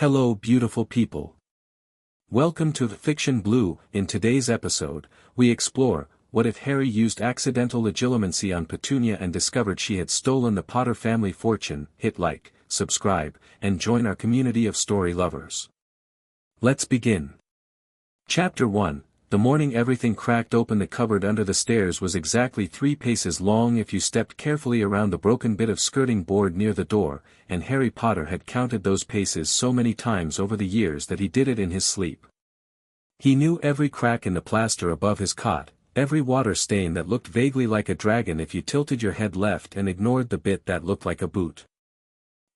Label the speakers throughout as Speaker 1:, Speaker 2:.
Speaker 1: Hello beautiful people. Welcome to the Fiction Blue. In today's episode, we explore, what if Harry used accidental legilimency on Petunia and discovered she had stolen the Potter family fortune? Hit like, subscribe, and join our community of story lovers. Let's begin. Chapter 1. The morning everything cracked open. The cupboard under the stairs was exactly 3 paces long if you stepped carefully around the broken bit of skirting board near the door, and Harry Potter had counted those paces so many times over the years that he did it in his sleep. He knew every crack in the plaster above his cot, every water stain that looked vaguely like a dragon if you tilted your head left and ignored the bit that looked like a boot.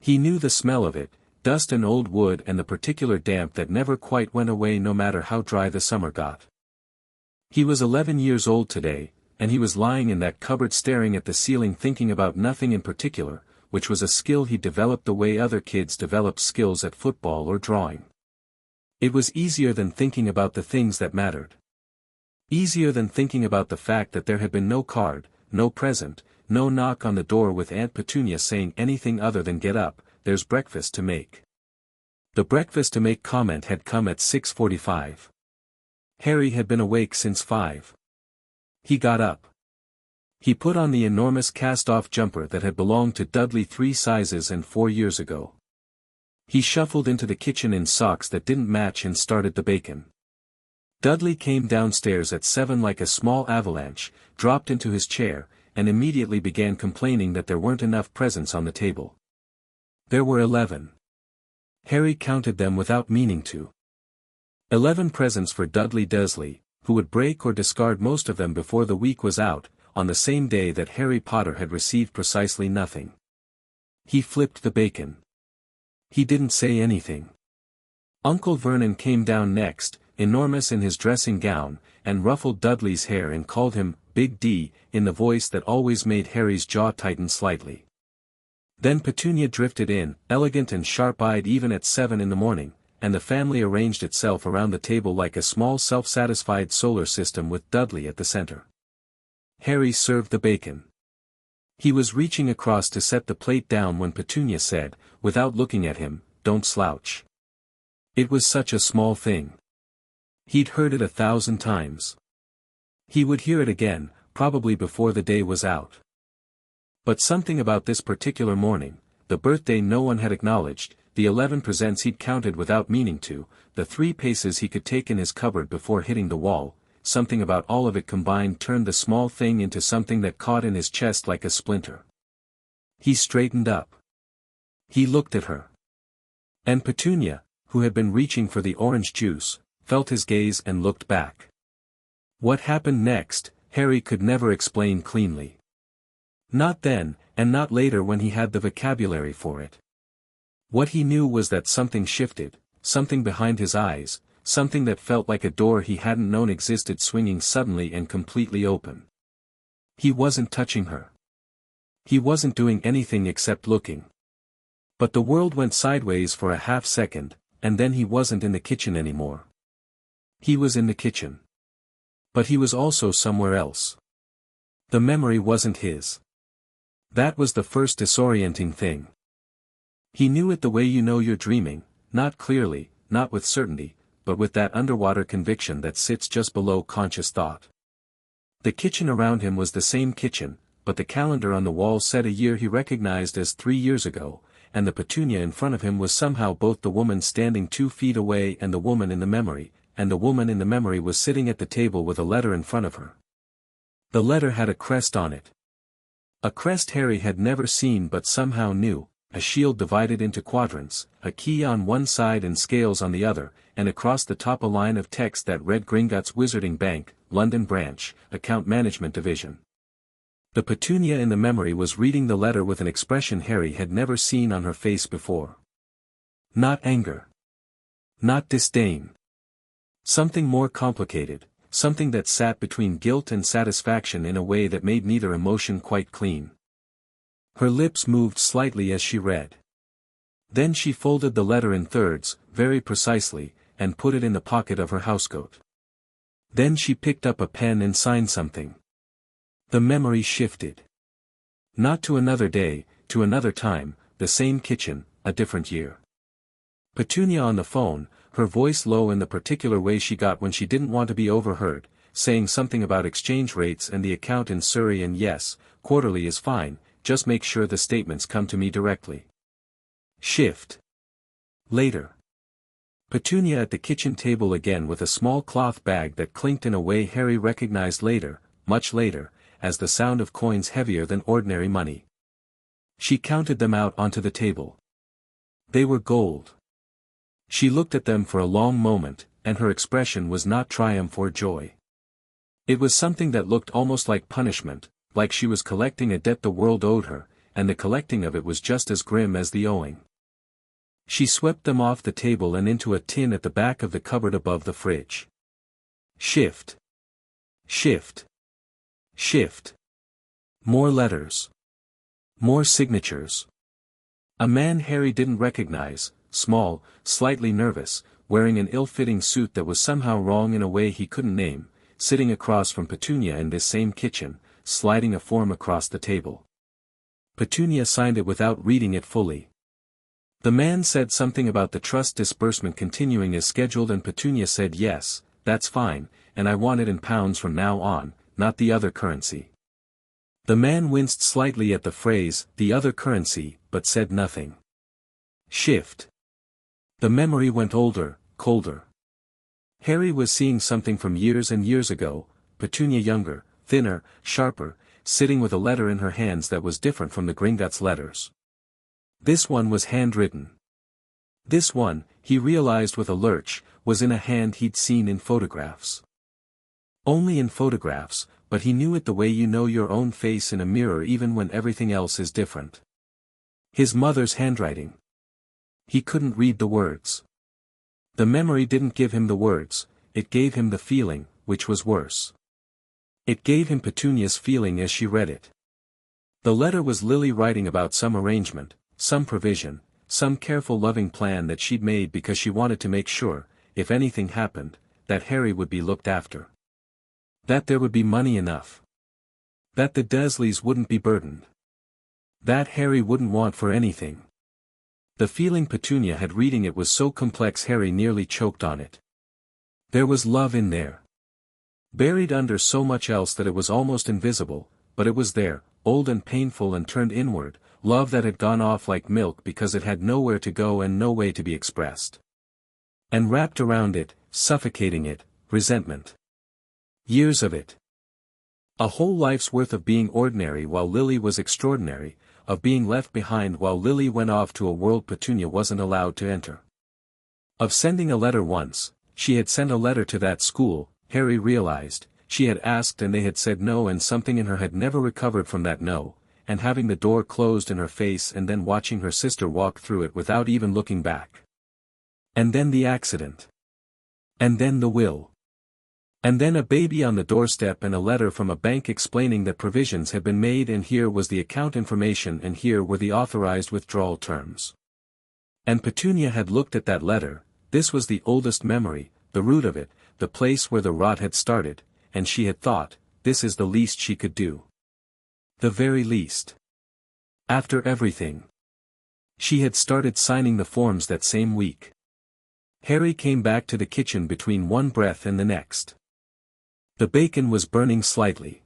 Speaker 1: He knew the smell of it, dust and old wood, and the particular damp that never quite went away no matter how dry the summer got. He was 11 years old today, and he was lying in that cupboard staring at the ceiling thinking about nothing in particular, which was a skill he developed the way other kids develop skills at football or drawing. It was easier than thinking about the things that mattered. Easier than thinking about the fact that there had been no card, no present, no knock on the door with Aunt Petunia saying anything other than "Get up, there's breakfast to make." The breakfast to make comment had come at 6:45. Harry had been awake since 5. He got up. He put on the enormous cast-off jumper that had belonged to Dudley 3 sizes and 4 years ago. He shuffled into the kitchen in socks that didn't match and started the bacon. Dudley came downstairs at 7 like a small avalanche, dropped into his chair, and immediately began complaining that there weren't enough presents on the table. There were 11. Harry counted them without meaning to. 11 presents for Dudley Dursley, who would break or discard most of them before the week was out, on the same day that Harry Potter had received precisely nothing. He flipped the bacon. He didn't say anything. Uncle Vernon came down next, enormous in his dressing gown, and ruffled Dudley's hair and called him Big D, in the voice that always made Harry's jaw tighten slightly. Then Petunia drifted in, elegant and sharp-eyed even at 7 in the morning, and the family arranged itself around the table like a small self-satisfied solar system with Dudley at the center. Harry served the bacon. He was reaching across to set the plate down when Petunia said, without looking at him, "Don't slouch." It was such a small thing. He'd heard it 1,000 times. He would hear it again, probably before the day was out. But something about this particular morning, the birthday no one had acknowledged, the 11 presents he'd counted without meaning to, the 3 paces he could take in his cupboard before hitting the wall, something about all of it combined turned the small thing into something that caught in his chest like a splinter. He straightened up. He looked at her. And Petunia, who had been reaching for the orange juice, felt his gaze and looked back. What happened next, Harry could never explain cleanly. Not then, and not later when he had the vocabulary for it. What he knew was that something shifted, something behind his eyes, something that felt like a door he hadn't known existed swinging suddenly and completely open. He wasn't touching her. He wasn't doing anything except looking. But the world went sideways for a half second, and then he wasn't in the kitchen anymore. He was in the kitchen. But he was also somewhere else. The memory wasn't his. That was the first disorienting thing. He knew it the way you know you're dreaming, not clearly, not with certainty, but with that underwater conviction that sits just below conscious thought. The kitchen around him was the same kitchen, but the calendar on the wall said a year he recognized as 3 years ago, and the Petunia in front of him was somehow both the woman standing 2 feet away and the woman in the memory, and the woman in the memory was sitting at the table with a letter in front of her. The letter had a crest on it. A crest Harry had never seen but somehow knew. A shield divided into quadrants, a key on one side and scales on the other, and across the top a line of text that read Gringotts Wizarding Bank, London Branch, Account Management Division. The Petunia in the memory was reading the letter with an expression Harry had never seen on her face before. Not anger. Not disdain. Something more complicated, something that sat between guilt and satisfaction in a way that made neither emotion quite clean. Her lips moved slightly as she read. Then she folded the letter in thirds, very precisely, and put it in the pocket of her housecoat. Then she picked up a pen and signed something. The memory shifted. Not to another day, to another time, the same kitchen, a different year. Petunia on the phone, her voice low in the particular way she got when she didn't want to be overheard, saying something about exchange rates and the account in Surrey and yes, quarterly is fine, just make sure the statements come to me directly. Shift. Later. Petunia at the kitchen table again with a small cloth bag that clinked in a way Harry recognized later, much later, as the sound of coins heavier than ordinary money. She counted them out onto the table. They were gold. She looked at them for a long moment, and her expression was not triumph or joy. It was something that looked almost like punishment, like she was collecting a debt the world owed her, and the collecting of it was just as grim as the owing. She swept them off the table and into a tin at the back of the cupboard above the fridge. Shift. Shift. Shift. More letters. More signatures. A man Harry didn't recognize, small, slightly nervous, wearing an ill-fitting suit that was somehow wrong in a way he couldn't name, sitting across from Petunia in this same kitchen, sliding a form across the table. Petunia signed it without reading it fully. The man said something about the trust disbursement continuing as scheduled and Petunia said yes, that's fine, and I want it in pounds from now on, not the other currency. The man winced slightly at the phrase, the other currency, but said nothing. Shift. The memory went older, colder. Harry was seeing something from years and years ago, Petunia younger, thinner, sharper, sitting with a letter in her hands that was different from the Gringotts letters. This one was handwritten. This one, he realized with a lurch, was in a hand he'd seen in photographs. Only in photographs, but he knew it the way you know your own face in a mirror even when everything else is different. His mother's handwriting. He couldn't read the words. The memory didn't give him the words, it gave him the feeling, which was worse. It gave him Petunia's feeling as she read it. The letter was Lily writing about some arrangement, some provision, some careful loving plan that she'd made because she wanted to make sure, if anything happened, that Harry would be looked after. That there would be money enough. That the Dursleys wouldn't be burdened. That Harry wouldn't want for anything. The feeling Petunia had reading it was so complex Harry nearly choked on it. There was love in there. Buried under so much else that it was almost invisible, but it was there, old and painful and turned inward, love that had gone off like milk because it had nowhere to go and no way to be expressed. And wrapped around it, suffocating it, resentment. Years of it. A whole life's worth of being ordinary while Lily was extraordinary, of being left behind while Lily went off to a world Petunia wasn't allowed to enter. Of sending a letter once, she had sent a letter to that school, Harry realized, she had asked and they had said no and something in her had never recovered from that no, and having the door closed in her face and then watching her sister walk through it without even looking back. And then the accident. And then the will. And then a baby on the doorstep and a letter from a bank explaining that provisions had been made and here was the account information and here were the authorized withdrawal terms. And Petunia had looked at that letter, this was the oldest memory, the root of it, the place where the rot had started, and she had thought, this is the least she could do. The very least. After everything. She had started signing the forms that same week. Harry came back to the kitchen between one breath and the next. The bacon was burning slightly.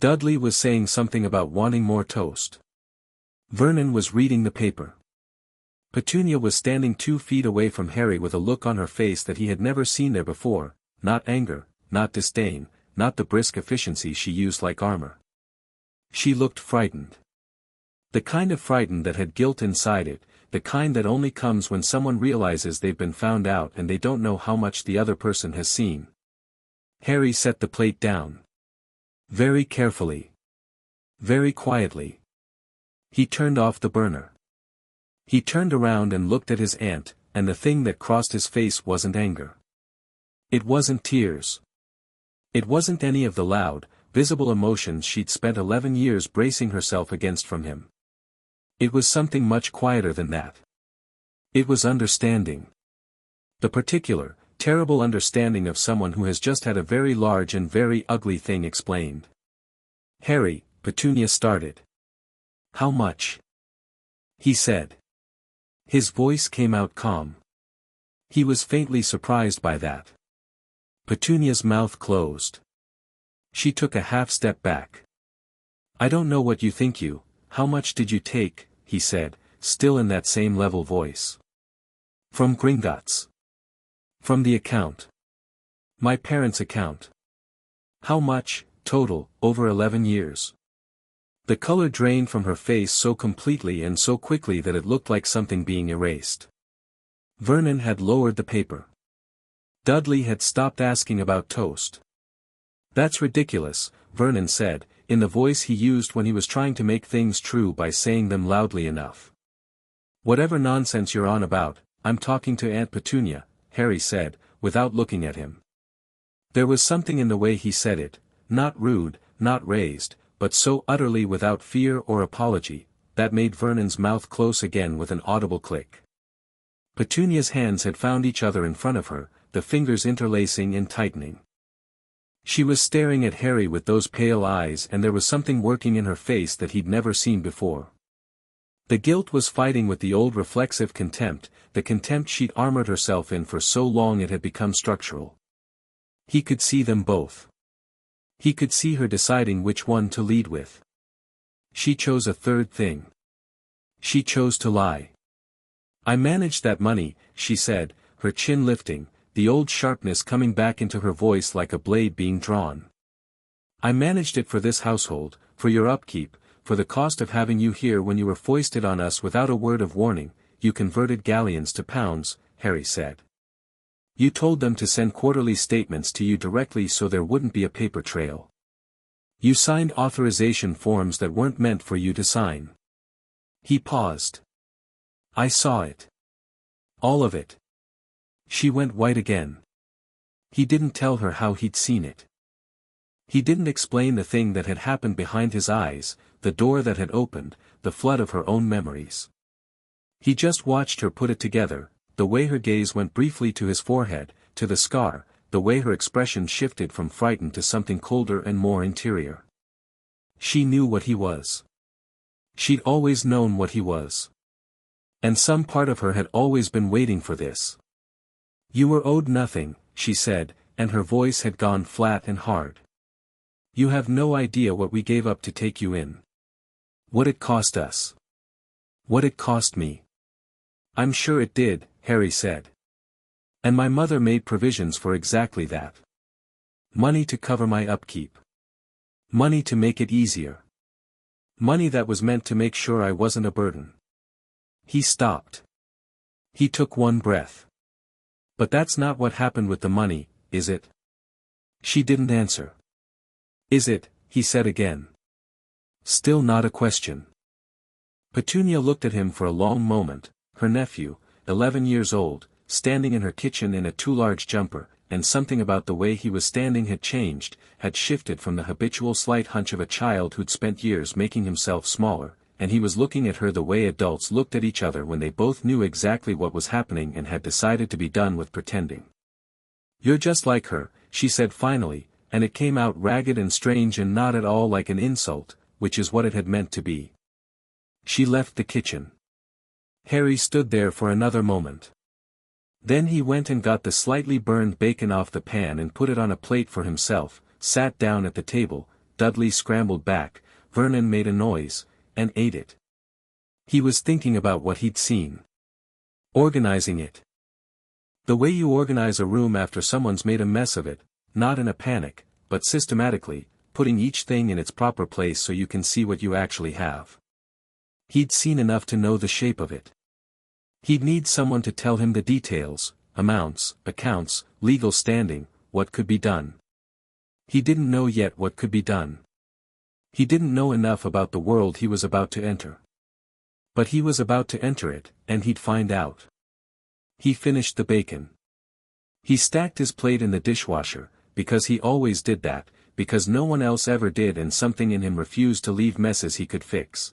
Speaker 1: Dudley was saying something about wanting more toast. Vernon was reading the paper. Petunia was standing 2 feet away from Harry with a look on her face that he had never seen there before, not anger, not disdain, not the brisk efficiency she used like armor. She looked frightened. The kind of frightened that had guilt inside it, the kind that only comes when someone realizes they've been found out and they don't know how much the other person has seen. Harry set the plate down. Very carefully. Very quietly. He turned off the burner. He turned around and looked at his aunt, and the thing that crossed his face wasn't anger. It wasn't tears. It wasn't any of the loud, visible emotions she'd spent 11 years bracing herself against from him. It was something much quieter than that. It was understanding. The particular, terrible understanding of someone who has just had a very large and very ugly thing explained. Harry, Petunia started. How much? He said. His voice came out calm. He was faintly surprised by that. Petunia's mouth closed. She took a half step back. "I don't know what you think you, how much did you take?" he said, still in that same level voice. "From Gringotts. From the account. My parents' account." "How much, total, over 11 years?" The color drained from her face so completely and so quickly that it looked like something being erased. Vernon had lowered the paper. Dudley had stopped asking about toast. "That's ridiculous," Vernon said, in the voice he used when he was trying to make things true by saying them loudly enough. "Whatever nonsense you're on about, I'm talking to Aunt Petunia," Harry said, without looking at him. There was something in the way he said it, not rude, not raised, but so utterly without fear or apology, that made Vernon's mouth close again with an audible click. Petunia's hands had found each other in front of her, the fingers interlacing and tightening. She was staring at Harry with those pale eyes, and there was something working in her face that he'd never seen before. The guilt was fighting with the old reflexive contempt, the contempt she'd armored herself in for so long it had become structural. He could see them both. He could see her deciding which one to lead with. She chose a third thing. She chose to lie. "I managed that money," she said, her chin lifting, the old sharpness coming back into her voice like a blade being drawn. "I managed it for this household, for your upkeep, for the cost of having you here when you were foisted on us without a word of warning. You converted galleons to pounds," Harry said. "You told them to send quarterly statements to you directly so there wouldn't be a paper trail. You signed authorization forms that weren't meant for you to sign." He paused. "I saw it. All of it." She went white again. He didn't tell her how he'd seen it. He didn't explain the thing that had happened behind his eyes, the door that had opened, the flood of her own memories. He just watched her put it together, the way her gaze went briefly to his forehead, to the scar, the way her expression shifted from frightened to something colder and more interior. She knew what he was. She'd always known what he was. And some part of her had always been waiting for this. "You were owed nothing," she said, and her voice had gone flat and hard. "You have no idea what we gave up to take you in. What it cost us. What it cost me." "I'm sure it did," Harry said. "And my mother made provisions for exactly that. Money to cover my upkeep. Money to make it easier. Money that was meant to make sure I wasn't a burden." He stopped. He took one breath. "But that's not what happened with the money, is it?" She didn't answer. "Is it?" he said again. Still not a question. Petunia looked at him for a long moment, her nephew, 11 years old, standing in her kitchen in a too large jumper, and something about the way he was standing had changed, had shifted from the habitual slight hunch of a child who'd spent years making himself smaller, and he was looking at her the way adults looked at each other when they both knew exactly what was happening and had decided to be done with pretending. "You're just like her," she said finally, and it came out ragged and strange and not at all like an insult, which is what it had meant to be. She left the kitchen. Harry stood there for another moment. Then he went and got the slightly burned bacon off the pan and put it on a plate for himself, sat down at the table, Dudley scrambled back, Vernon made a noise, and ate it. He was thinking about what he'd seen. Organizing it. The way you organize a room after someone's made a mess of it, not in a panic, but systematically, putting each thing in its proper place so you can see what you actually have. He'd seen enough to know the shape of it. He'd need someone to tell him the details, amounts, accounts, legal standing, what could be done. He didn't know yet what could be done. He didn't know enough about the world he was about to enter. But he was about to enter it, and he'd find out. He finished the bacon. He stacked his plate in the dishwasher, because he always did that, because no one else ever did and something in him refused to leave messes he could fix.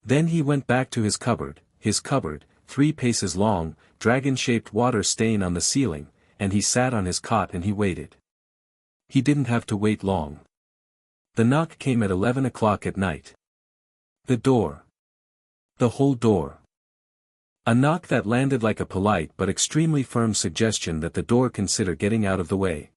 Speaker 1: Then he went back to his cupboard, 3 paces long, dragon-shaped water stain on the ceiling, and he sat on his cot and he waited. He didn't have to wait long. The knock came at 11 o'clock at night. The door. The whole door. A knock that landed like a polite but extremely firm suggestion that the door consider getting out of the way.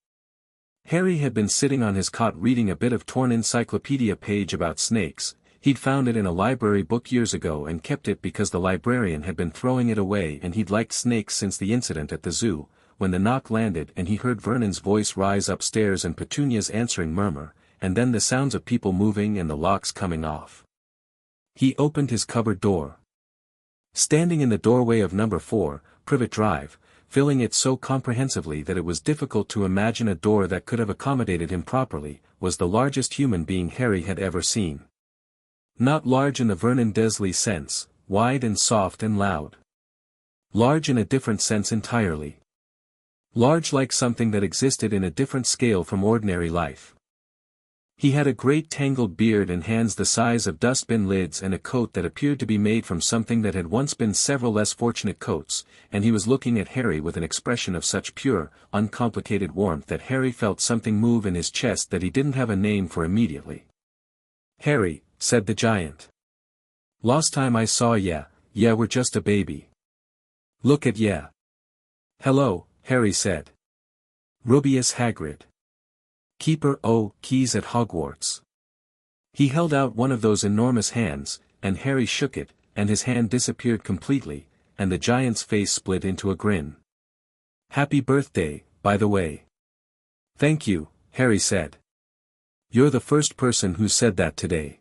Speaker 1: Harry had been sitting on his cot reading a bit of torn encyclopedia page about snakes. He'd found it in a library book years ago and kept it because the librarian had been throwing it away, and he'd liked snakes since the incident at the zoo, when the knock landed and he heard Vernon's voice rise upstairs and Petunia's answering murmur, and then the sounds of people moving and the locks coming off. He opened his cupboard door. Standing in the doorway of number 4, Privet Drive, filling it so comprehensively that it was difficult to imagine a door that could have accommodated him properly, was the largest human being Harry had ever seen. Not large in the Vernon Dursley sense, wide and soft and loud. Large in a different sense entirely. Large like something that existed in a different scale from ordinary life. He had a great tangled beard and hands the size of dustbin lids and a coat that appeared to be made from something that had once been several less fortunate coats, and he was looking at Harry with an expression of such pure, uncomplicated warmth that Harry felt something move in his chest that he didn't have a name for immediately. "Harry," said the giant. "Last time I saw ya, were just a baby. Look at ya." "Hello," Harry said. "Rubius Hagrid. Keeper o' keys at Hogwarts." He held out one of those enormous hands, and Harry shook it, and his hand disappeared completely, and the giant's face split into a grin. "Happy birthday, by the way." "Thank you," Harry said. "You're the first person who said that today."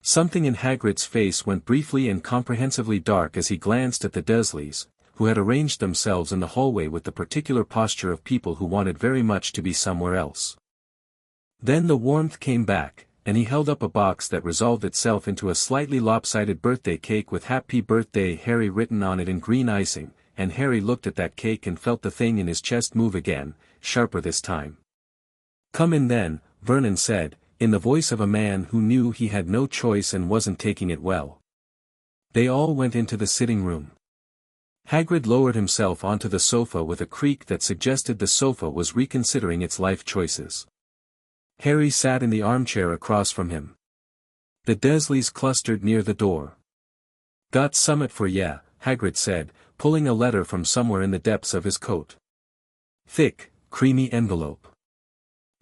Speaker 1: Something in Hagrid's face went briefly and comprehensively dark as he glanced at the Dursleys, who had arranged themselves in the hallway with the particular posture of people who wanted very much to be somewhere else. Then the warmth came back, and he held up a box that resolved itself into a slightly lopsided birthday cake with "Happy Birthday Harry" written on it in green icing, and Harry looked at that cake and felt the thing in his chest move again, sharper this time. "Come in then," Vernon said, in the voice of a man who knew he had no choice and wasn't taking it well. They all went into the sitting room. Hagrid lowered himself onto the sofa with a creak that suggested the sofa was reconsidering its life choices. Harry sat in the armchair across from him. The Dursleys clustered near the door. "Got summat for ya," Hagrid said, pulling a letter from somewhere in the depths of his coat. Thick, creamy envelope.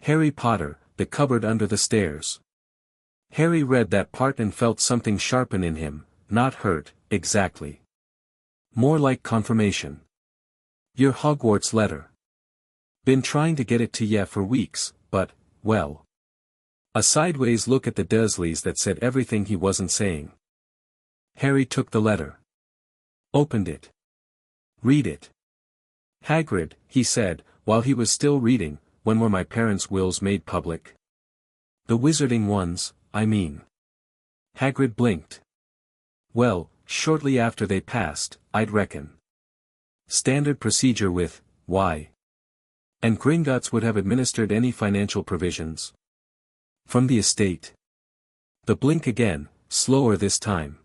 Speaker 1: "Harry Potter, the cupboard under the stairs." Harry read that part and felt something sharpen in him, not hurt, exactly. More like confirmation. "Your Hogwarts letter. Been trying to get it to ya for weeks, but, well." A sideways look at the Dursleys that said everything he wasn't saying. Harry took the letter. Opened it. "Read it." "Hagrid," he said, while he was still reading, "when were my parents' wills made public?" "The wizarding ones, I mean." Hagrid blinked. "Well, shortly after they passed, I'd reckon. Standard procedure with, why? And Gringotts would have administered any financial provisions from the estate." The blink again, slower this time.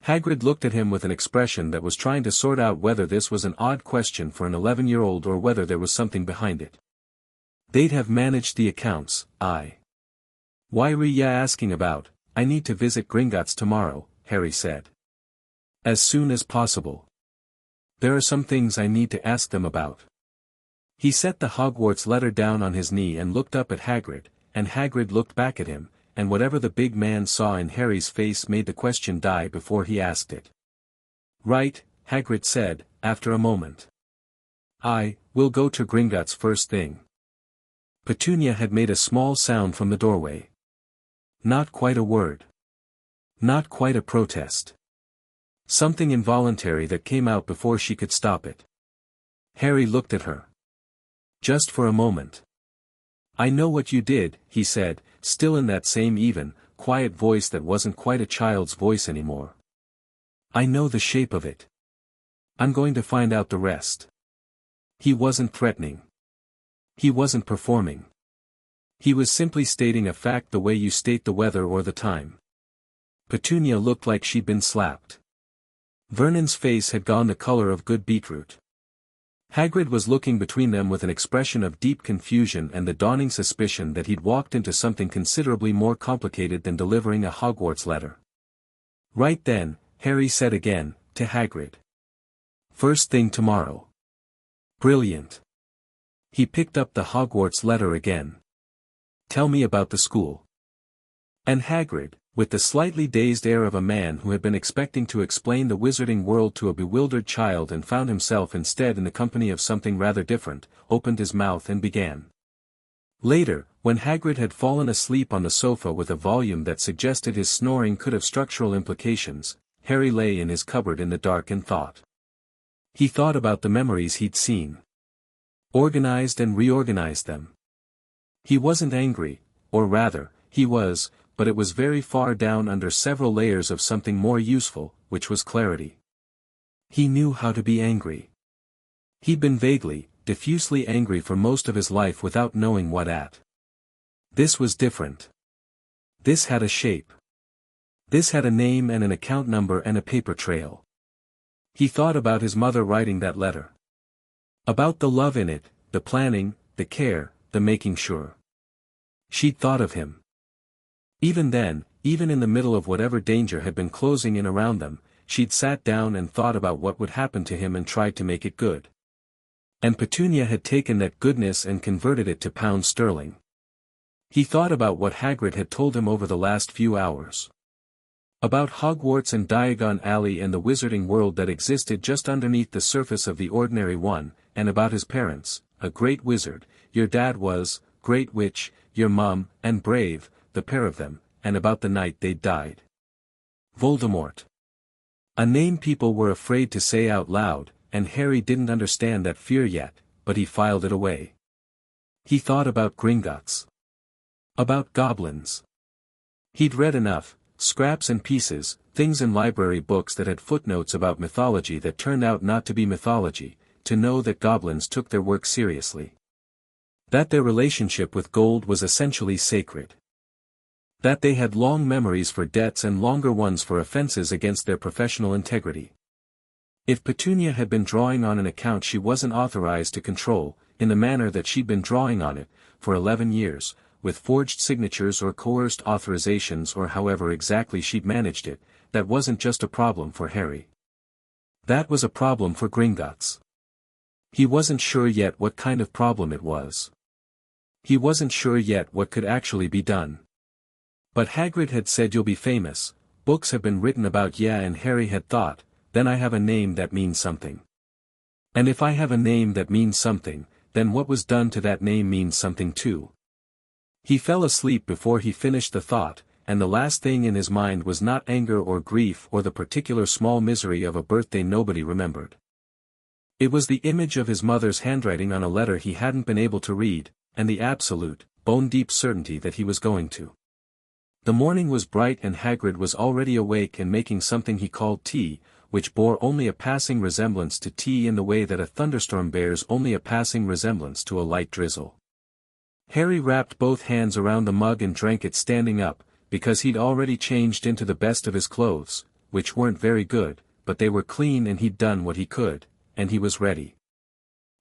Speaker 1: Hagrid looked at him with an expression that was trying to sort out whether this was an odd question for an 11-year-old or whether there was something behind it. "They'd have managed the accounts, aye." "Why were ya asking about? I need to visit Gringotts tomorrow," Harry said. "As soon as possible. There are some things I need to ask them about." He set the Hogwarts letter down on his knee and looked up at Hagrid, and Hagrid looked back at him, and whatever the big man saw in Harry's face made the question die before he asked it. "Right," Hagrid said, after a moment. "We'll go to Gringotts first thing." Petunia had made a small sound from the doorway. Not quite a word. Not quite a protest. Something involuntary that came out before she could stop it. Harry looked at her. Just for a moment. "I know what you did," he said, still in that same even, quiet voice that wasn't quite a child's voice anymore. "I know the shape of it. I'm going to find out the rest." He wasn't threatening. He wasn't performing. He was simply stating a fact the way you state the weather or the time. Petunia looked like she'd been slapped. Vernon's face had gone the color of good beetroot. Hagrid was looking between them with an expression of deep confusion and the dawning suspicion that he'd walked into something considerably more complicated than delivering a Hogwarts letter. "Right then," Harry said again, to Hagrid. "First thing tomorrow." "Brilliant." He picked up the Hogwarts letter again. "Tell me about the school." And Hagrid, with the slightly dazed air of a man who had been expecting to explain the wizarding world to a bewildered child and found himself instead in the company of something rather different, opened his mouth and began. Later, when Hagrid had fallen asleep on the sofa with a volume that suggested his snoring could have structural implications, Harry lay in his cupboard in the dark and thought. He thought about the memories he'd seen. Organized and reorganized them. He wasn't angry, or rather, he was, but it was very far down under several layers of something more useful, which was clarity. He knew how to be angry. He'd been vaguely, diffusely angry for most of his life without knowing what at. This was different. This had a shape. This had a name and an account number and a paper trail. He thought about his mother writing that letter. About the love in it, the planning, the care, the making sure. She'd thought of him. Even then, even in the middle of whatever danger had been closing in around them, she'd sat down and thought about what would happen to him and tried to make it good. And Petunia had taken that goodness and converted it to pounds sterling. He thought about what Hagrid had told him over the last few hours. About Hogwarts and Diagon Alley and the wizarding world that existed just underneath the surface of the ordinary one, and about his parents, a great wizard, your dad was, great witch, your mum, and brave, the pair of them, and about the night they'd died. Voldemort. A name people were afraid to say out loud, and Harry didn't understand that fear yet, but he filed it away. He thought about Gringotts. About goblins. He'd read enough, scraps and pieces, things in library books that had footnotes about mythology that turned out not to be mythology, to know that goblins took their work seriously. That their relationship with gold was essentially sacred. That they had long memories for debts and longer ones for offenses against their professional integrity. If Petunia had been drawing on an account she wasn't authorized to control, in the manner that she'd been drawing on it, for 11 years, with forged signatures or coerced authorizations or however exactly she'd managed it, that wasn't just a problem for Harry. That was a problem for Gringotts. He wasn't sure yet what kind of problem it was. He wasn't sure yet what could actually be done. But Hagrid had said you'll be famous, books have been written about and Harry had thought, then I have a name that means something. And if I have a name that means something, then what was done to that name means something too. He fell asleep before he finished the thought, and the last thing in his mind was not anger or grief or the particular small misery of a birthday nobody remembered. It was the image of his mother's handwriting on a letter he hadn't been able to read, and the absolute, bone-deep certainty that he was going to. The morning was bright and Hagrid was already awake and making something he called tea, which bore only a passing resemblance to tea in the way that a thunderstorm bears only a passing resemblance to a light drizzle. Harry wrapped both hands around the mug and drank it standing up, because he'd already changed into the best of his clothes, which weren't very good, but they were clean and he'd done what he could, and he was ready.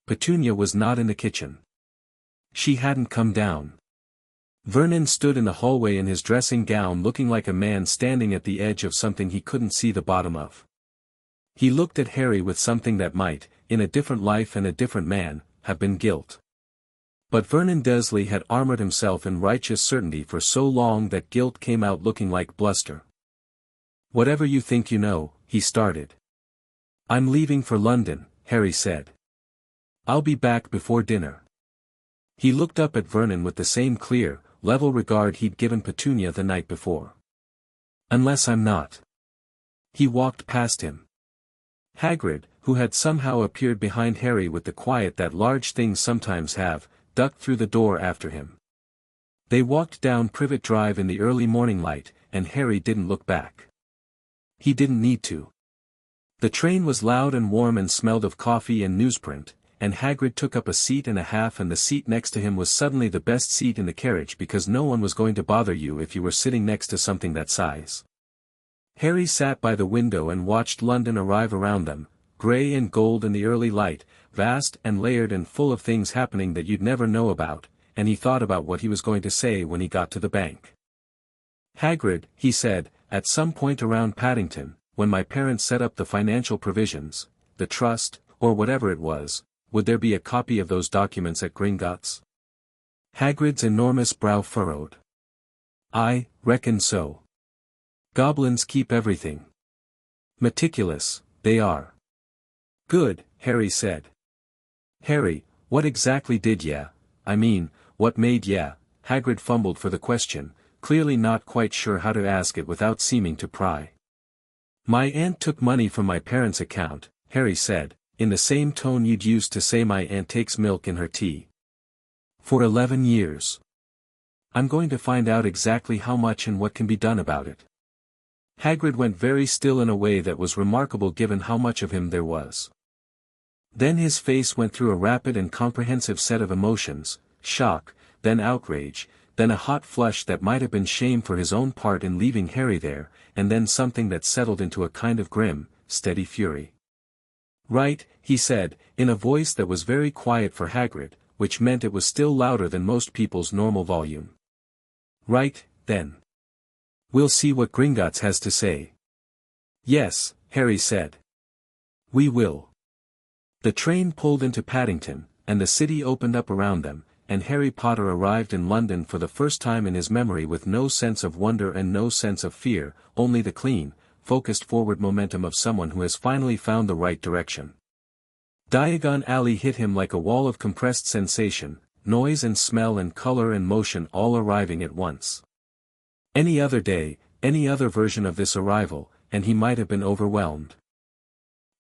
Speaker 1: Petunia was not in the kitchen. She hadn't come down. Vernon stood in the hallway in his dressing gown looking like a man standing at the edge of something he couldn't see the bottom of. He looked at Harry with something that might, in a different life and a different man, have been guilt. But Vernon Dursley had armored himself in righteous certainty for so long that guilt came out looking like bluster. "Whatever you think you know," he started. "I'm leaving for London," Harry said. "I'll be back before dinner." He looked up at Vernon with the same clear, level regard he'd given Petunia the night before. "Unless I'm not." He walked past him. Hagrid, who had somehow appeared behind Harry with the quiet that large things sometimes have, ducked through the door after him. They walked down Privet Drive in the early morning light, and Harry didn't look back. He didn't need to. The train was loud and warm and smelled of coffee and newsprint, and Hagrid took up a seat and a half and the seat next to him was suddenly the best seat in the carriage because no one was going to bother you if you were sitting next to something that size. Harry sat by the window and watched London arrive around them, grey and gold in the early light, vast and layered and full of things happening that you'd never know about, and he thought about what he was going to say when he got to the bank. "Hagrid," he said, "at some point around Paddington, when my parents set up the financial provisions, the trust, or whatever it was, would there be a copy of those documents at Gringotts? Hagrid's enormous brow furrowed. I reckon so. Goblins keep everything. Meticulous, they are. Good, Harry said. Harry, what exactly did I mean, what made Hagrid fumbled for the question, clearly not quite sure how to ask it without seeming to pry. My aunt took money from my parents' account, Harry said, in the same tone you'd use to say my aunt takes milk in her tea. For 11 years. I'm going to find out exactly how much and what can be done about it. Hagrid went very still in a way that was remarkable given how much of him there was. Then his face went through a rapid and comprehensive set of emotions, shock, then outrage, then a hot flush that might have been shame for his own part in leaving Harry there, and then something that settled into a kind of grim, steady fury. Right, he said, in a voice that was very quiet for Hagrid, which meant it was still louder than most people's normal volume. Right, then. We'll see what Gringotts has to say. Yes, Harry said. We will. The train pulled into Paddington, and the city opened up around them, and Harry Potter arrived in London for the first time in his memory with no sense of wonder and no sense of fear, only the clean, focused forward momentum of someone who has finally found the right direction. Diagon Alley hit him like a wall of compressed sensation, noise and smell and color and motion all arriving at once. Any other day, any other version of this arrival, and he might have been overwhelmed.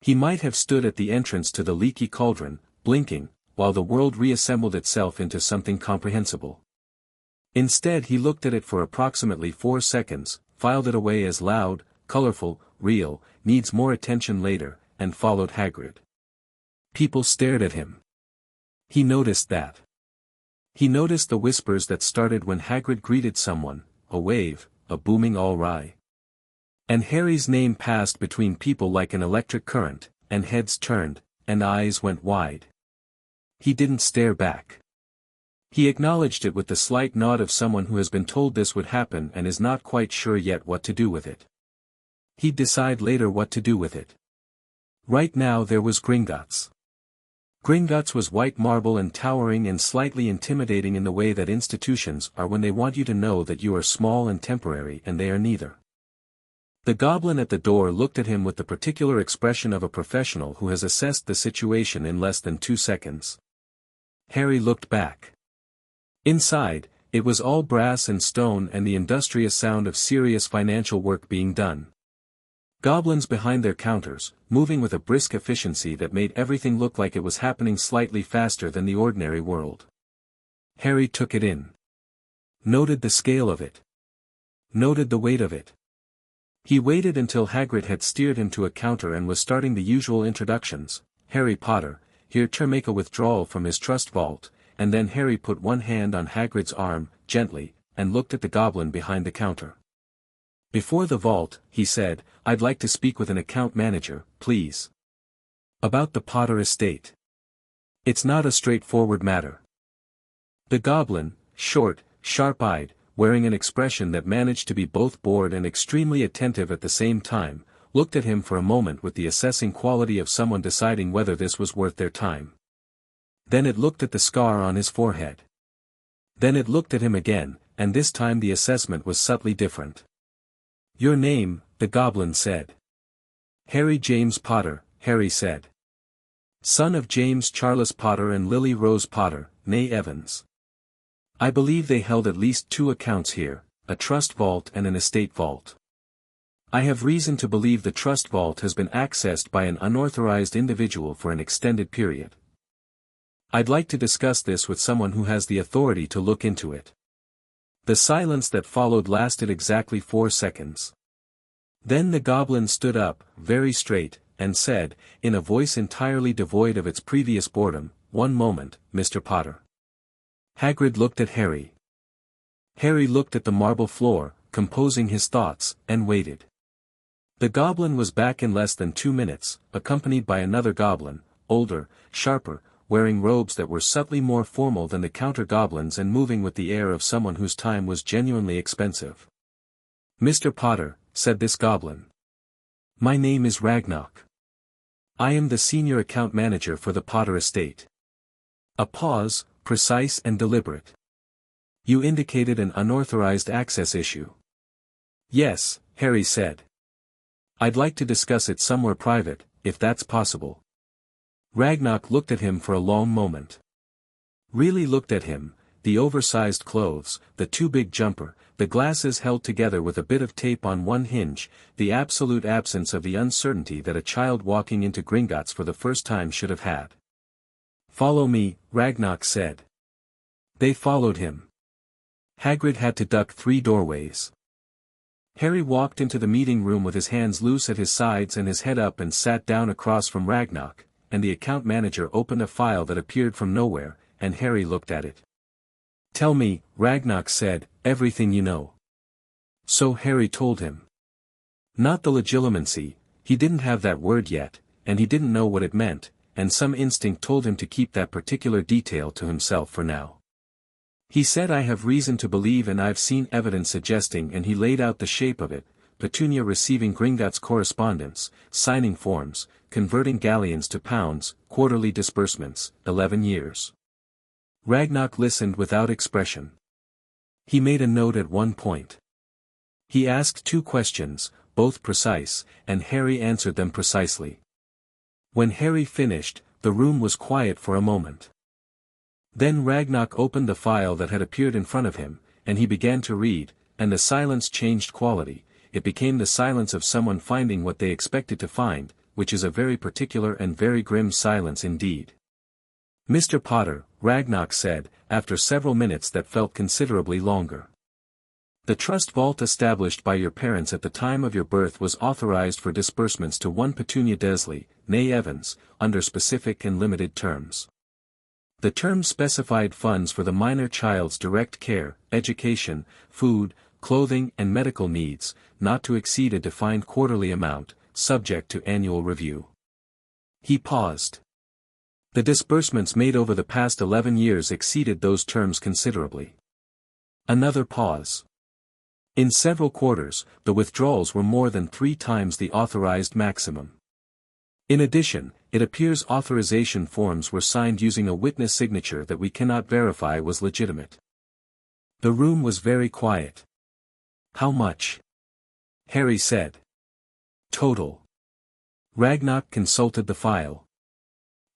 Speaker 1: He might have stood at the entrance to the leaky cauldron, blinking, while the world reassembled itself into something comprehensible. Instead he looked at it for approximately 4 seconds, filed it away as loud, colorful, real, needs more attention later, and followed Hagrid. People stared at him. He noticed that. He noticed the whispers that started when Hagrid greeted someone, a wave, a booming all right. And Harry's name passed between people like an electric current, and heads turned, and eyes went wide. He didn't stare back. He acknowledged it with the slight nod of someone who has been told this would happen and is not quite sure yet what to do with it. He'd decide later what to do with it. Right now there was Gringotts. Gringotts was white marble and towering and slightly intimidating in the way that institutions are when they want you to know that you are small and temporary, and they are neither. The goblin at the door looked at him with the particular expression of a professional who has assessed the situation in less than 2 seconds. Harry looked back. Inside, it was all brass and stone and the industrious sound of serious financial work being done. Goblins behind their counters, moving with a brisk efficiency that made everything look like it was happening slightly faster than the ordinary world. Harry took it in. Noted the scale of it. Noted the weight of it. He waited until Hagrid had steered him to a counter and was starting the usual introductions. Harry Potter, here to make a withdrawal from his trust vault, and then Harry put one hand on Hagrid's arm, gently, and looked at the goblin behind the counter. Before the vault, he said, I'd like to speak with an account manager, please. About the Potter estate. It's not a straightforward matter. The goblin, short, sharp-eyed, wearing an expression that managed to be both bored and extremely attentive at the same time, looked at him for a moment with the assessing quality of someone deciding whether this was worth their time. Then it looked at the scar on his forehead. Then it looked at him again, and this time the assessment was subtly different. Your name, the goblin said. Harry James Potter, Harry said. Son of James Charles Potter and Lily Rose Potter, née Evans. I believe they held at least 2 accounts here, a trust vault and an estate vault. I have reason to believe the trust vault has been accessed by an unauthorized individual for an extended period. I'd like to discuss this with someone who has the authority to look into it. The silence that followed lasted exactly 4 seconds. Then the goblin stood up, very straight, and said, in a voice entirely devoid of its previous boredom, "One moment, Mr. Potter." Hagrid looked at Harry. Harry looked at the marble floor, composing his thoughts, and waited. The goblin was back in less than 2 minutes, accompanied by another goblin, older, sharper, wearing robes that were subtly more formal than the counter-goblins and moving with the air of someone whose time was genuinely expensive. Mr. Potter, said this goblin. My name is Ragnock. I am the senior account manager for the Potter estate. A pause, precise and deliberate. You indicated an unauthorized access issue. Yes, Harry said. I'd like to discuss it somewhere private, if that's possible. Ragnock looked at him for a long moment. Really looked at him, the oversized clothes, the too big jumper, the glasses held together with a bit of tape on one hinge, the absolute absence of the uncertainty that a child walking into Gringotts for the first time should have had. Follow me, Ragnock said. They followed him. Hagrid had to duck 3 doorways. Harry walked into the meeting room with his hands loose at his sides and his head up and sat down across from Ragnock, and the account manager opened a file that appeared from nowhere, and Harry looked at it. Tell me, Ragnock said, everything you know. So Harry told him. Not the Legilimency, he didn't have that word yet, and he didn't know what it meant, and some instinct told him to keep that particular detail to himself for now. He said I have reason to believe and I've seen evidence suggesting, and he laid out the shape of it, Petunia receiving Gringotts correspondence, signing forms, converting galleons to pounds, quarterly disbursements, 11 years. Ragnock listened without expression. He made a note at one point. He asked 2 questions, both precise, and Harry answered them precisely. When Harry finished, the room was quiet for a moment. Then Ragnock opened the file that had appeared in front of him, and he began to read, and the silence changed quality. It became the silence of someone finding what they expected to find, which is a very particular and very grim silence indeed. Mr. Potter, Ragnock said, after several minutes that felt considerably longer. The trust vault established by your parents at the time of your birth was authorized for disbursements to one Petunia Dursley, née Evans, under specific and limited terms. The terms specified funds for the minor child's direct care, education, food, clothing and medical needs, not to exceed a defined quarterly amount, subject to annual review. He paused. The disbursements made over the past 11 years exceeded those terms considerably. Another pause. In several quarters, the withdrawals were more than 3 times the authorized maximum. In addition, it appears authorization forms were signed using a witness signature that we cannot verify was legitimate. The room was very quiet. How much? Harry said. Total. Ragnock consulted the file.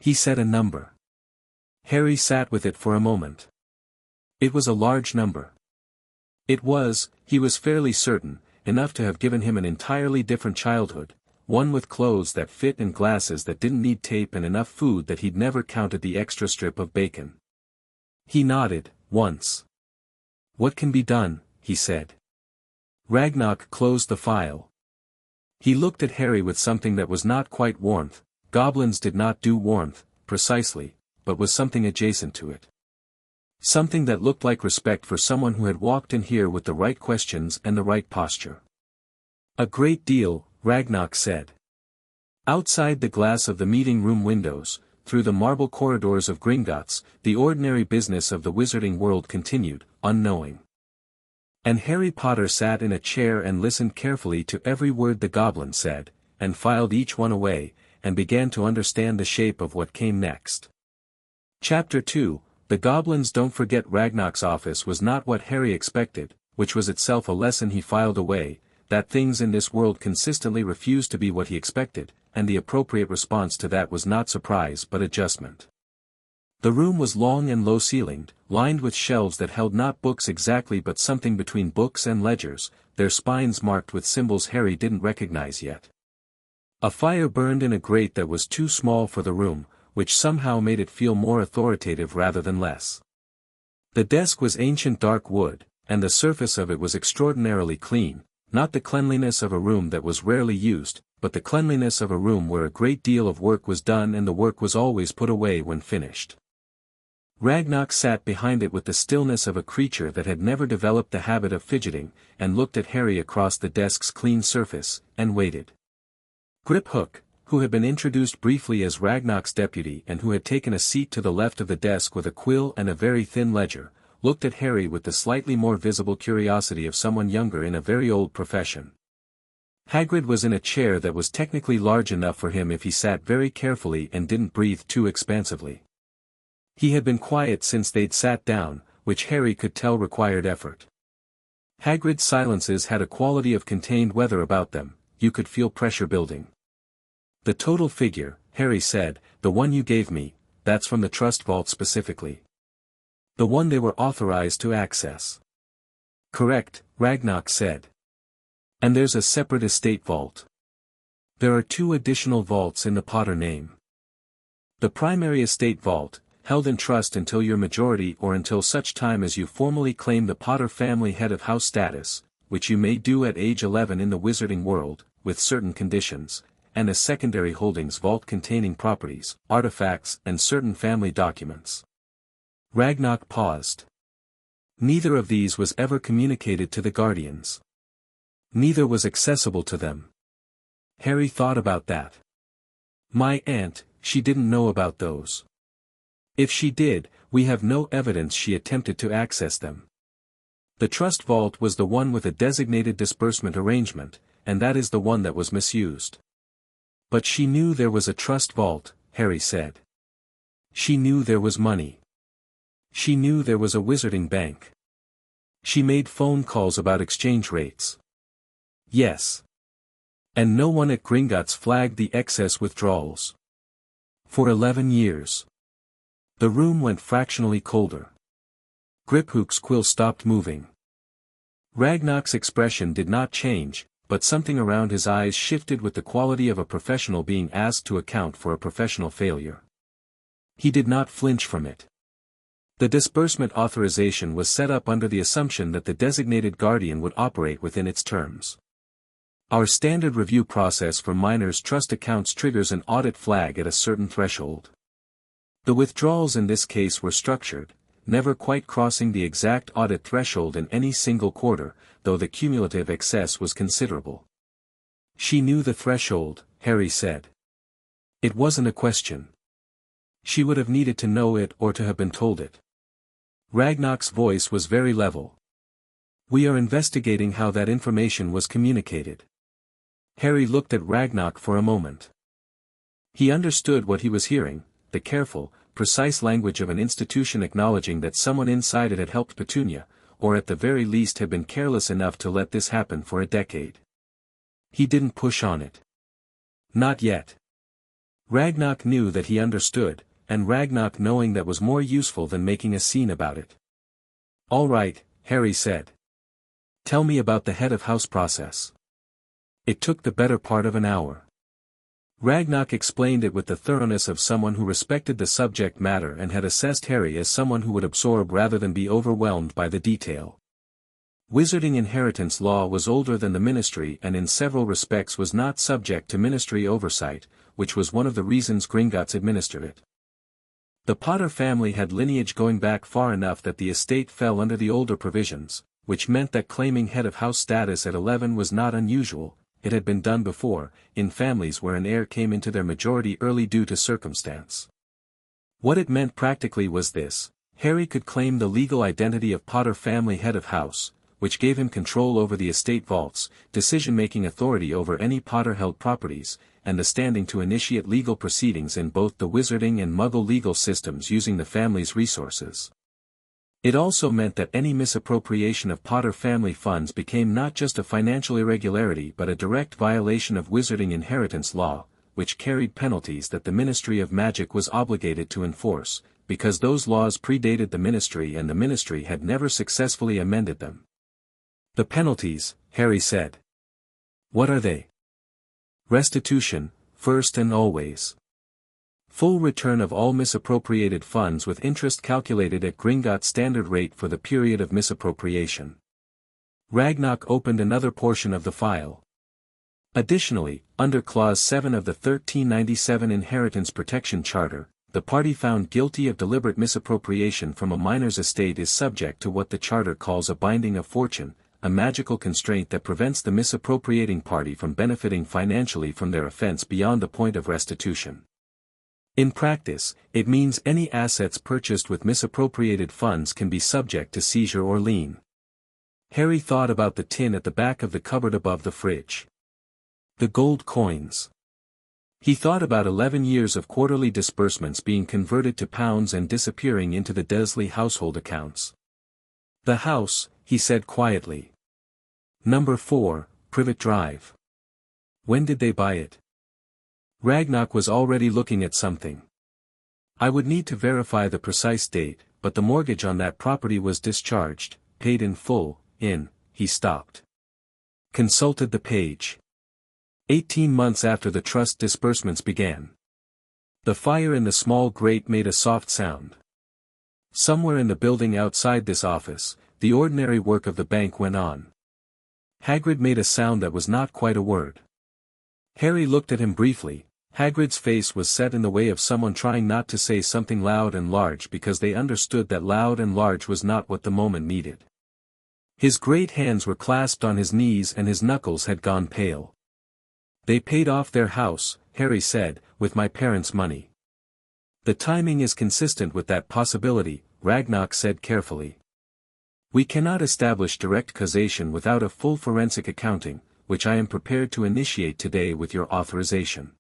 Speaker 1: He said a number. Harry sat with it for a moment. It was a large number. It was, he was fairly certain, enough to have given him an entirely different childhood, one with clothes that fit and glasses that didn't need tape and enough food that he'd never counted the extra strip of bacon. He nodded, once. What can be done, he said. Ragnock closed the file. He looked at Harry with something that was not quite warmth. Goblins did not do warmth, precisely, but was something adjacent to it. Something that looked like respect for someone who had walked in here with the right questions and the right posture. A great deal, Ragnock said. Outside the glass of the meeting room windows, through the marble corridors of Gringotts, the ordinary business of the wizarding world continued, unknowing. And Harry Potter sat in a chair and listened carefully to every word the goblin said, and filed each one away, and began to understand the shape of what came next. Chapter 2, The Goblins Don't Forget. Ragnock's office was not what Harry expected, which was itself a lesson he filed away, that things in this world consistently refused to be what he expected, and the appropriate response to that was not surprise but adjustment. The room was long and low-ceilinged, lined with shelves that held not books exactly but something between books and ledgers, their spines marked with symbols Harry didn't recognize yet. A fire burned in a grate that was too small for the room, which somehow made it feel more authoritative rather than less. The desk was ancient dark wood, and the surface of it was extraordinarily clean, not the cleanliness of a room that was rarely used, but the cleanliness of a room where a great deal of work was done and the work was always put away when finished. Ragnock sat behind it with the stillness of a creature that had never developed the habit of fidgeting, and looked at Harry across the desk's clean surface, and waited. Griphook, who had been introduced briefly as Ragnock's deputy and who had taken a seat to the left of the desk with a quill and a very thin ledger, looked at Harry with the slightly more visible curiosity of someone younger in a very old profession. Hagrid was in a chair that was technically large enough for him if he sat very carefully and didn't breathe too expansively. He had been quiet since they'd sat down, which Harry could tell required effort. Hagrid's silences had a quality of contained weather about them, you could feel pressure building. "The total figure," Harry said, "the one you gave me, that's from the trust vault specifically. The one they were authorized to access." "Correct," Ragnarok said. "And there's a separate estate vault. There are 2 additional vaults in the Potter name. The primary estate vault, held in trust until your majority or until such time as you formally claim the Potter family head of house status, which you may do at age 11 in the wizarding world, with certain conditions, and a secondary holdings vault containing properties, artifacts and certain family documents." Ragnarok paused. "Neither of these was ever communicated to the Guardians. Neither was accessible to them." Harry thought about that. "My aunt, she didn't know about those. If she did, we have no evidence she attempted to access them. The trust vault was the one with a designated disbursement arrangement, and that is the one that was misused." "But she knew there was a trust vault," Harry said. "She knew there was money. She knew there was a wizarding bank. She made phone calls about exchange rates." "Yes. And no one at Gringotts flagged the excess withdrawals. For 11 years. The room went fractionally colder. Griphook's quill stopped moving. Ragnarok's expression did not change, but something around his eyes shifted with the quality of a professional being asked to account for a professional failure. He did not flinch from it. The disbursement authorization was set up under the assumption that the designated guardian would operate within its terms. Our standard review process for minors' trust accounts triggers an audit flag at a certain threshold. The withdrawals in this case were structured, never quite crossing the exact audit threshold in any single quarter, though the cumulative excess was considerable. She knew the threshold, Harry said. It wasn't a question. She would have needed to know it or to have been told it. Ragnarok's voice was very level. We are investigating how that information was communicated. Harry looked at Ragnarok for a moment. He understood what he was hearing, the careful, precise language of an institution acknowledging that someone inside it had helped Petunia, or at the very least had been careless enough to let this happen for a decade. He didn't push on it. Not yet. Ragnarok knew that he understood, and Ragnarok knowing that was more useful than making a scene about it. All right, Harry said. Tell me about the head of house process. It took the better part of an hour. Ragnarok explained it with the thoroughness of someone who respected the subject matter and had assessed Harry as someone who would absorb rather than be overwhelmed by the detail. Wizarding inheritance law was older than the Ministry and in several respects was not subject to Ministry oversight, which was one of the reasons Gringotts administered it. The Potter family had lineage going back far enough that the estate fell under the older provisions, which meant that claiming head of house status at 11 was not unusual. It had been done before, in families where an heir came into their majority early due to circumstance. What it meant practically was this: Harry could claim the legal identity of Potter family head of house, which gave him control over the estate vaults, decision-making authority over any Potter-held properties, and the standing to initiate legal proceedings in both the Wizarding and Muggle legal systems using the family's resources. It also meant that any misappropriation of Potter family funds became not just a financial irregularity but a direct violation of Wizarding inheritance law, which carried penalties that the Ministry of Magic was obligated to enforce, because those laws predated the Ministry and the Ministry had never successfully amended them. The penalties, Harry said. What are they? Restitution, first and always. Full return of all misappropriated funds with interest calculated at Gringotts standard rate for the period of misappropriation. Ragnarok opened another portion of the file. Additionally, under Clause 7 of the 1397 Inheritance Protection Charter, the party found guilty of deliberate misappropriation from a minor's estate is subject to what the Charter calls a binding of fortune, a magical constraint that prevents the misappropriating party from benefiting financially from their offense beyond the point of restitution. In practice, it means any assets purchased with misappropriated funds can be subject to seizure or lien. Harry thought about the tin at the back of the cupboard above the fridge. The gold coins. He thought about 11 years of quarterly disbursements being converted to pounds and disappearing into the Dursley household accounts. The house, he said quietly. Number 4, Privet Drive. When did they buy it? Ragnock was already looking at something. I would need to verify the precise date, but the mortgage on that property was discharged, paid in full, he stopped. Consulted the page. 18 months after the trust disbursements began. The fire in the small grate made a soft sound. Somewhere in the building outside this office, the ordinary work of the bank went on. Hagrid made a sound that was not quite a word. Harry looked at him briefly. Hagrid's face was set in the way of someone trying not to say something loud and large because they understood that loud and large was not what the moment needed. His great hands were clasped on his knees and his knuckles had gone pale. They paid off their house, Harry said, with my parents' money. The timing is consistent with that possibility, Ragnock said carefully. We cannot establish direct causation without a full forensic accounting, which I am prepared to initiate today with your authorization.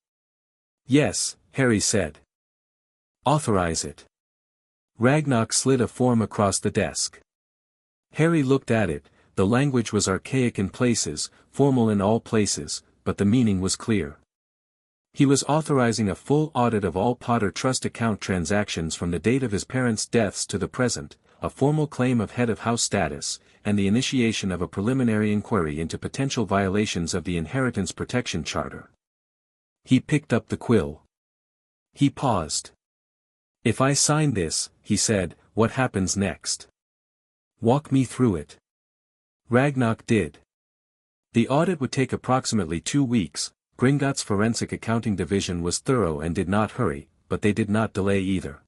Speaker 1: Yes, Harry said. Authorize it. Ragnock slid a form across the desk. Harry looked at it. The language was archaic in places, formal in all places, but the meaning was clear. He was authorizing a full audit of all Potter Trust account transactions from the date of his parents' deaths to the present, a formal claim of head of house status, and the initiation of a preliminary inquiry into potential violations of the Inheritance Protection Charter. He picked up the quill. He paused. If I sign this, he said, what happens next? Walk me through it. Ragnock did. The audit would take approximately 2 weeks. Gringotts' Forensic Accounting Division was thorough and did not hurry, but they did not delay either.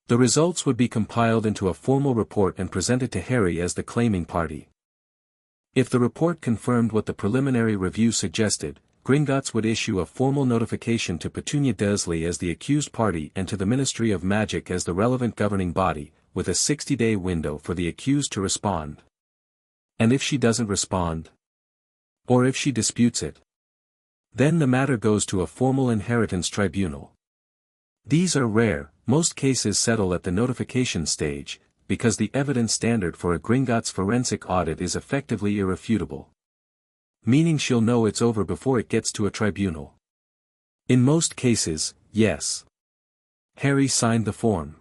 Speaker 1: The results would be compiled into a formal report and presented to Harry as the claiming party. If the report confirmed what the preliminary review suggested, Gringotts would issue a formal notification to Petunia Dursley as the accused party and to the Ministry of Magic as the relevant governing body, with a 60-day window for the accused to respond. And if she doesn't respond? Or if she disputes it? Then the matter goes to a formal inheritance tribunal. These are rare, most cases settle at the notification stage, because the evidence standard for a Gringotts forensic audit is effectively irrefutable. Meaning she'll know it's over before it gets to a tribunal. In most cases, yes. Harry signed the form.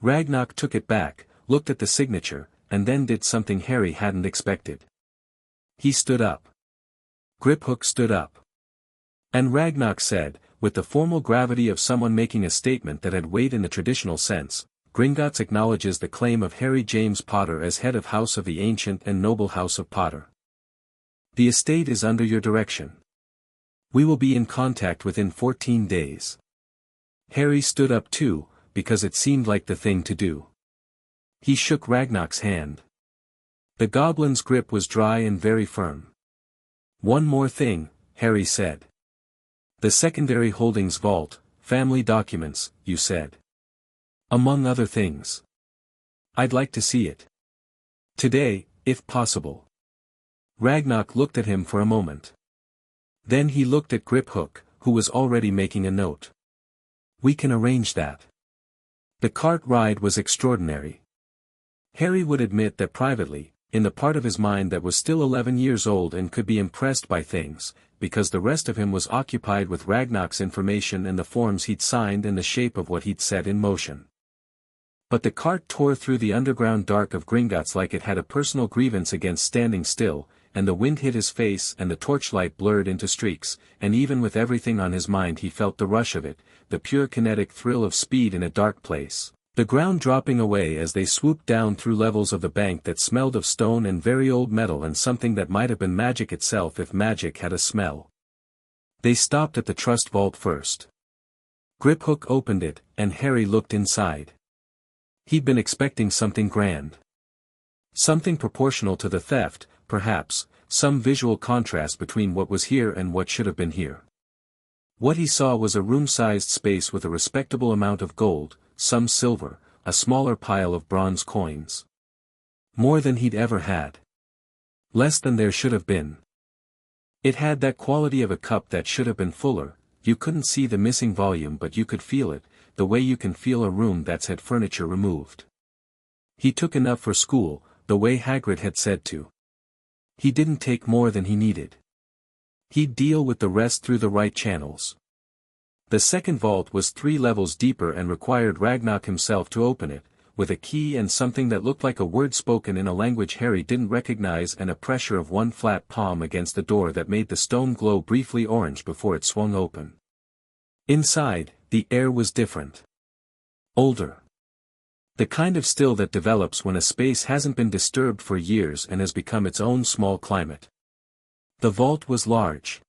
Speaker 1: Ragnock took it back, looked at the signature, and then did something Harry hadn't expected. He stood up. Griphook stood up. And Ragnock said, with the formal gravity of someone making a statement that had weight in the traditional sense, Gringotts acknowledges the claim of Harry James Potter as head of House of the Ancient and Noble House of Potter. The estate is under your direction. We will be in contact within 14 days. Harry stood up too, because it seemed like the thing to do. He shook Ragnock's hand. The goblin's grip was dry and very firm. One more thing, Harry said. The secondary holdings vault, family documents, you said. Among other things. I'd like to see it. Today, if possible. Ragnock looked at him for a moment. Then he looked at Griphook, who was already making a note. We can arrange that. The cart ride was extraordinary. Harry would admit that privately, in the part of his mind that was still 11 years old and could be impressed by things, because the rest of him was occupied with Ragnock's information and the forms he'd signed and the shape of what he'd set in motion. But the cart tore through the underground dark of Gringotts like it had a personal grievance against standing still, and the wind hit his face and the torchlight blurred into streaks, and even with everything on his mind he felt the rush of it, the pure kinetic thrill of speed in a dark place. The ground dropping away as they swooped down through levels of the bank that smelled of stone and very old metal and something that might have been magic itself if magic had a smell. They stopped at the trust vault first. Griphook opened it, and Harry looked inside. He'd been expecting something grand. Something proportional to the theft, perhaps, some visual contrast between what was here and what should have been here. What he saw was a room-sized space with a respectable amount of gold, some silver, a smaller pile of bronze coins. More than he'd ever had. Less than there should have been. It had that quality of a cup that should have been fuller. You couldn't see the missing volume but you could feel it, the way you can feel a room that's had furniture removed. He took enough for school, the way Hagrid had said to. He didn't take more than he needed. He'd deal with the rest through the right channels. The second vault was 3 levels deeper and required Ragnarok himself to open it, with a key and something that looked like a word spoken in a language Harry didn't recognize and a pressure of one flat palm against the door that made the stone glow briefly orange before it swung open. Inside, the air was different. Older. The kind of still that develops when a space hasn't been disturbed for years and has become its own small climate. The vault was large.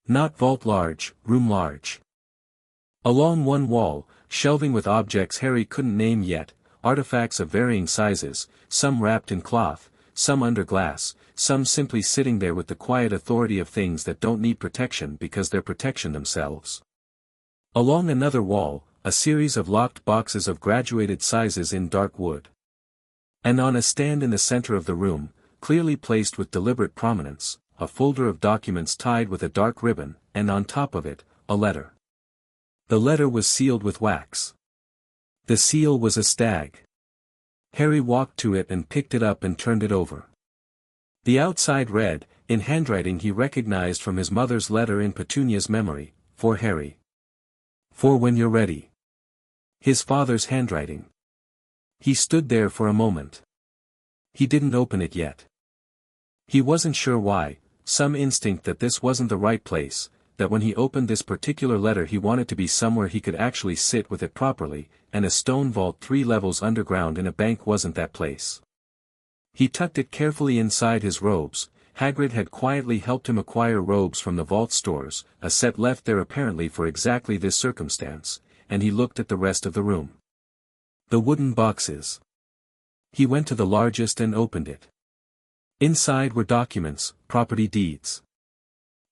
Speaker 1: Not vault large, room large. Along one wall, shelving with objects Harry couldn't name yet, artifacts of varying sizes, some wrapped in cloth, some under glass, some simply sitting there with the quiet authority of things that don't need protection because they're protection themselves. Along another wall, a series of locked boxes of graduated sizes in dark wood. And on a stand in the center of the room, clearly placed with deliberate prominence, a folder of documents tied with a dark ribbon, and on top of it, a letter. The letter was sealed with wax. The seal was a stag. Harry walked to it and picked it up and turned it over. The outside read, in handwriting he recognized from his mother's letter in Petunia's memory, for Harry. For when you're ready. His father's handwriting. He stood there for a moment. He didn't open it yet. He wasn't sure why, some instinct that this wasn't the right place, that when he opened this particular letter he wanted to be somewhere he could actually sit with it properly, and a stone vault 3 levels underground in a bank wasn't that place. He tucked it carefully inside his robes. Hagrid had quietly helped him acquire robes from the vault stores, a set left there apparently for exactly this circumstance, and he looked at the rest of the room. The wooden boxes. He went to the largest and opened it. Inside were documents, property deeds.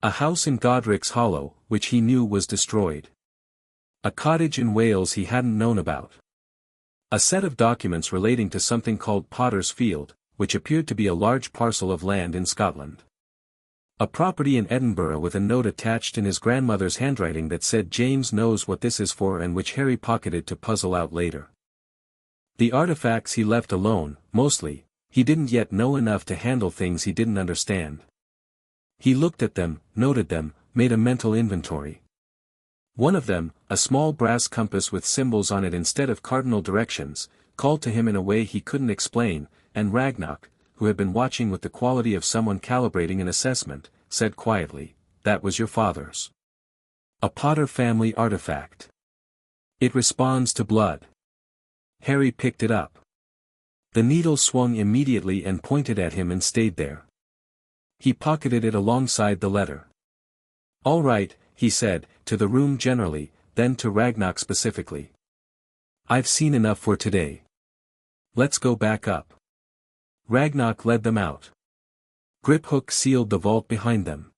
Speaker 1: A house in Godric's Hollow, which he knew was destroyed. A cottage in Wales he hadn't known about. A set of documents relating to something called Potter's Field, which appeared to be a large parcel of land in Scotland. A property in Edinburgh with a note attached in his grandmother's handwriting that said James knows what this is for and which Harry pocketed to puzzle out later. The artifacts he left alone, mostly. He didn't yet know enough to handle things he didn't understand. He looked at them, noted them, made a mental inventory. One of them, a small brass compass with symbols on it instead of cardinal directions, called to him in a way he couldn't explain, and Ragnarok, who had been watching with the quality of someone calibrating an assessment, said quietly, "That was your father's. A Potter family artifact. It responds to blood." Harry picked it up. The needle swung immediately and pointed at him and stayed there. He pocketed it alongside the letter. "All right," he said, to the room generally, then to Ragnarok specifically. "I've seen enough for today. Let's go back up." Ragnarok led them out. Griphook sealed the vault behind them.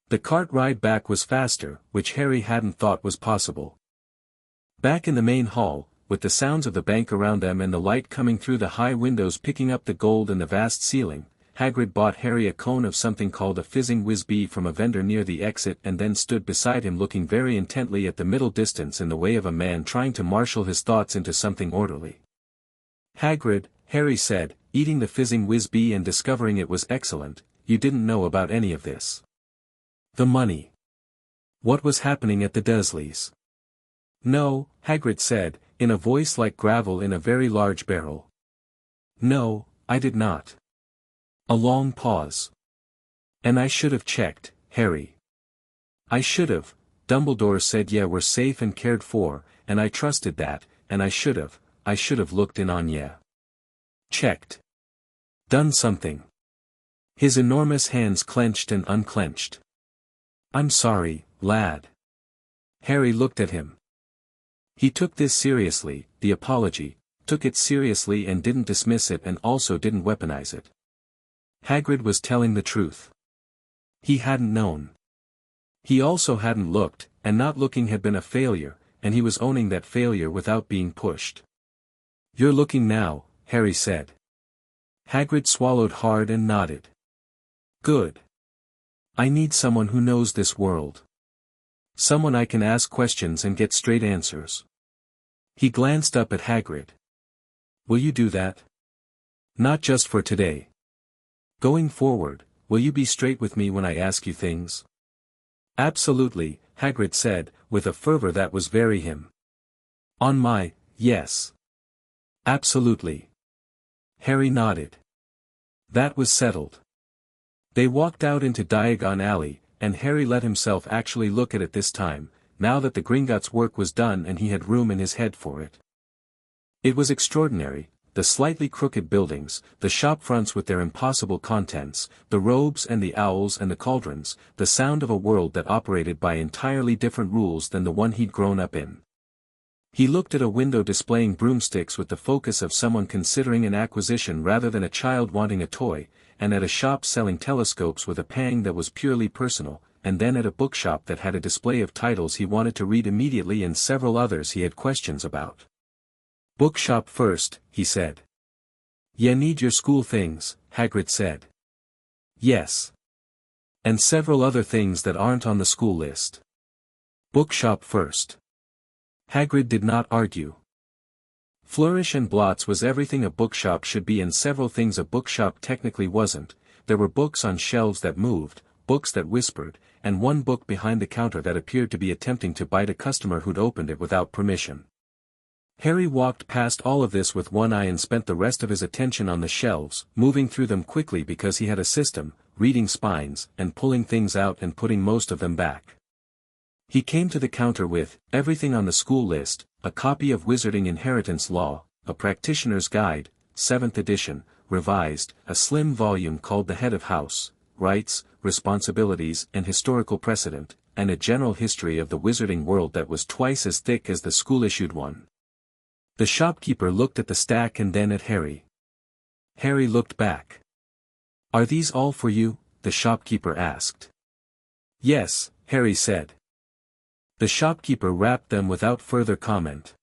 Speaker 1: The cart ride back was faster, which Harry hadn't thought was possible. Back in the main hall, with the sounds of the bank around them and the light coming through the high windows picking up the gold in the vast ceiling, Hagrid bought Harry a cone of something called a fizzing whiz-bee from a vendor near the exit and then stood beside him looking very intently at the middle distance in the way of a man trying to marshal his thoughts into something orderly. "Hagrid," Harry said, eating the fizzing whiz-bee and discovering it was excellent, "you didn't know about any of this. The money. What was happening at the Dursleys?" "No," Hagrid said, in a voice like gravel in a very large barrel. "No, I did not." A long pause. "And I should have checked, Harry. I should have." Dumbledore said, "Yeah, we're safe and cared for, and I trusted that, and I should have looked in on ya. Checked. Done something." His enormous hands clenched and unclenched. "I'm sorry, lad." Harry looked at him. He took this seriously, the apology, took it seriously and didn't dismiss it and also didn't weaponize it. Hagrid was telling the truth. He hadn't known. He also hadn't looked, and not looking had been a failure, and he was owning that failure without being pushed. "You're looking now," Harry said. Hagrid swallowed hard and nodded. "Good. I need someone who knows this world. Someone I can ask questions and get straight answers. He glanced up at Hagrid. Will you do that? Not just for today. Going forward, will you be straight with me when I ask you things? Absolutely, Hagrid said, with a fervor that was very him. On my, yes. Absolutely. Harry nodded. That was settled. They walked out into Diagon Alley, and Harry let himself actually look at it this time, now that the Gringotts work was done and he had room in his head for it. It was extraordinary, the slightly crooked buildings, the shop fronts with their impossible contents, the robes and the owls and the cauldrons, the sound of a world that operated by entirely different rules than the one he'd grown up in. He looked at a window displaying broomsticks with the focus of someone considering an acquisition rather than a child wanting a toy, and at a shop selling telescopes with a pang that was purely personal, and then at a bookshop that had a display of titles he wanted to read immediately and several others he had questions about. Bookshop first, he said. "Ya need your school things," Hagrid said. Yes. And several other things that aren't on the school list. Bookshop first. Hagrid did not argue. Flourish and blots was everything a bookshop should be and several things a bookshop technically wasn't. There were books on shelves that moved, books that whispered, and one book behind the counter that appeared to be attempting to bite a customer who'd opened it without permission. Harry walked past all of this with one eye and spent the rest of his attention on the shelves, moving through them quickly because he had a system, reading spines, and pulling things out and putting most of them back. He came to the counter with everything on the school list, a copy of Wizarding Inheritance Law, a Practitioner's Guide, 7th edition, revised, a slim volume called The Head of House, Rights, Responsibilities and Historical Precedent, and a general history of the wizarding world that was twice as thick as the school-issued one. The shopkeeper looked at the stack and then at Harry. Harry looked back. "Are these all for you?" the shopkeeper asked. "Yes," Harry said. The shopkeeper wrapped them without further comment.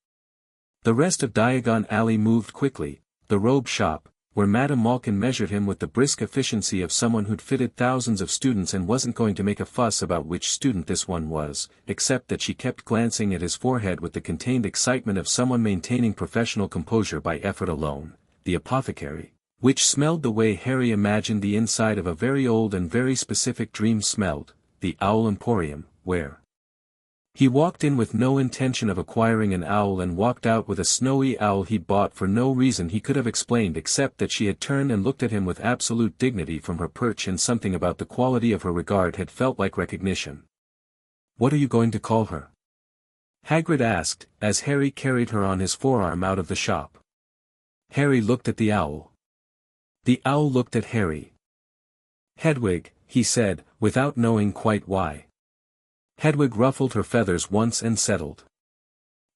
Speaker 1: The rest of Diagon Alley moved quickly, the robe shop, where Madame Malkin measured him with the brisk efficiency of someone who'd fitted thousands of students and wasn't going to make a fuss about which student this one was, except that she kept glancing at his forehead with the contained excitement of someone maintaining professional composure by effort alone, the apothecary, which smelled the way Harry imagined the inside of a very old and very specific dream smelled, the Owl Emporium, where he walked in with no intention of acquiring an owl and walked out with a snowy owl he'd bought for no reason he could have explained except that she had turned and looked at him with absolute dignity from her perch and something about the quality of her regard had felt like recognition. "What are you going to call her?" Hagrid asked, as Harry carried her on his forearm out of the shop. Harry looked at the owl. The owl looked at Harry. "Hedwig," he said, without knowing quite why. Hedwig ruffled her feathers once and settled.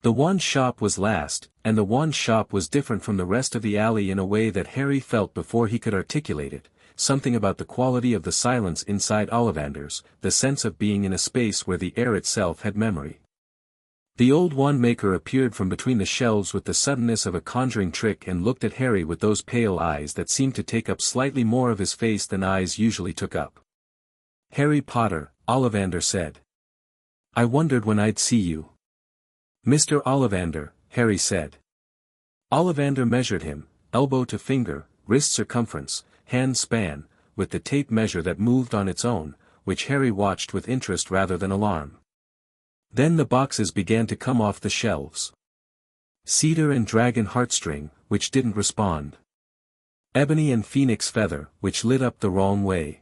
Speaker 1: The wand shop was last, and the wand shop was different from the rest of the alley in a way that Harry felt before he could articulate it, something about the quality of the silence inside Ollivander's, the sense of being in a space where the air itself had memory. The old wand maker appeared from between the shelves with the suddenness of a conjuring trick and looked at Harry with those pale eyes that seemed to take up slightly more of his face than eyes usually took up. "Harry Potter," Ollivander said. "I wondered when I'd see you." "Mr. Ollivander," Harry said. Ollivander measured him, elbow to finger, wrist circumference, hand span, with the tape measure that moved on its own, which Harry watched with interest rather than alarm. Then the boxes began to come off the shelves. Cedar and dragon heartstring, which didn't respond. Ebony and phoenix feather, which lit up the wrong way.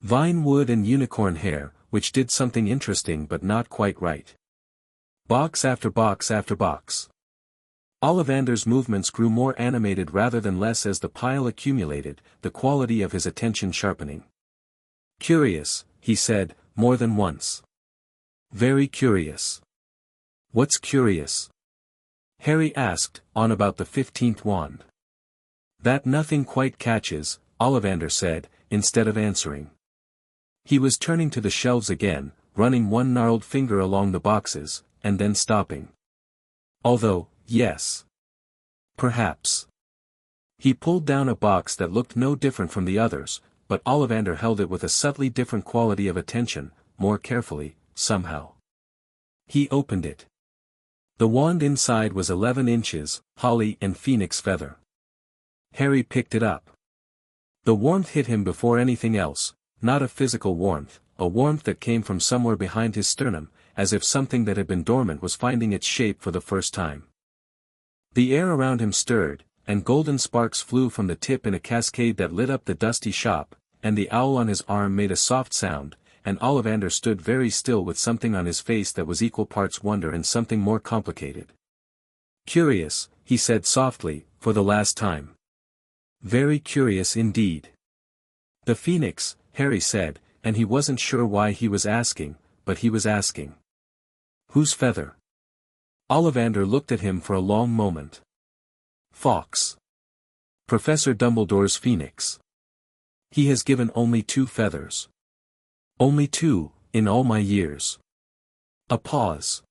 Speaker 1: Vine wood and unicorn hair, which did something interesting but not quite right. Box after box after box. Ollivander's movements grew more animated rather than less as the pile accumulated, the quality of his attention sharpening. "Curious," he said, more than once. "Very curious." "What's curious?" Harry asked, on about the 15th wand. "That nothing quite catches," Ollivander said, instead of answering. He was turning to the shelves again, running one gnarled finger along the boxes, and then stopping. "Although, yes. Perhaps." He pulled down a box that looked no different from the others, but Ollivander held it with a subtly different quality of attention, more carefully, somehow. He opened it. The wand inside was 11 inches, holly and phoenix feather. Harry picked it up. The warmth hit him before anything else, not a physical warmth, a warmth that came from somewhere behind his sternum, as if something that had been dormant was finding its shape for the first time. The air around him stirred, and golden sparks flew from the tip in a cascade that lit up the dusty shop, and the owl on his arm made a soft sound, and Ollivander stood very still with something on his face that was equal parts wonder and something more complicated. "Curious," he said softly, for the last time. "Very curious indeed." "The phoenix," Harry said, and he wasn't sure why he was asking, but he was asking. "Whose feather?" Ollivander looked at him for a long moment. "Fawkes. Professor Dumbledore's phoenix. He has given only 2 feathers. Only 2, in all my years." A pause.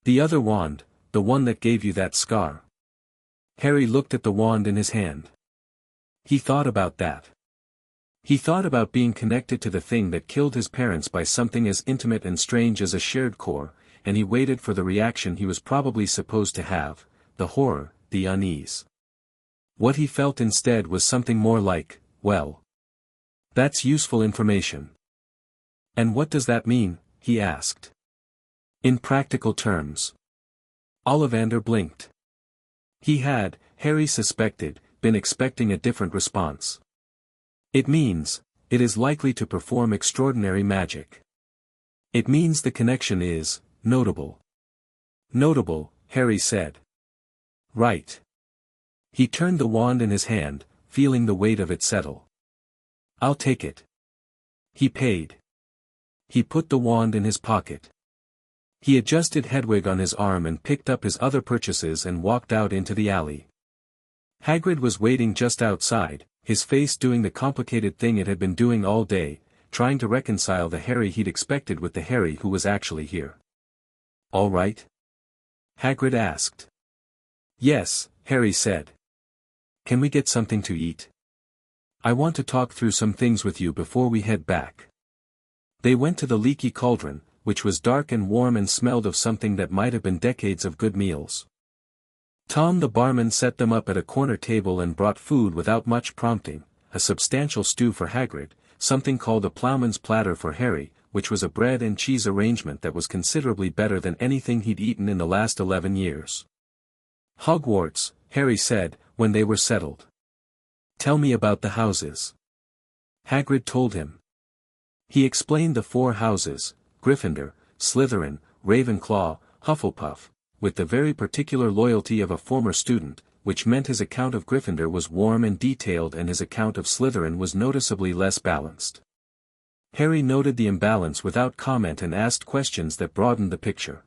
Speaker 1: "The other wand, the one that gave you that scar." Harry looked at the wand in his hand. He thought about that. He thought about being connected to the thing that killed his parents by something as intimate and strange as a shared core, and he waited for the reaction he was probably supposed to have, the horror, the unease. What he felt instead was something more like, well, that's useful information. "And what does that mean?" he asked. "In practical terms." Ollivander blinked. He had, Harry suspected, been expecting a different response. "It means, it is likely to perform extraordinary magic. It means the connection is, notable." "Notable," Harry said. "Right." He turned the wand in his hand, feeling the weight of it settle. "I'll take it." He paid. He put the wand in his pocket. He adjusted Hedwig on his arm and picked up his other purchases and walked out into the alley. Hagrid was waiting just outside, his face doing the complicated thing it had been doing all day, trying to reconcile the Harry he'd expected with the Harry who was actually here. "All right?" Hagrid asked. "Yes," Harry said. "Can we get something to eat? I want to talk through some things with you before we head back." They went to the Leaky Cauldron, which was dark and warm and smelled of something that might have been decades of good meals. Tom the barman set them up at a corner table and brought food without much prompting, a substantial stew for Hagrid, something called a ploughman's platter for Harry, which was a bread and cheese arrangement that was considerably better than anything he'd eaten in the last 11 years. "Hogwarts," Harry said, when they were settled. "Tell me about the houses." Hagrid told him. He explained the 4 houses, Gryffindor, Slytherin, Ravenclaw, Hufflepuff, with the very particular loyalty of a former student, which meant his account of Gryffindor was warm and detailed and his account of Slytherin was noticeably less balanced. Harry noted the imbalance without comment and asked questions that broadened the picture.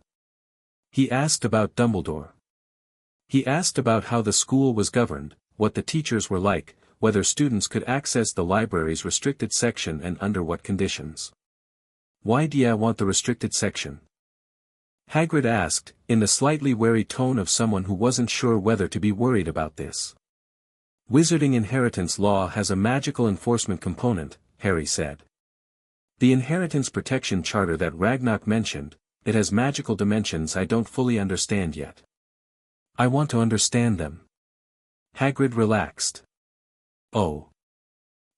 Speaker 1: He asked about Dumbledore. He asked about how the school was governed, what the teachers were like, whether students could access the library's restricted section and under what conditions. "Why do ya want the restricted section?" Hagrid asked, in the slightly wary tone of someone who wasn't sure whether to be worried about this. "Wizarding inheritance law has a magical enforcement component," Harry said. "The Inheritance Protection Charter that Ragnarok mentioned, it has magical dimensions I don't fully understand yet. I want to understand them." Hagrid relaxed. "Oh.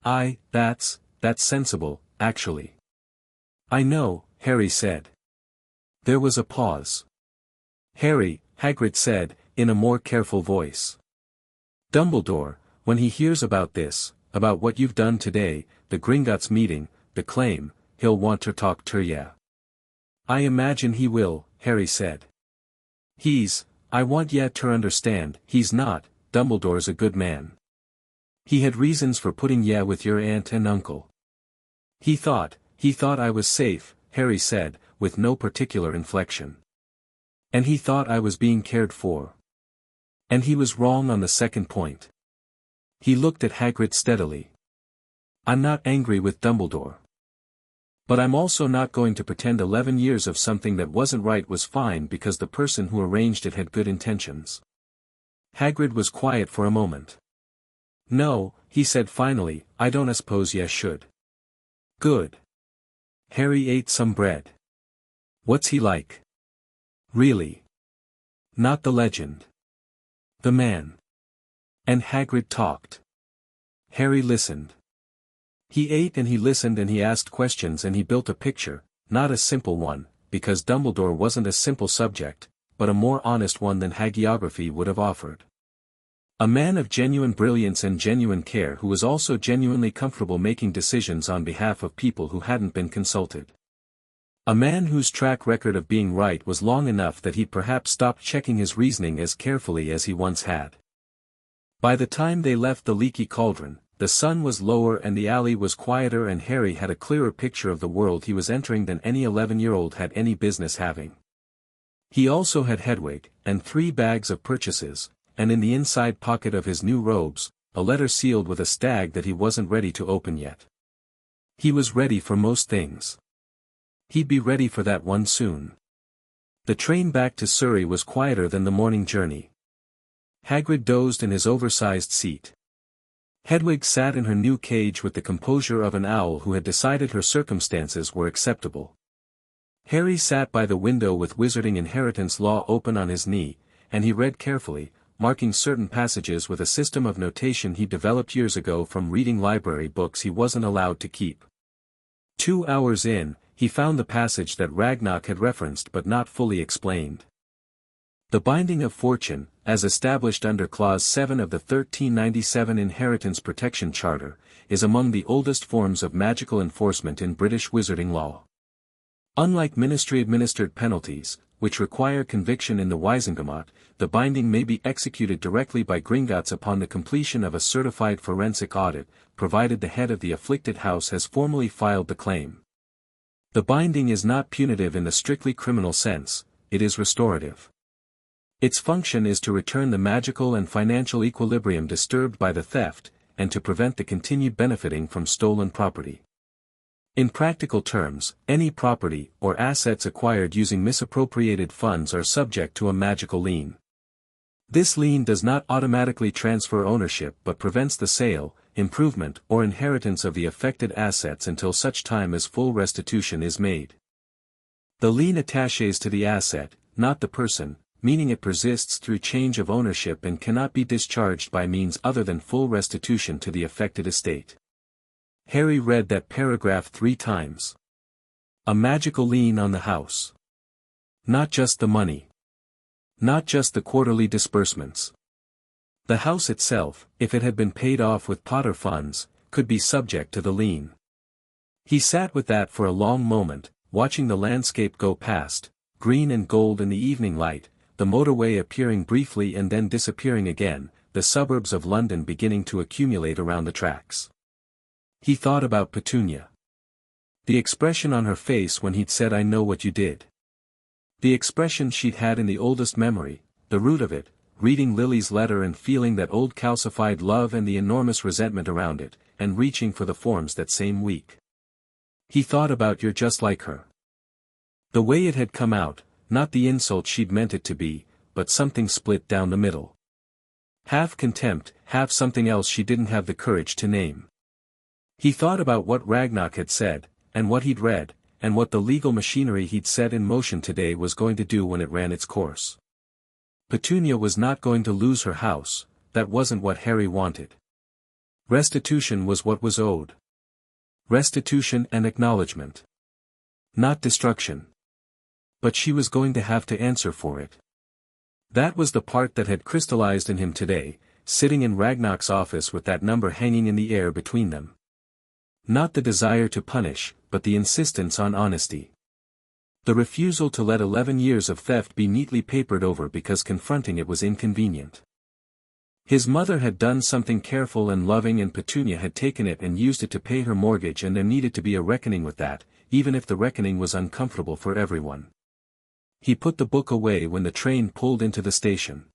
Speaker 1: That's sensible, actually." "I know," Harry said. There was a pause. "Harry," Hagrid said, in a more careful voice. "Dumbledore, when he hears about this, about what you've done today, the Gringotts meeting, the claim, he'll want to talk to ya." "I imagine he will," Harry said. I want ya to understand, he's not, Dumbledore's a good man. He had reasons for putting ya with your aunt and uncle. He thought I was safe," Harry said, with no particular inflection. "And he thought I was being cared for. And he was wrong on the second point." He looked at Hagrid steadily. "I'm not angry with Dumbledore. But I'm also not going to pretend 11 years of something that wasn't right was fine because the person who arranged it had good intentions." Hagrid was quiet for a moment. "No," he said finally, I don't suppose you should. Good. Harry ate some bread. What's he like? Really? Not the legend. The man. And Hagrid talked. Harry listened. He ate and he listened and he asked questions and he built a picture, not a simple one, because Dumbledore wasn't a simple subject, but a more honest one than hagiography would have offered. A man of genuine brilliance and genuine care who was also genuinely comfortable making decisions on behalf of people who hadn't been consulted. A man whose track record of being right was long enough that he'd perhaps stopped checking his reasoning as carefully as he once had. By the time they left the leaky cauldron, the sun was lower and the alley was quieter and Harry had a clearer picture of the world he was entering than any 11-year-old had any business having. He also had Hedwig, and 3 bags of purchases, and in the inside pocket of his new robes, a letter sealed with a stag that he wasn't ready to open yet. He was ready for most things. He'd be ready for that one soon. The train back to Surrey was quieter than the morning journey. Hagrid dozed in his oversized seat. Hedwig sat in her new cage with the composure of an owl who had decided her circumstances were acceptable. Harry sat by the window with Wizarding Inheritance Law open on his knee, and he read carefully, marking certain passages with a system of notation he developed years ago from reading library books he wasn't allowed to keep. 2 hours in, he found the passage that Ragnarok had referenced but not fully explained. The binding of fortune, as established under Clause 7 of the 1397 Inheritance Protection Charter, is among the oldest forms of magical enforcement in British wizarding law. Unlike ministry-administered penalties, which require conviction in the Wisengamot, the binding may be executed directly by Gringotts upon the completion of a certified forensic audit, provided the head of the afflicted house has formally filed the claim. The binding is not punitive in the strictly criminal sense, it is restorative. Its function is to return the magical and financial equilibrium disturbed by the theft, and to prevent the continued benefiting from stolen property. In practical terms, any property or assets acquired using misappropriated funds are subject to a magical lien. This lien does not automatically transfer ownership but prevents the sale, improvement or inheritance of the affected assets until such time as full restitution is made. The lien attaches to the asset, not the person, meaning it persists through change of ownership and cannot be discharged by means other than full restitution to the affected estate. Harry read that paragraph 3 times. A magical lien on the house. Not just the money. Not just the quarterly disbursements. The house itself, if it had been paid off with Potter funds, could be subject to the lien. He sat with that for a long moment, watching the landscape go past, green and gold in the evening light, the motorway appearing briefly and then disappearing again, the suburbs of London beginning to accumulate around the tracks. He thought about Petunia. The expression on her face when he'd said I know what you did. The expression she'd had in the oldest memory, the root of it, reading Lily's letter and feeling that old calcified love and the enormous resentment around it, and reaching for the forms that same week. He thought about you're just like her. The way it had come out, not the insult she'd meant it to be, but something split down the middle. Half contempt, half something else she didn't have the courage to name. He thought about what Ragnarok had said, and what he'd read, and what the legal machinery he'd set in motion today was going to do when it ran its course. Petunia was not going to lose her house, that wasn't what Harry wanted. Restitution was what was owed. Restitution and acknowledgement. Not destruction. But she was going to have to answer for it. That was the part that had crystallized in him today, sitting in Ragnarok's office with that number hanging in the air between them. Not the desire to punish, but the insistence on honesty. The refusal to let 11 years of theft be neatly papered over because confronting it was inconvenient. His mother had done something careful and loving and Petunia had taken it and used it to pay her mortgage and there needed to be a reckoning with that, even if the reckoning was uncomfortable for everyone. He put the book away when the train pulled into the station.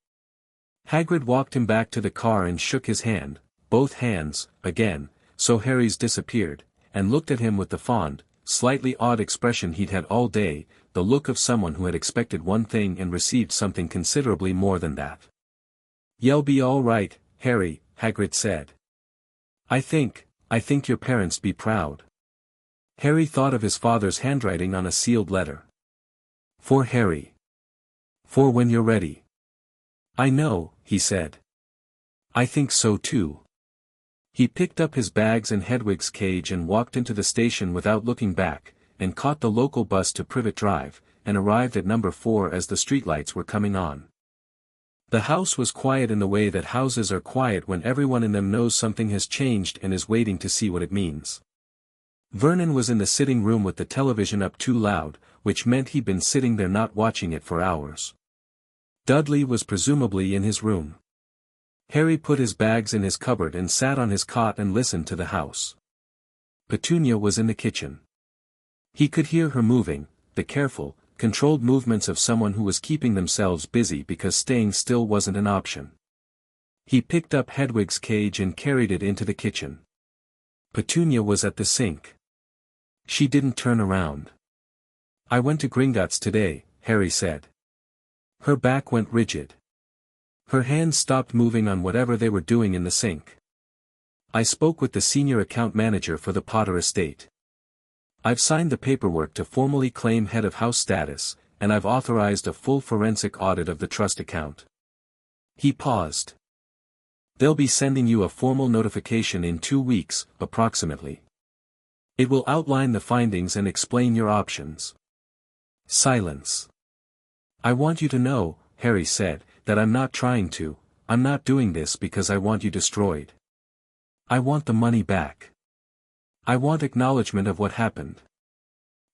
Speaker 1: Hagrid walked him back to the car and shook his hand, both hands, again, so Harry's disappeared, and looked at him with the fond, slightly odd expression he'd had all day, the look of someone who had expected one thing and received something considerably more than that. "You'll be all right, Harry," Hagrid said. I think your parents be proud. Harry thought of his father's handwriting on a sealed letter. For Harry. For when you're ready. I know, he said. I think so too. He picked up his bags and Hedwig's cage and walked into the station without looking back, and caught the local bus to Privet Drive, and arrived at number 4 as the streetlights were coming on. The house was quiet in the way that houses are quiet when everyone in them knows something has changed and is waiting to see what it means. Vernon was in the sitting room with the television up too loud, which meant he'd been sitting there not watching it for hours. Dudley was presumably in his room. Harry put his bags in his cupboard and sat on his cot and listened to the house. Petunia was in the kitchen. He could hear her moving, the careful, controlled movements of someone who was keeping themselves busy because staying still wasn't an option. He picked up Hedwig's cage and carried it into the kitchen. Petunia was at the sink. She didn't turn around. I went to Gringotts today, Harry said. Her back went rigid. Her hands stopped moving on whatever they were doing in the sink. I spoke with the senior account manager for the Potter estate. I've signed the paperwork to formally claim head of house status, and I've authorized a full forensic audit of the trust account. He paused. They'll be sending you a formal notification in 2 weeks, approximately. It will outline the findings and explain your options. Silence. I want you to know, Harry said, that I'm not doing this because I want you destroyed. I want the money back. I want acknowledgement of what happened.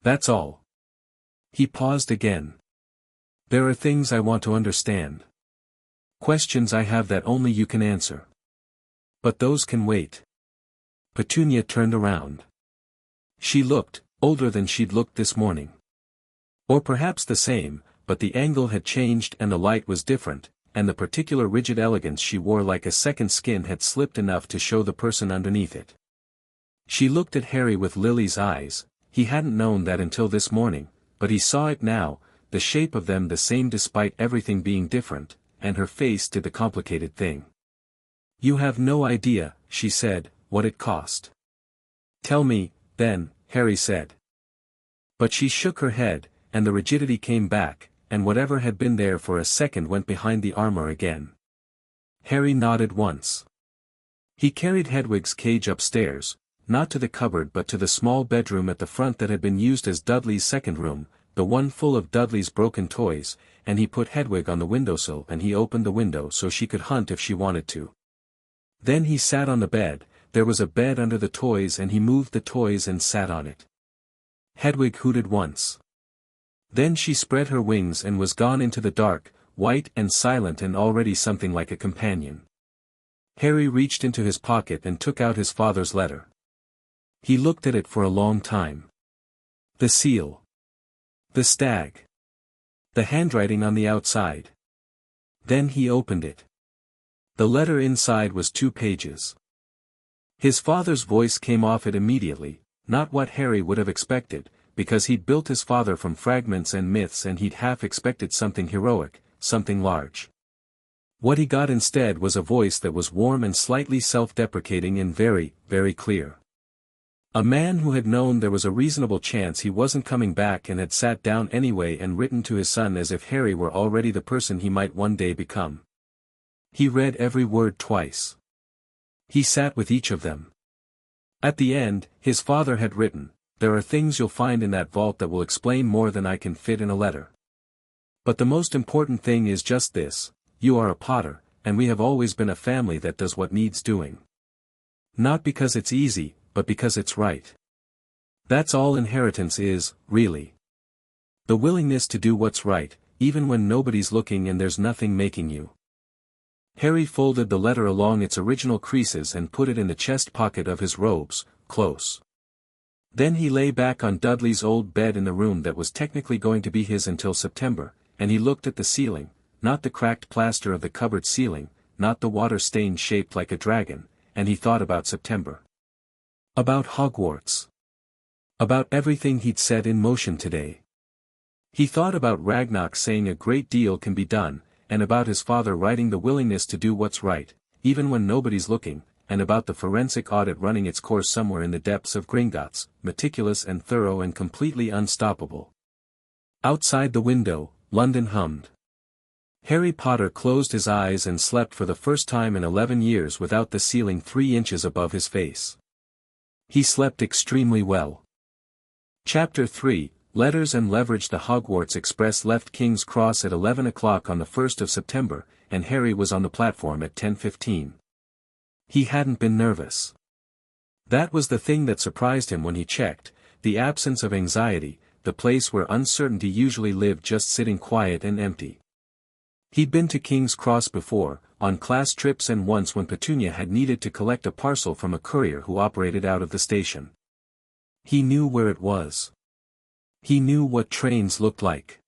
Speaker 1: That's all. He paused again. There are things I want to understand. Questions I have that only you can answer. But those can wait. Petunia turned around. She looked older than she'd looked this morning. Or perhaps the same, but the angle had changed and the light was different, and the particular rigid elegance she wore like a second skin had slipped enough to show the person underneath it. She looked at Harry with Lily's eyes. He hadn't known that until this morning, but he saw it now, the shape of them the same despite everything being different, and her face did the complicated thing. You have no idea, she said, what it cost. Tell me, then, Harry said. But she shook her head, and the rigidity came back, and whatever had been there for a second went behind the armor again. Harry nodded once. He carried Hedwig's cage upstairs, not to the cupboard but to the small bedroom at the front that had been used as Dudley's second room, the one full of Dudley's broken toys, and he put Hedwig on the windowsill and he opened the window so she could hunt if she wanted to. Then he sat on the bed, there was a bed under the toys and he moved the toys and sat on it. Hedwig hooted once. Then she spread her wings and was gone into the dark, white and silent and already something like a companion. Harry reached into his pocket and took out his father's letter. He looked at it for a long time. The seal. The stag. The handwriting on the outside. Then he opened it. The letter inside was 2 pages. His father's voice came off it immediately, not what Harry would have expected, because he'd built his father from fragments and myths and he'd half expected something heroic, something large. What he got instead was a voice that was warm and slightly self-deprecating and very, very clear. A man who had known there was a reasonable chance he wasn't coming back and had sat down anyway and written to his son as if Harry were already the person he might one day become. He read every word twice. He sat with each of them. At the end, his father had written, "There are things you'll find in that vault that will explain more than I can fit in a letter. But the most important thing is just this, you are a Potter, and we have always been a family that does what needs doing. Not because it's easy, but because it's right. That's all inheritance is, really. The willingness to do what's right, even when nobody's looking and there's nothing making you." Harry folded the letter along its original creases and put it in the chest pocket of his robes, close. Then he lay back on Dudley's old bed in the room that was technically going to be his until September, and he looked at the ceiling, not the cracked plaster of the cupboard ceiling, not the water stain shaped like a dragon, and he thought about September. About Hogwarts. About everything he'd set in motion today. He thought about Ragnarok saying a great deal can be done, and about his father writing the willingness to do what's right, even when nobody's looking, and about the forensic audit running its course somewhere in the depths of Gringotts, meticulous and thorough and completely unstoppable. Outside the window, London hummed. Harry Potter closed his eyes and slept for the first time in 11 years without the ceiling 3 inches above his face. He slept extremely well. Chapter 3, Letters and Leverage. The Hogwarts Express left King's Cross at 11 o'clock on the 1st of September, and Harry was on the platform at 10:15. He hadn't been nervous. That was the thing that surprised him when he checked, the absence of anxiety, the place where uncertainty usually lived just sitting quiet and empty. He'd been to King's Cross before, on class trips and once when Petunia had needed to collect a parcel from a courier who operated out of the station. He knew where it was. He knew what trains looked like.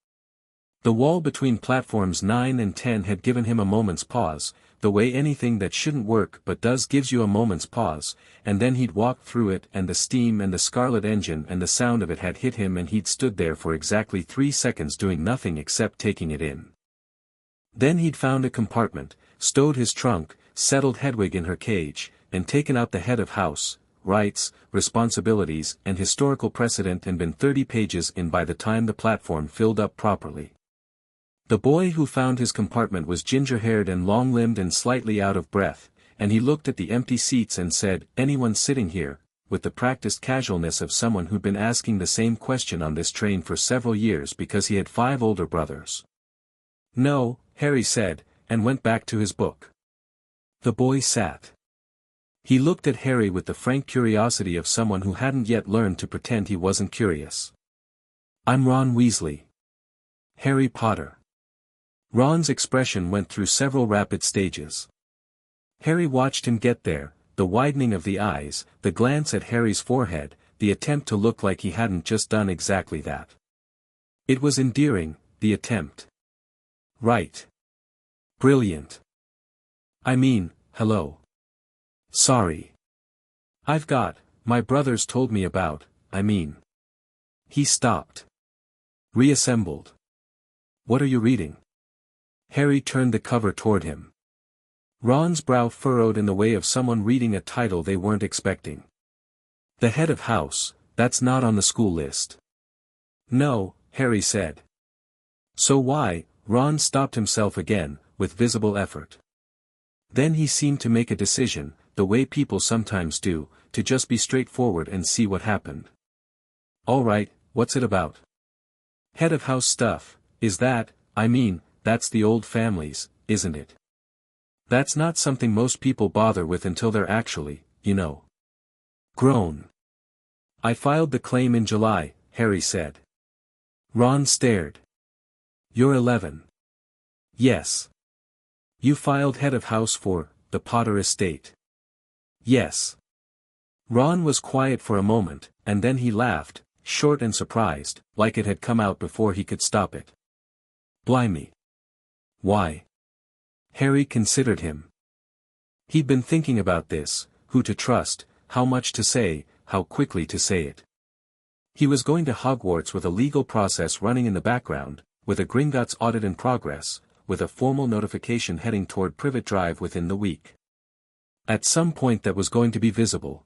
Speaker 1: The wall between platforms 9 and 10 had given him a moment's pause, the way anything that shouldn't work but does gives you a moment's pause, and then he'd walked through it and the steam and the scarlet engine and the sound of it had hit him and he'd stood there for exactly 3 seconds doing nothing except taking it in. Then he'd found a compartment, stowed his trunk, settled Hedwig in her cage, and taken out the head of house, rights, responsibilities and historical precedent and been 30 pages in by the time the platform filled up properly. The boy who found his compartment was ginger-haired and long-limbed and slightly out of breath, and he looked at the empty seats and said, "Anyone sitting here?" with the practiced casualness of someone who'd been asking the same question on this train for several years because he had 5 older brothers. "No," Harry said, and went back to his book. The boy sat. He looked at Harry with the frank curiosity of someone who hadn't yet learned to pretend he wasn't curious. "I'm Ron Weasley." "Harry Potter." Ron's expression went through several rapid stages. Harry watched him get there, the widening of the eyes, the glance at Harry's forehead, the attempt to look like he hadn't just done exactly that. It was endearing, the attempt. Right. Brilliant. I mean, hello. Sorry. I've got, my brothers told me about, I mean. He stopped. Reassembled. What are you reading? Harry turned the cover toward him. Ron's brow furrowed in the way of someone reading a title they weren't expecting. The head of house, that's not on the school list. No, Harry said. So why? Ron stopped himself again, with visible effort. Then he seemed to make a decision, the way people sometimes do, to just be straightforward and see what happened. All right, what's it about? Head of house stuff, is that, I mean, that's the old families, isn't it? That's not something most people bother with until they're actually, you know, grown. I filed the claim in July, Harry said. Ron stared. You're 11. Yes. You filed head of house for, the Potter estate. Yes. Ron was quiet for a moment, and then he laughed, short and surprised, like it had come out before he could stop it. Blimey. Why? Harry considered him. He'd been thinking about this, who to trust, how much to say, how quickly to say it. He was going to Hogwarts with a legal process running in the background, with a Gringotts audit in progress, with a formal notification heading toward Privet Drive within the week. At some point that was going to be visible.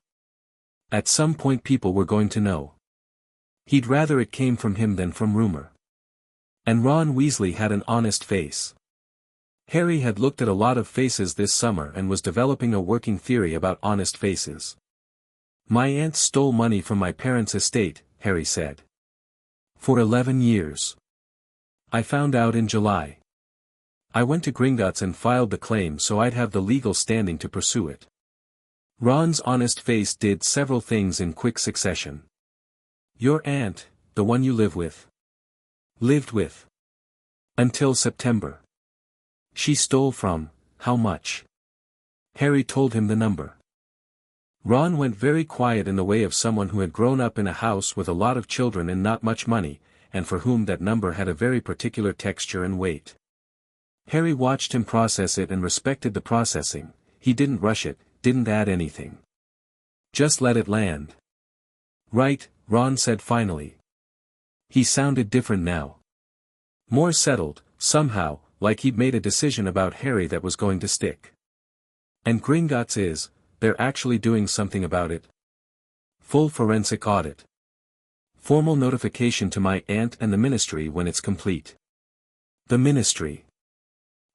Speaker 1: At some point people were going to know. He'd rather it came from him than from rumor. And Ron Weasley had an honest face. Harry had looked at a lot of faces this summer and was developing a working theory about honest faces. My aunt stole money from my parents' estate, Harry said. For 11 years. I found out in July. I went to Gringotts and filed the claim so I'd have the legal standing to pursue it. Ron's honest face did several things in quick succession. Your aunt, the one you live with. Lived with. Until September. She stole from, how much? Harry told him the number. Ron went very quiet in the way of someone who had grown up in a house with a lot of children and not much money, and for whom that number had a very particular texture and weight. Harry watched him process it and respected the processing. He didn't rush it, didn't add anything. Just let it land. Right, Ron said finally. He sounded different now. More settled, somehow, like he'd made a decision about Harry that was going to stick. And Gringotts is, they're actually doing something about it. Full forensic audit. Formal notification to my aunt and the ministry when it's complete. The ministry.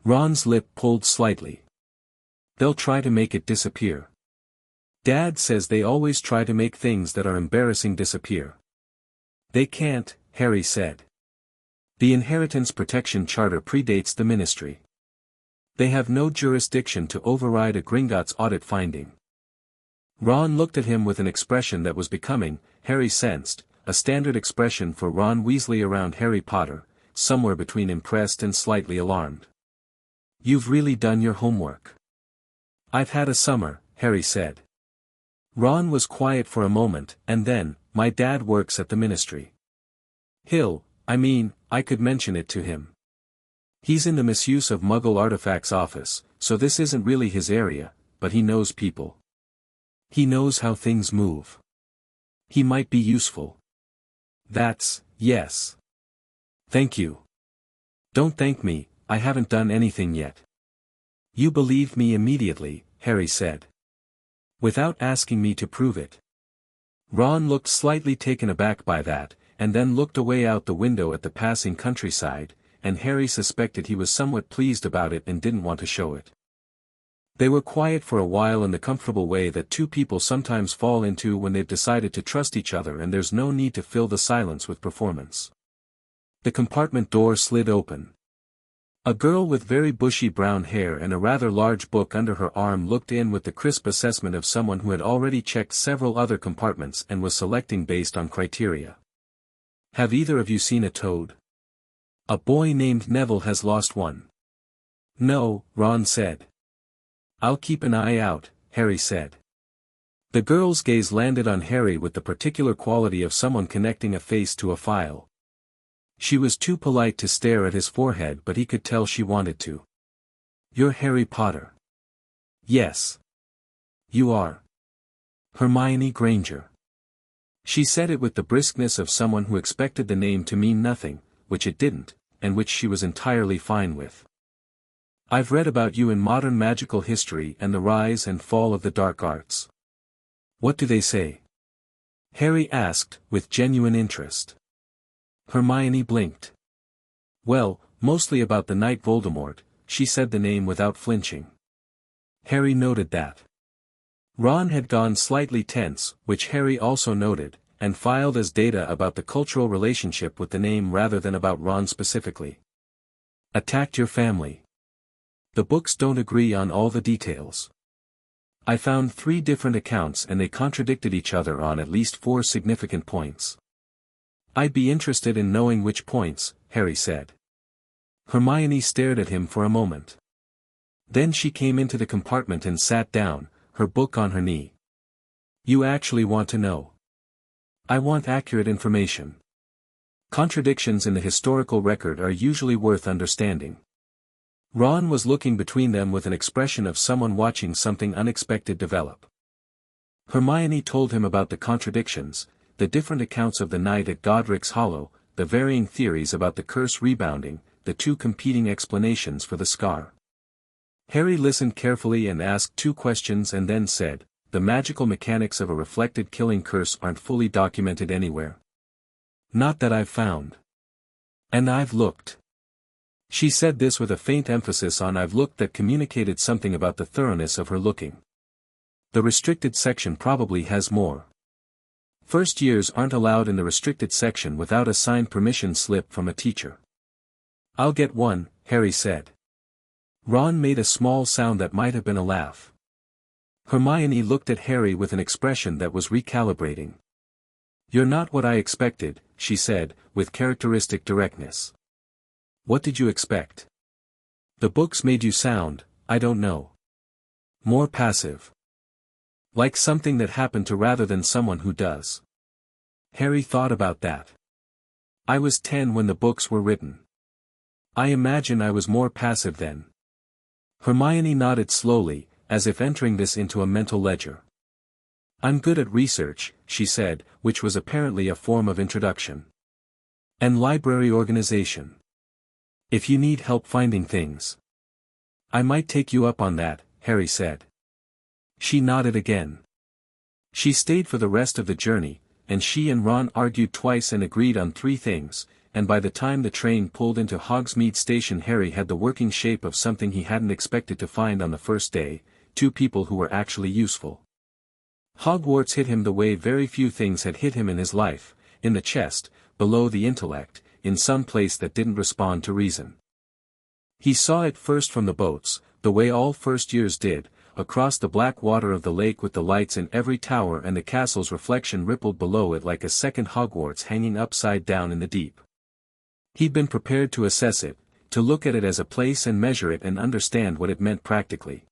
Speaker 1: Ron's lip pulled slightly. They'll try to make it disappear. Dad says they always try to make things that are embarrassing disappear. They can't, Harry said. The Inheritance Protection Charter predates the ministry. They have no jurisdiction to override a Gringotts audit finding. Ron looked at him with an expression that was becoming, Harry sensed, a standard expression for Ron Weasley around Harry Potter, somewhere between impressed and slightly alarmed. You've really done your homework. I've had a summer, Harry said. Ron was quiet for a moment, and then, my dad works at the ministry. I could mention it to him. He's in the misuse of Muggle artifacts office, so this isn't really his area, but he knows people. He knows how things move. He might be useful. Yes. Thank you. Don't thank me, I haven't done anything yet. You believed me immediately, Harry said. Without asking me to prove it. Ron looked slightly taken aback by that, and then looked away out the window at the passing countryside, and Harry suspected he was somewhat pleased about it and didn't want to show it. They were quiet for a while in the comfortable way that two people sometimes fall into when they've decided to trust each other and there's no need to fill the silence with performance. The compartment door slid open. A girl with very bushy brown hair and a rather large book under her arm looked in with the crisp assessment of someone who had already checked several other compartments and was selecting based on criteria. Have either of you seen a toad? A boy named Neville has lost one. No, Ron said. I'll keep an eye out, Harry said. The girl's gaze landed on Harry with the particular quality of someone connecting a face to a file. She was too polite to stare at his forehead, but he could tell she wanted to. You're Harry Potter. Yes. You are. Hermione Granger. She said it with the briskness of someone who expected the name to mean nothing, which it didn't, and which she was entirely fine with. I've read about you in modern magical history and the rise and fall of the dark arts. What do they say? Harry asked, with genuine interest. Hermione blinked. Well, mostly about the Knight Voldemort, she said the name without flinching. Harry noted that. Ron had gone slightly tense, which Harry also noted, and filed as data about the cultural relationship with the name rather than about Ron specifically. Attacked your family. The books don't agree on all the details. I found 3 different accounts and they contradicted each other on at least 4 significant points. I'd be interested in knowing which points, Harry said. Hermione stared at him for a moment. Then she came into the compartment and sat down, her book on her knee. You actually want to know? I want accurate information. Contradictions in the historical record are usually worth understanding. Ron was looking between them with an expression of someone watching something unexpected develop. Hermione told him about the contradictions, the different accounts of the night at Godric's Hollow, the varying theories about the curse rebounding, the 2 competing explanations for the scar. Harry listened carefully and asked 2 questions and then said, the magical mechanics of a reflected killing curse aren't fully documented anywhere. Not that I've found. And I've looked. She said this with a faint emphasis on I've looked that communicated something about the thoroughness of her looking. The restricted section probably has more. First years aren't allowed in the restricted section without a signed permission slip from a teacher. I'll get one, Harry said. Ron made a small sound that might have been a laugh. Hermione looked at Harry with an expression that was recalibrating. You're not what I expected, she said, with characteristic directness. What did you expect? The books made you sound, I don't know. More passive. Like something that happened to rather than someone who does. Harry thought about that. I was 10 when the books were written. I imagine I was more passive then. Hermione nodded slowly, as if entering this into a mental ledger. I'm good at research, she said, which was apparently a form of introduction. And library organization. If you need help finding things. I might take you up on that, Harry said. She nodded again. She stayed for the rest of the journey, and she and Ron argued twice and agreed on 3 things, and by the time the train pulled into Hogsmeade Station Harry had the working shape of something he hadn't expected to find on the first day, 2 people who were actually useful. Hogwarts hit him the way very few things had hit him in his life, in the chest, below the intellect, in some place that didn't respond to reason. He saw it first from the boats, the way all first years did, across the black water of the lake with the lights in every tower and the castle's reflection rippled below it like a second Hogwarts hanging upside down in the deep. He'd been prepared to assess it, to look at it as a place and measure it and understand what it meant practically.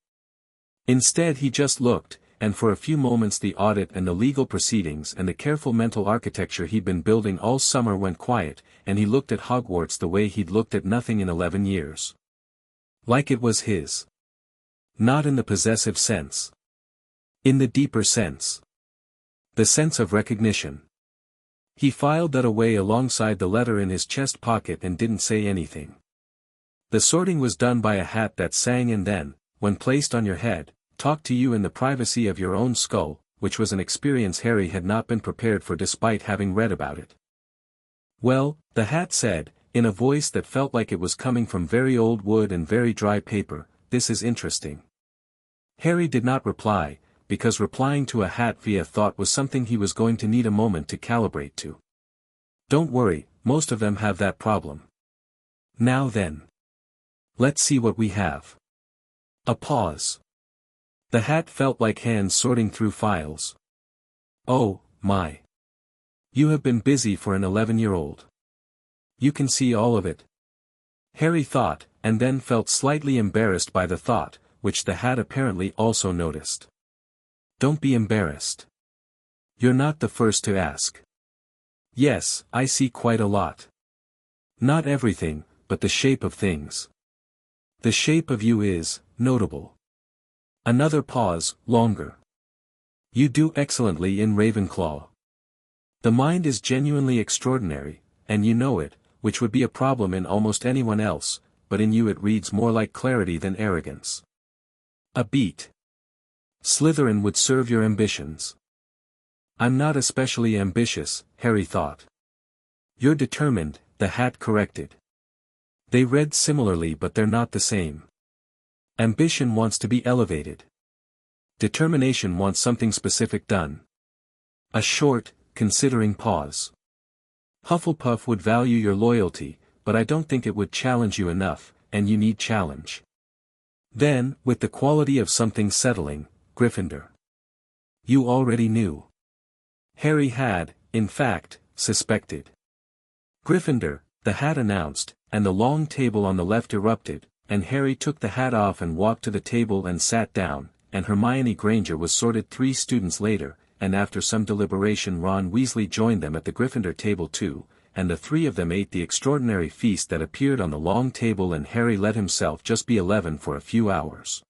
Speaker 1: Instead he just looked, and for a few moments the audit and the legal proceedings and the careful mental architecture he'd been building all summer went quiet, and he looked at Hogwarts the way he'd looked at nothing in 11 years. Like it was his. Not in the possessive sense. In the deeper sense. The sense of recognition. He filed that away alongside the letter in his chest pocket and didn't say anything. The sorting was done by a hat that sang and then, when placed on your head, talked to you in the privacy of your own skull, which was an experience Harry had not been prepared for despite having read about it. "Well," the hat said, in a voice that felt like it was coming from very old wood and very dry paper, "this is interesting." Harry did not reply, because replying to a hat via thought was something he was going to need a moment to calibrate to. "Don't worry, most of them have that problem. Now then. Let's see what we have." A pause. The hat felt like hands sorting through files. "Oh, my. You have been busy for an 11-year-old. You can see all of it." Harry thought, and then felt slightly embarrassed by the thought, which the hat apparently also noticed. "Don't be embarrassed. You're not the first to ask." "Yes, I see quite a lot. Not everything, but the shape of things. The shape of you is notable." Another pause, longer. "You do excellently in Ravenclaw. The mind is genuinely extraordinary, and you know it, which would be a problem in almost anyone else, but in you it reads more like clarity than arrogance." A beat. "Slytherin would serve your ambitions." "I'm not especially ambitious," Harry thought. "You're determined," the hat corrected. They read similarly but they're not the same. Ambition wants to be elevated. Determination wants something specific done. A short, considering pause. "Hufflepuff would value your loyalty, but I don't think it would challenge you enough, and you need challenge." Then, with the quality of something settling, "Gryffindor." You already knew. Harry had, in fact, suspected. "Gryffindor," the hat announced, and the long table on the left erupted, and Harry took the hat off and walked to the table and sat down, and Hermione Granger was sorted 3 students later, and after some deliberation Ron Weasley joined them at the Gryffindor table too, and the 3 of them ate the extraordinary feast that appeared on the long table and Harry let himself just be 11 for a few hours.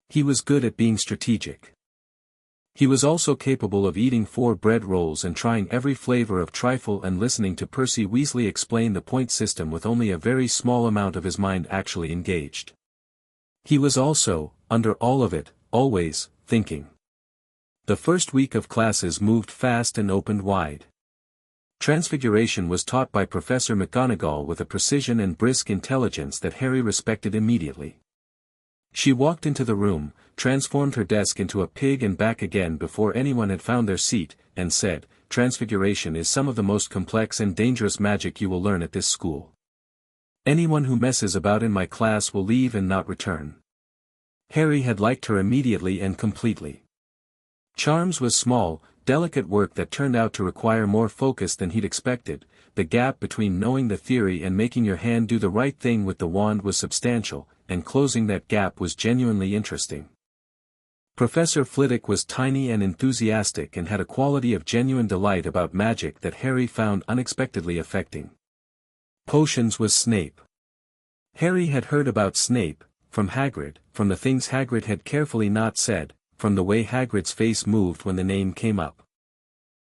Speaker 1: He was good at being strategic. He was also capable of eating 4 bread rolls and trying every flavor of trifle and listening to Percy Weasley explain the point system with only a very small amount of his mind actually engaged. He was also, under all of it, always, thinking. The first week of classes moved fast and opened wide. Transfiguration was taught by Professor McGonagall with a precision and brisk intelligence that Harry respected immediately. She walked into the room, transformed her desk into a pig and back again before anyone had found their seat, and said, "Transfiguration is some of the most complex and dangerous magic you will learn at this school. Anyone who messes about in my class will leave and not return." Harry had liked her immediately and completely. Charms was small, delicate work that turned out to require more focus than he'd expected. The gap between knowing the theory and making your hand do the right thing with the wand was substantial, and closing that gap was genuinely interesting. Professor Flitwick was tiny and enthusiastic and had a quality of genuine delight about magic that Harry found unexpectedly affecting. Potions was Snape. Harry had heard about Snape, from Hagrid, from the things Hagrid had carefully not said, from the way Hagrid's face moved when the name came up.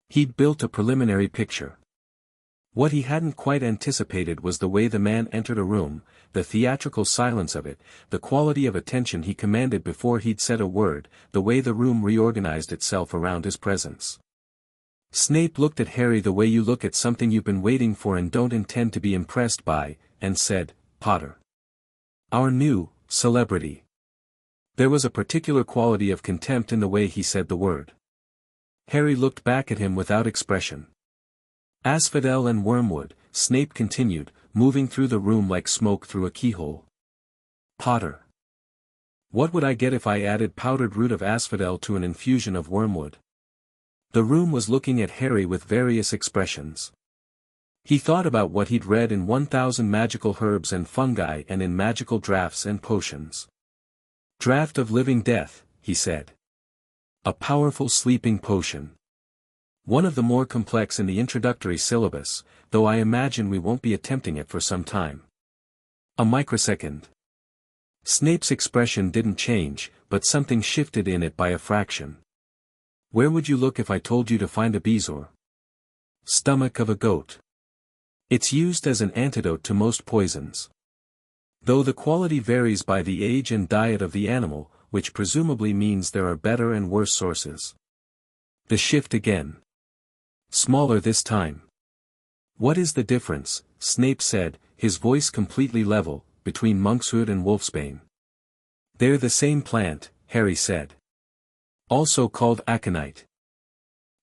Speaker 1: He'd built a preliminary picture. What he hadn't quite anticipated was the way the man entered a room, the theatrical silence of it, the quality of attention he commanded before he'd said a word, the way the room reorganized itself around his presence. Snape looked at Harry the way you look at something you've been waiting for and don't intend to be impressed by, and said, "Potter. Our new celebrity." There was a particular quality of contempt in the way he said the word. Harry looked back at him without expression. Asphodel and wormwood, Snape continued, moving through the room like smoke through a keyhole. Potter. What would I get if I added powdered root of asphodel to an infusion of wormwood? The room was looking at Harry with various expressions. He thought about what he'd read in 1,000 magical herbs and fungi and in magical draughts and potions. Draught of living death, he said. A powerful sleeping potion. One of the more complex in the introductory syllabus, though I imagine we won't be attempting it for some time. A microsecond. Snape's expression didn't change, but something shifted in it by a fraction. Where would you look if I told you to find a bezoar? Stomach of a goat. It's used as an antidote to most poisons. Though the quality varies by the age and diet of the animal, which presumably means there are better and worse sources. The shift again. Smaller this time. What is the difference, Snape said, his voice completely level, between monkshood and wolfsbane? They're the same plant, Harry said. Also called aconite.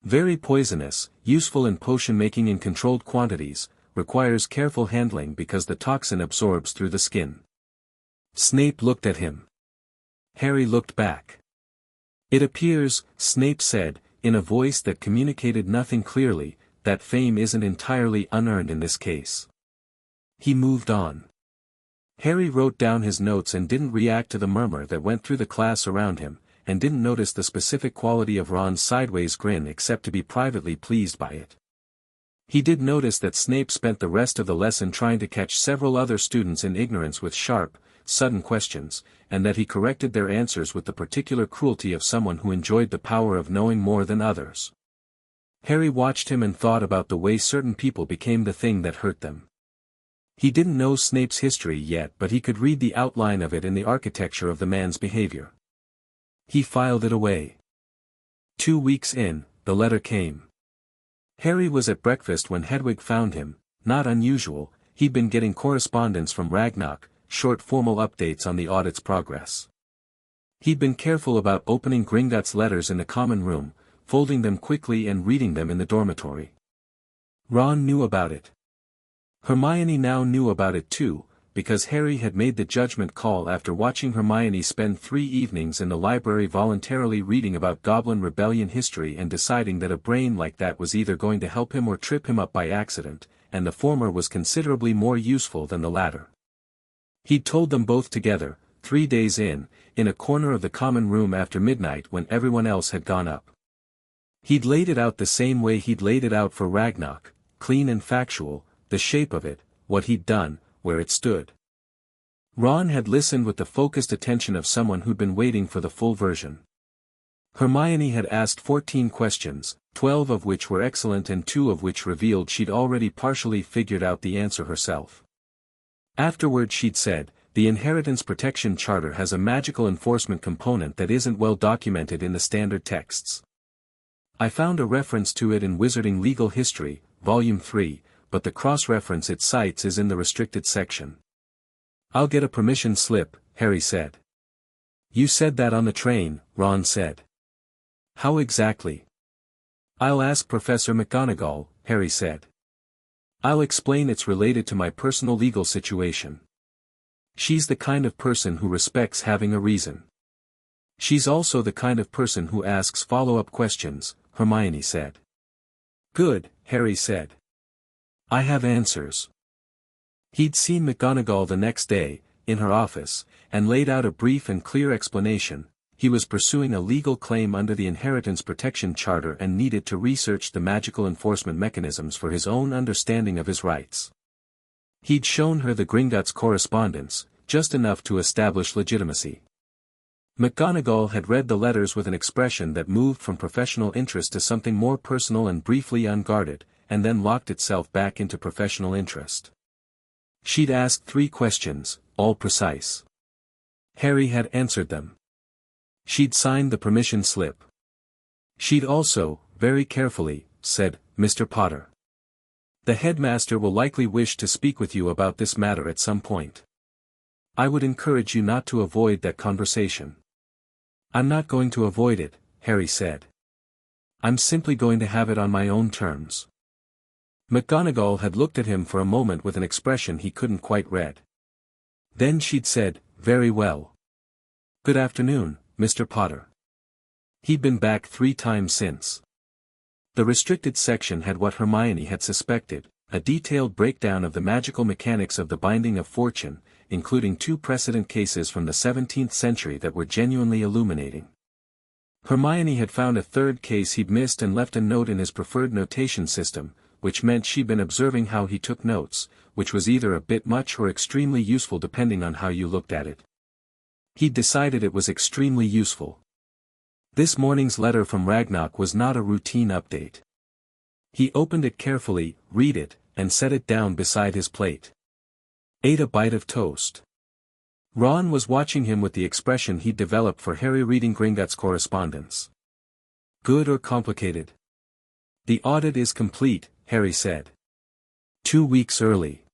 Speaker 1: Very poisonous, useful in potion making in controlled quantities, requires careful handling because the toxin absorbs through the skin. Snape looked at him. Harry looked back. It appears, Snape said, in a voice that communicated nothing clearly, that fame isn't entirely unearned in this case. He moved on. Harry wrote down his notes and didn't react to the murmur that went through the class around him, and didn't notice the specific quality of Ron's sideways grin except to be privately pleased by it. He did notice that Snape spent the rest of the lesson trying to catch several other students in ignorance with sharp, sudden questions, and that he corrected their answers with the particular cruelty of someone who enjoyed the power of knowing more than others. Harry watched him and thought about the way certain people became the thing that hurt them. He didn't know Snape's history yet, but he could read the outline of it in the architecture of the man's behavior. He filed it away. 2 weeks in, the letter came. Harry was at breakfast when Hedwig found him. Not unusual, he'd been getting correspondence from Ragnarok, short formal updates on the audit's progress. He'd been careful about opening Gringotts' letters in the common room, folding them quickly and reading them in the dormitory. Ron knew about it. Hermione now knew about it too, because Harry had made the judgment call after watching Hermione spend 3 evenings in the library voluntarily reading about Goblin Rebellion history and deciding that a brain like that was either going to help him or trip him up by accident, and the former was considerably more useful than the latter. He'd told them both together, 3 days in a corner of the common room after midnight when everyone else had gone up. He'd laid it out the same way he'd laid it out for Ragnarok, clean and factual, the shape of it, what he'd done, where it stood. Ron had listened with the focused attention of someone who'd been waiting for the full version. Hermione had asked 14 questions, 12 of which were excellent and 2 of which revealed she'd already partially figured out the answer herself. Afterward she'd said, the Inheritance Protection Charter has a magical enforcement component that isn't well documented in the standard texts. I found a reference to it in Wizarding Legal History, Volume 3, but the cross-reference it cites is in the restricted section. I'll get a permission slip, Harry said. You said that on the train, Ron said. How exactly? I'll ask Professor McGonagall, Harry said. I'll explain it's related to my personal legal situation. She's the kind of person who respects having a reason. She's also the kind of person who asks follow-up questions, Hermione said. Good, Harry said. I have answers. He'd seen McGonagall the next day, in her office, and laid out a brief and clear explanation. He was pursuing a legal claim under the Inheritance Protection Charter and needed to research the magical enforcement mechanisms for his own understanding of his rights. He'd shown her the Gringotts correspondence, just enough to establish legitimacy. McGonagall had read the letters with an expression that moved from professional interest to something more personal and briefly unguarded, and then locked itself back into professional interest. She'd asked 3 questions, all precise. Harry had answered them. She'd signed the permission slip. She'd also, very carefully, said, "Mr. Potter. The headmaster will likely wish to speak with you about this matter at some point. I would encourage you not to avoid that conversation." "I'm not going to avoid it," Harry said. "I'm simply going to have it on my own terms." McGonagall had looked at him for a moment with an expression he couldn't quite read. Then she'd said, "Very well. Good afternoon, Mr. Potter." He'd been back 3 times since. The restricted section had what Hermione had suspected, a detailed breakdown of the magical mechanics of the binding of fortune, including 2 precedent cases from the 17th century that were genuinely illuminating. Hermione had found a 3rd case he'd missed and left a note in his preferred notation system, which meant she'd been observing how he took notes, which was either a bit much or extremely useful depending on how you looked at it. He'd decided it was extremely useful. This morning's letter from Ragnarok was not a routine update. He opened it carefully, read it, and set it down beside his plate. Ate a bite of toast. Ron was watching him with the expression he'd developed for Harry reading Gringotts' correspondence. "Good or complicated?" "The audit is complete," Harry said. 2 weeks early.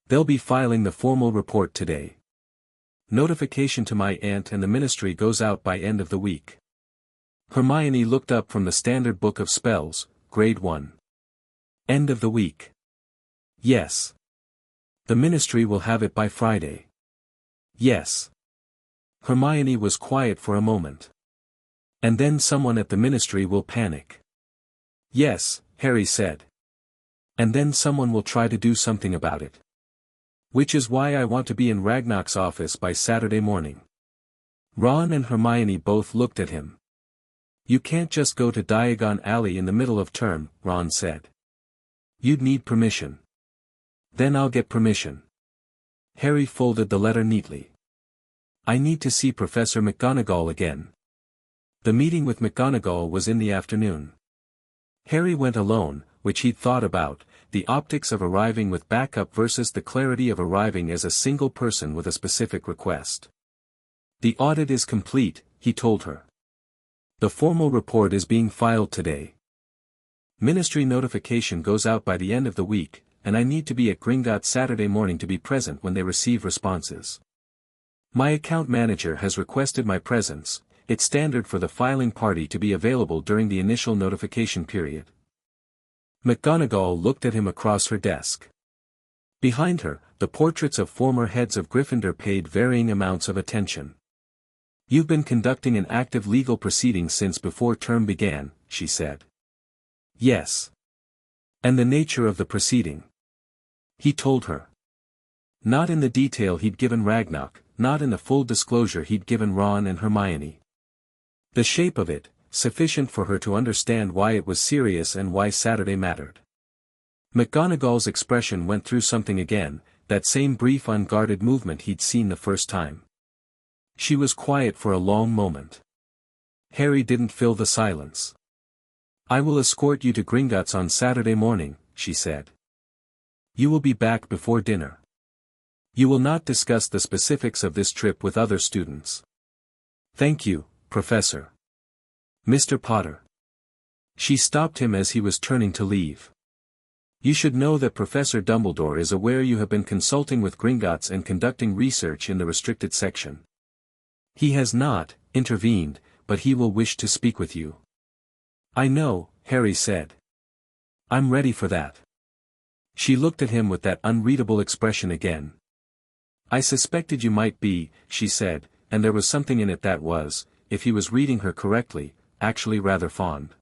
Speaker 1: They'll be filing the formal report today. Notification to my aunt and the ministry goes out by end of the week. Hermione looked up from the Standard Book of Spells, Grade 1. End of the week. Yes. The ministry will have it by Friday. Yes. Hermione was quiet for a moment. And then someone at the ministry will panic. Yes, Harry said. And then someone will try to do something about it. Which is why I want to be in Ragnarok's office by Saturday morning. Ron and Hermione both looked at him. "You can't just go to Diagon Alley in the middle of term," Ron said. "You'd need permission." "Then I'll get permission." Harry folded the letter neatly. "I need to see Professor McGonagall again." The meeting with McGonagall was in the afternoon. Harry went alone, which he'd thought about, the optics of arriving with backup versus the clarity of arriving as a single person with a specific request. "The audit is complete," he told her. "The formal report is being filed today. Ministry notification goes out by the end of the week, and I need to be at Gringotts Saturday morning to be present when they receive responses. My account manager has requested my presence. It's standard for the filing party to be available during the initial notification period." McGonagall looked at him across her desk. Behind her, the portraits of former heads of Gryffindor paid varying amounts of attention. "You've been conducting an active legal proceeding since before term began," she said. "Yes. And the nature of the proceeding?" He told her. Not in the detail he'd given Ragnarok, not in the full disclosure he'd given Ron and Hermione. The shape of it, sufficient for her to understand why it was serious and why Saturday mattered. McGonagall's expression went through something again, that same brief unguarded movement he'd seen the first time. She was quiet for a long moment. Harry didn't fill the silence. "I will escort you to Gringotts on Saturday morning," she said. "You will be back before dinner. You will not discuss the specifics of this trip with other students." "Thank you, Professor. Mr. Potter." She stopped him as he was turning to leave. "You should know that Professor Dumbledore is aware you have been consulting with Gringotts and conducting research in the restricted section. He has not intervened, but he will wish to speak with you." "I know," Harry said. "I'm ready for that." She looked at him with that unreadable expression again. "I suspected you might be," she said, and there was something in it that was, if he was reading her correctly, actually rather fond.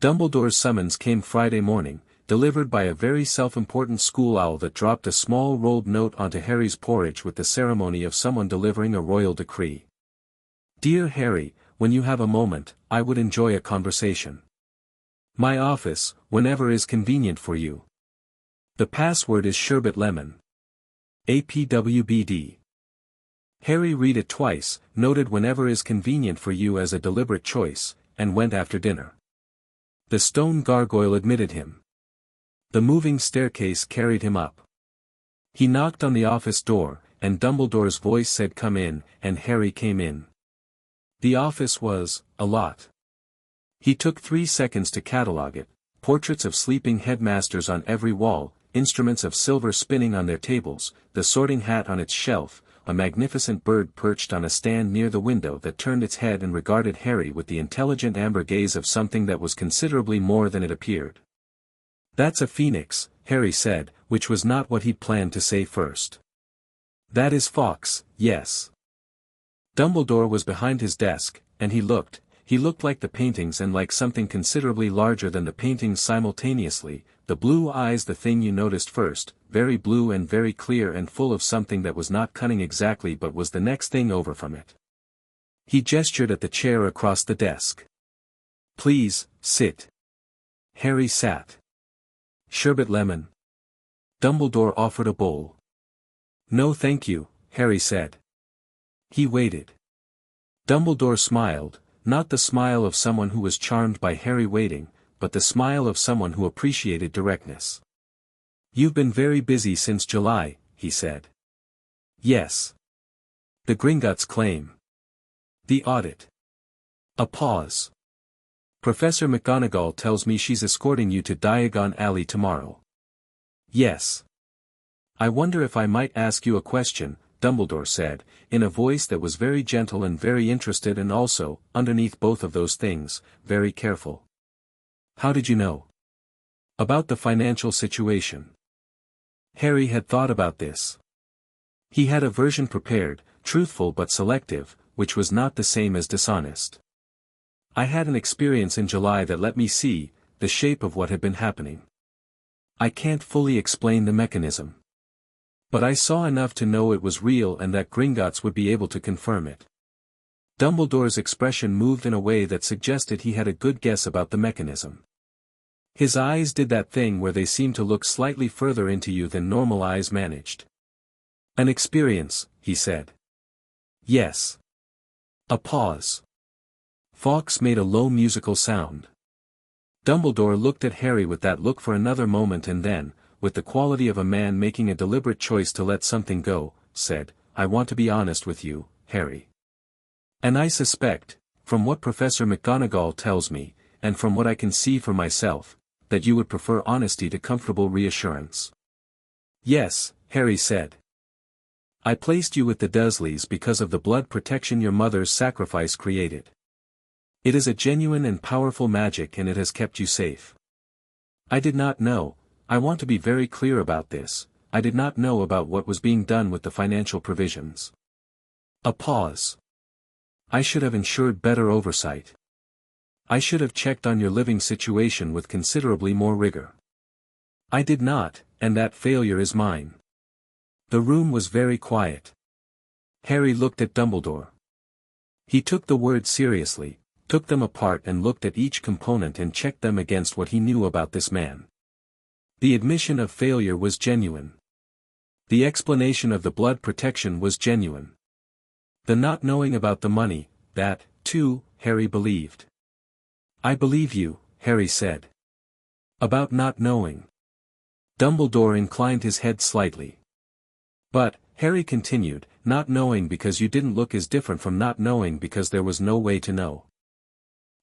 Speaker 1: Dumbledore's summons came Friday morning, delivered by a very self-important school owl that dropped a small rolled note onto Harry's porridge with the ceremony of someone delivering a royal decree. "Dear Harry, when you have a moment, I would enjoy a conversation. My office, whenever is convenient for you. The password is sherbet lemon. APWBD." Harry read it twice, noted whenever is convenient for you as a deliberate choice, and went after dinner. The stone gargoyle admitted him. The moving staircase carried him up. He knocked on the office door, and Dumbledore's voice said come in, and Harry came in. The office was a lot. He took 3 seconds to catalogue it: portraits of sleeping headmasters on every wall, instruments of silver spinning on their tables, the sorting hat on its shelf, a magnificent bird perched on a stand near the window that turned its head and regarded Harry with the intelligent amber gaze of something that was considerably more than it appeared. "That's a phoenix," Harry said, which was not what he'd planned to say first. "That is Fawkes, yes." Dumbledore was behind his desk, and he looked like the paintings and like something considerably larger than the paintings simultaneously. The blue eyes, the thing you noticed first, very blue and very clear and full of something that was not cunning exactly but was the next thing over from it. He gestured at the chair across the desk. "Please, sit." Harry sat. "Sherbet lemon?" Dumbledore offered a bowl. "No thank you," Harry said. He waited. Dumbledore smiled, not the smile of someone who was charmed by Harry waiting, but the smile of someone who appreciated directness. "You've been very busy since July," he said. "Yes." "The Gringotts claim." "The audit." A pause. "Professor McGonagall tells me she's escorting you to Diagon Alley tomorrow." "Yes." "I wonder if I might ask you a question," Dumbledore said, in a voice that was very gentle and very interested and also, underneath both of those things, very careful. "How did you know?" "About the financial situation." Harry had thought about this. He had a version prepared, truthful but selective, which was not the same as dishonest. "I had an experience in July that let me see the shape of what had been happening. I can't fully explain the mechanism. But I saw enough to know it was real and that Gringotts would be able to confirm it." Dumbledore's expression moved in a way that suggested he had a good guess about the mechanism. His eyes did that thing where they seemed to look slightly further into you than normal eyes managed. "An experience," he said. "Yes." A pause. Fawkes made a low musical sound. Dumbledore looked at Harry with that look for another moment and then, with the quality of a man making a deliberate choice to let something go, said, "I want to be honest with you, Harry. And I suspect, from what Professor McGonagall tells me, and from what I can see for myself, that you would prefer honesty to comfortable reassurance." "Yes," Harry said. "I placed you with the Dursleys because of the blood protection your mother's sacrifice created. It is a genuine and powerful magic and it has kept you safe. I did not know, I want to be very clear about this, I did not know about what was being done with the financial provisions." A pause. "I should have ensured better oversight. I should have checked on your living situation with considerably more rigor. I did not, and that failure is mine." The room was very quiet. Harry looked at Dumbledore. He took the words seriously, took them apart and looked at each component and checked them against what he knew about this man. The admission of failure was genuine. The explanation of the blood protection was genuine. The not knowing about the money, that, too, Harry believed. "I believe you," Harry said. "About not knowing." Dumbledore inclined his head slightly. "But," Harry continued, "not knowing because you didn't look as different from not knowing because there was no way to know.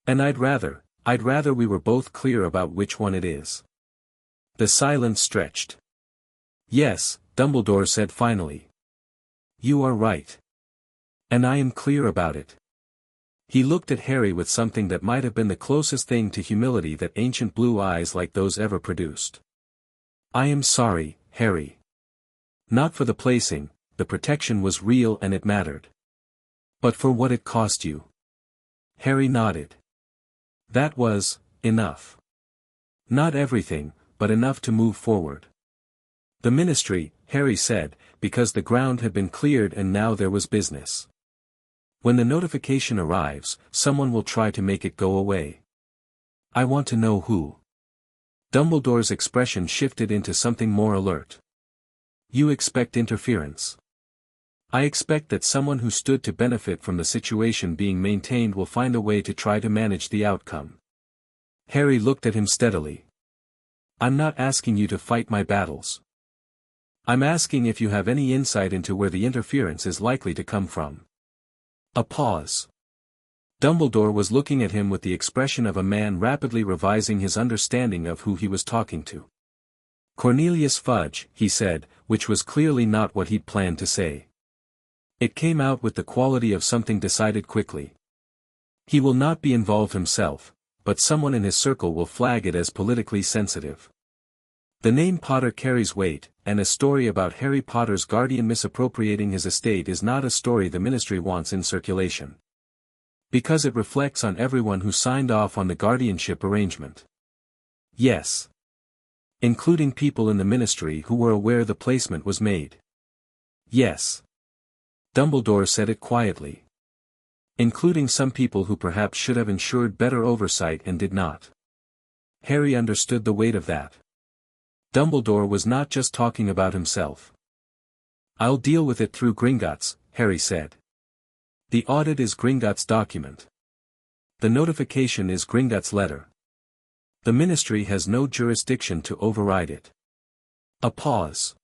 Speaker 1: And I'd rather we were both clear about which one it is." The silence stretched. "Yes," Dumbledore said finally. "You are right. And I am clear about it." He looked at Harry with something that might have been the closest thing to humility that ancient blue eyes like those ever produced. "I am sorry, Harry. Not for the placing, the protection was real and it mattered. But for what it cost you." Harry nodded. "That was enough. Not everything, but enough to move forward. The ministry," Harry said, "because the ground had been cleared and now there was business. When the notification arrives, someone will try to make it go away. I want to know who." Dumbledore's expression shifted into something more alert. "You expect interference." "I expect that someone who stood to benefit from the situation being maintained will find a way to try to manage the outcome." Harry looked at him steadily. I'm not asking you to fight my battles. I'm asking if you have any insight into where the interference is likely to come from. A pause. Dumbledore was looking at him with the expression of a man rapidly revising his understanding of who he was talking to. Cornelius Fudge, he said, which was clearly not what he'd planned to say. It came out with the quality of something decided quickly. He will not be involved himself, but someone in his circle will flag it as politically sensitive. The name Potter carries weight, and a story about Harry Potter's guardian misappropriating his estate is not a story the Ministry wants in circulation. Because it reflects on everyone who signed off on the guardianship arrangement. Yes. Including people in the Ministry who were aware the placement was made. Yes. Dumbledore said it quietly. Including some people who perhaps should have ensured better oversight and did not. Harry understood the weight of that. Dumbledore was not just talking about himself. I'll deal with it through Gringotts, Harry said. The audit is Gringotts' document. The notification is Gringotts' letter. The Ministry has no jurisdiction to override it. A pause.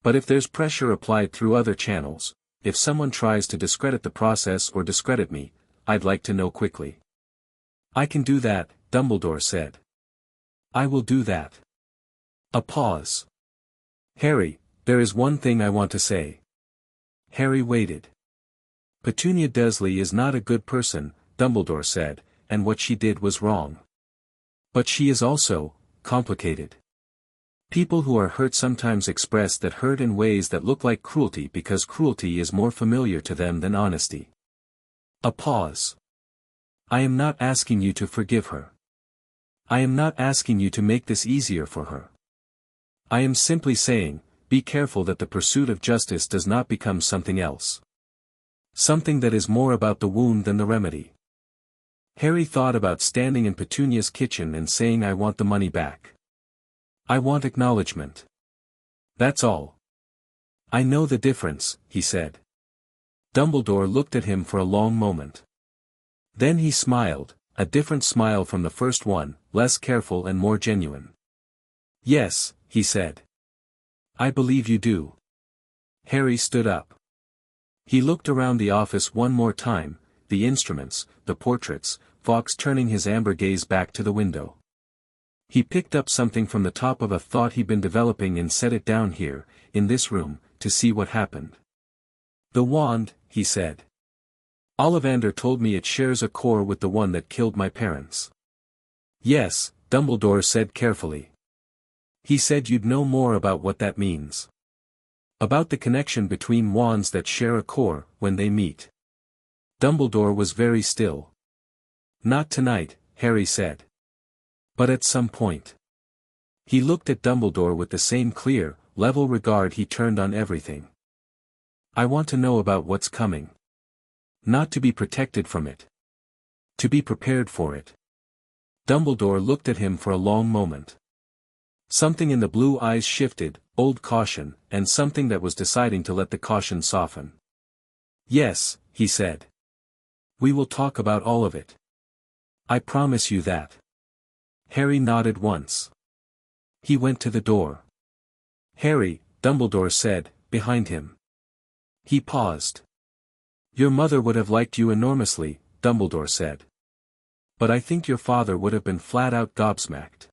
Speaker 1: But if there's pressure applied through other channels, if someone tries to discredit the process or discredit me, I'd like to know quickly. I can do that, Dumbledore said. I will do that. A pause. Harry, there is one thing I want to say. Harry waited. Petunia Dursley is not a good person, Dumbledore said, and what she did was wrong. But she is also complicated. People who are hurt sometimes express that hurt in ways that look like cruelty because cruelty is more familiar to them than honesty. A pause. I am not asking you to forgive her. I am not asking you to make this easier for her. I am simply saying, be careful that the pursuit of justice does not become something else. Something that is more about the wound than the remedy. Harry thought about standing in Petunia's kitchen and saying I want the money back. I want acknowledgement. That's all. I know the difference, he said. Dumbledore looked at him for a long moment. Then he smiled, a different smile from the first one, less careful and more genuine. Yes, he said. I believe you do. Harry stood up. He looked around the office one more time, the instruments, the portraits, Fawkes turning his amber gaze back to the window. He picked up something from the top of a thought he'd been developing and set it down here, in this room, to see what happened. The wand, he said. Ollivander told me it shares a core with the one that killed my parents. Yes, Dumbledore said carefully. He said you'd know more about what that means. About the connection between wands that share a core, when they meet. Dumbledore was very still. Not tonight, Harry said. But at some point. He looked at Dumbledore with the same clear, level regard he turned on everything. I want to know about what's coming. Not to be protected from it. To be prepared for it. Dumbledore looked at him for a long moment. Something in the blue eyes shifted, old caution, and something that was deciding to let the caution soften. Yes, he said. We will talk about all of it. I promise you that. Harry nodded once. He went to the door. Harry, Dumbledore said, behind him. He paused. Your mother would have liked you enormously, Dumbledore said. But I think your father would have been flat out gobsmacked.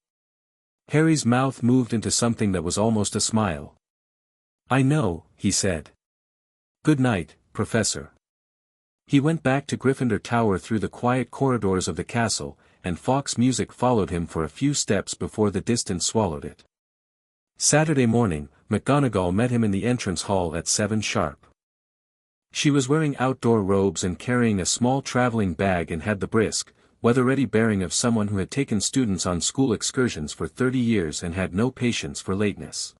Speaker 1: Harry's mouth moved into something that was almost a smile. I know, he said. Good night, Professor. He went back to Gryffindor Tower through the quiet corridors of the castle, and Fawkes' music followed him for a few steps before the distance swallowed it. Saturday morning, McGonagall met him in the entrance hall at 7 sharp. She was wearing outdoor robes and carrying a small traveling bag and had the brisk, weather-ready bearing of someone who had taken students on school excursions for 30 years and had no patience for lateness.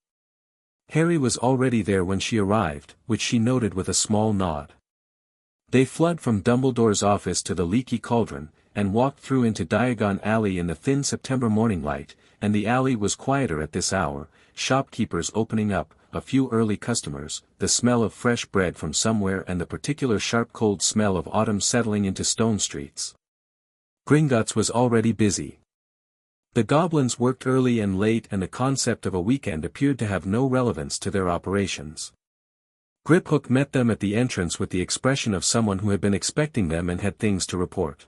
Speaker 1: Harry was already there when she arrived, which she noted with a small nod. They fled from Dumbledore's office to the leaky cauldron, and walked through into Diagon Alley in the thin September morning light, and the alley was quieter at this hour, shopkeepers opening up, a few early customers, the smell of fresh bread from somewhere and the particular sharp cold smell of autumn settling into stone streets. Gringotts was already busy. The goblins worked early and late, and the concept of a weekend appeared to have no relevance to their operations. Griphook met them at the entrance with the expression of someone who had been expecting them and had things to report.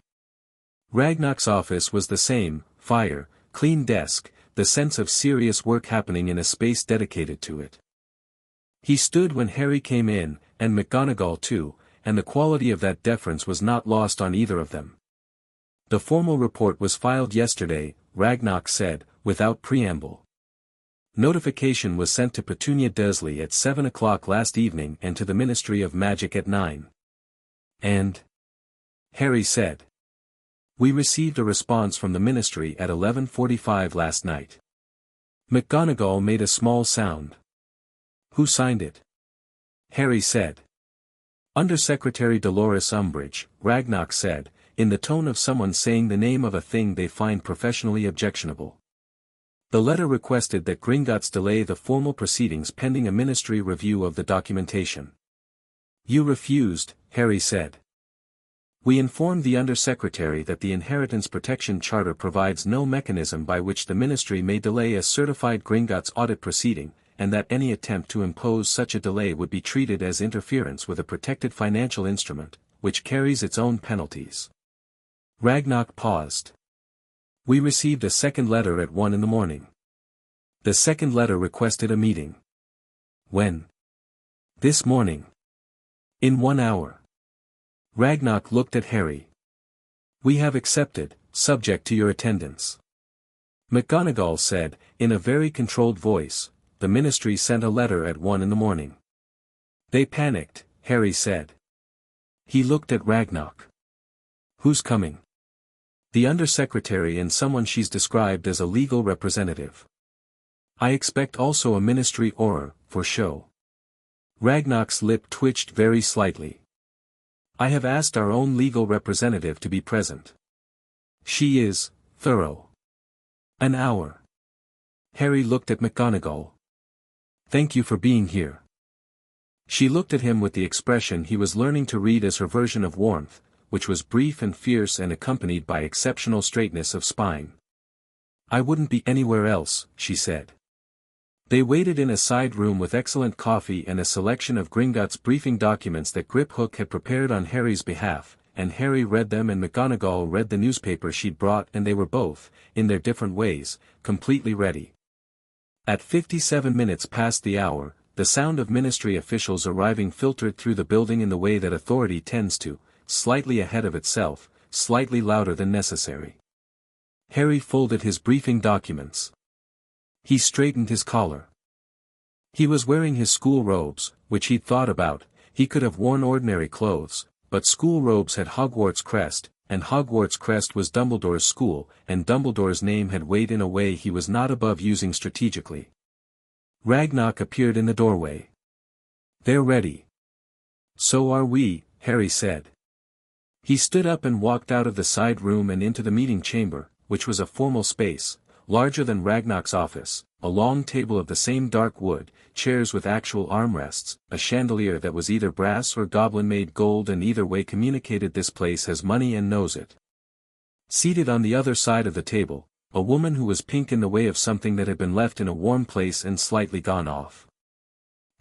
Speaker 1: Ragnar's office was the same: fire, clean desk, the sense of serious work happening in a space dedicated to it. He stood when Harry came in, and McGonagall too, and the quality of that deference was not lost on either of them. "The formal report was filed yesterday," Ragnar said, without preamble. "Notification was sent to Petunia Dursley at 7 o'clock last evening and to the Ministry of Magic at 9. And?" Harry said. "We received a response from the Ministry at 11:45 last night." McGonagall made a small sound. "Who signed it?" Harry said. "Under-Secretary Dolores Umbridge," Ragnar said, in the tone of someone saying the name of a thing they find professionally objectionable. "The letter requested that Gringotts delay the formal proceedings pending a ministry review of the documentation." "You refused," Harry said. "We informed the Under-Secretary that the Inheritance Protection Charter provides no mechanism by which the Ministry may delay a certified Gringotts audit proceeding, and that any attempt to impose such a delay would be treated as interference with a protected financial instrument, which carries its own penalties." Ragnar paused. "We received a second letter at 1 in the morning. The second letter requested a meeting." "When?" "This morning. In 1 hour." Ragnar looked at Harry. "We have accepted, subject to your attendance." McGonagall said, in a very controlled voice, "The Ministry sent a letter at 1 in the morning." "They panicked," Harry said. He looked at Ragnar. "Who's coming?" "The Under-Secretary and someone she's described as a legal representative. I expect also a ministry auror, for show." Ragnar's lip twitched very slightly. "I have asked our own legal representative to be present. She is thorough." "An hour." Harry looked at McGonagall. "Thank you for being here." She looked at him with the expression he was learning to read as her version of warmth, which was brief and fierce and accompanied by exceptional straightness of spine. "I wouldn't be anywhere else," she said. They waited in a side room with excellent coffee and a selection of Gringotts briefing documents that Griphook had prepared on Harry's behalf, and Harry read them and McGonagall read the newspaper she'd brought, and they were both, in their different ways, completely ready. At 57 minutes past the hour, the sound of ministry officials arriving filtered through the building in the way that authority tends to, slightly ahead of itself, slightly louder than necessary. Harry folded his briefing documents. He straightened his collar. He was wearing his school robes, which he'd thought about. He could have worn ordinary clothes, but school robes had Hogwarts crest, and Hogwarts crest was Dumbledore's school, and Dumbledore's name had weighed in a way he was not above using strategically. Ragnar appeared in the doorway. "They're ready." "So are we," Harry said. He stood up and walked out of the side room and into the meeting chamber, which was a formal space, larger than Ragnar's office, a long table of the same dark wood, chairs with actual armrests, a chandelier that was either brass or goblin-made gold, and either way communicated this place has money and knows it. Seated on the other side of the table, a woman who was pink in the way of something that had been left in a warm place and slightly gone off.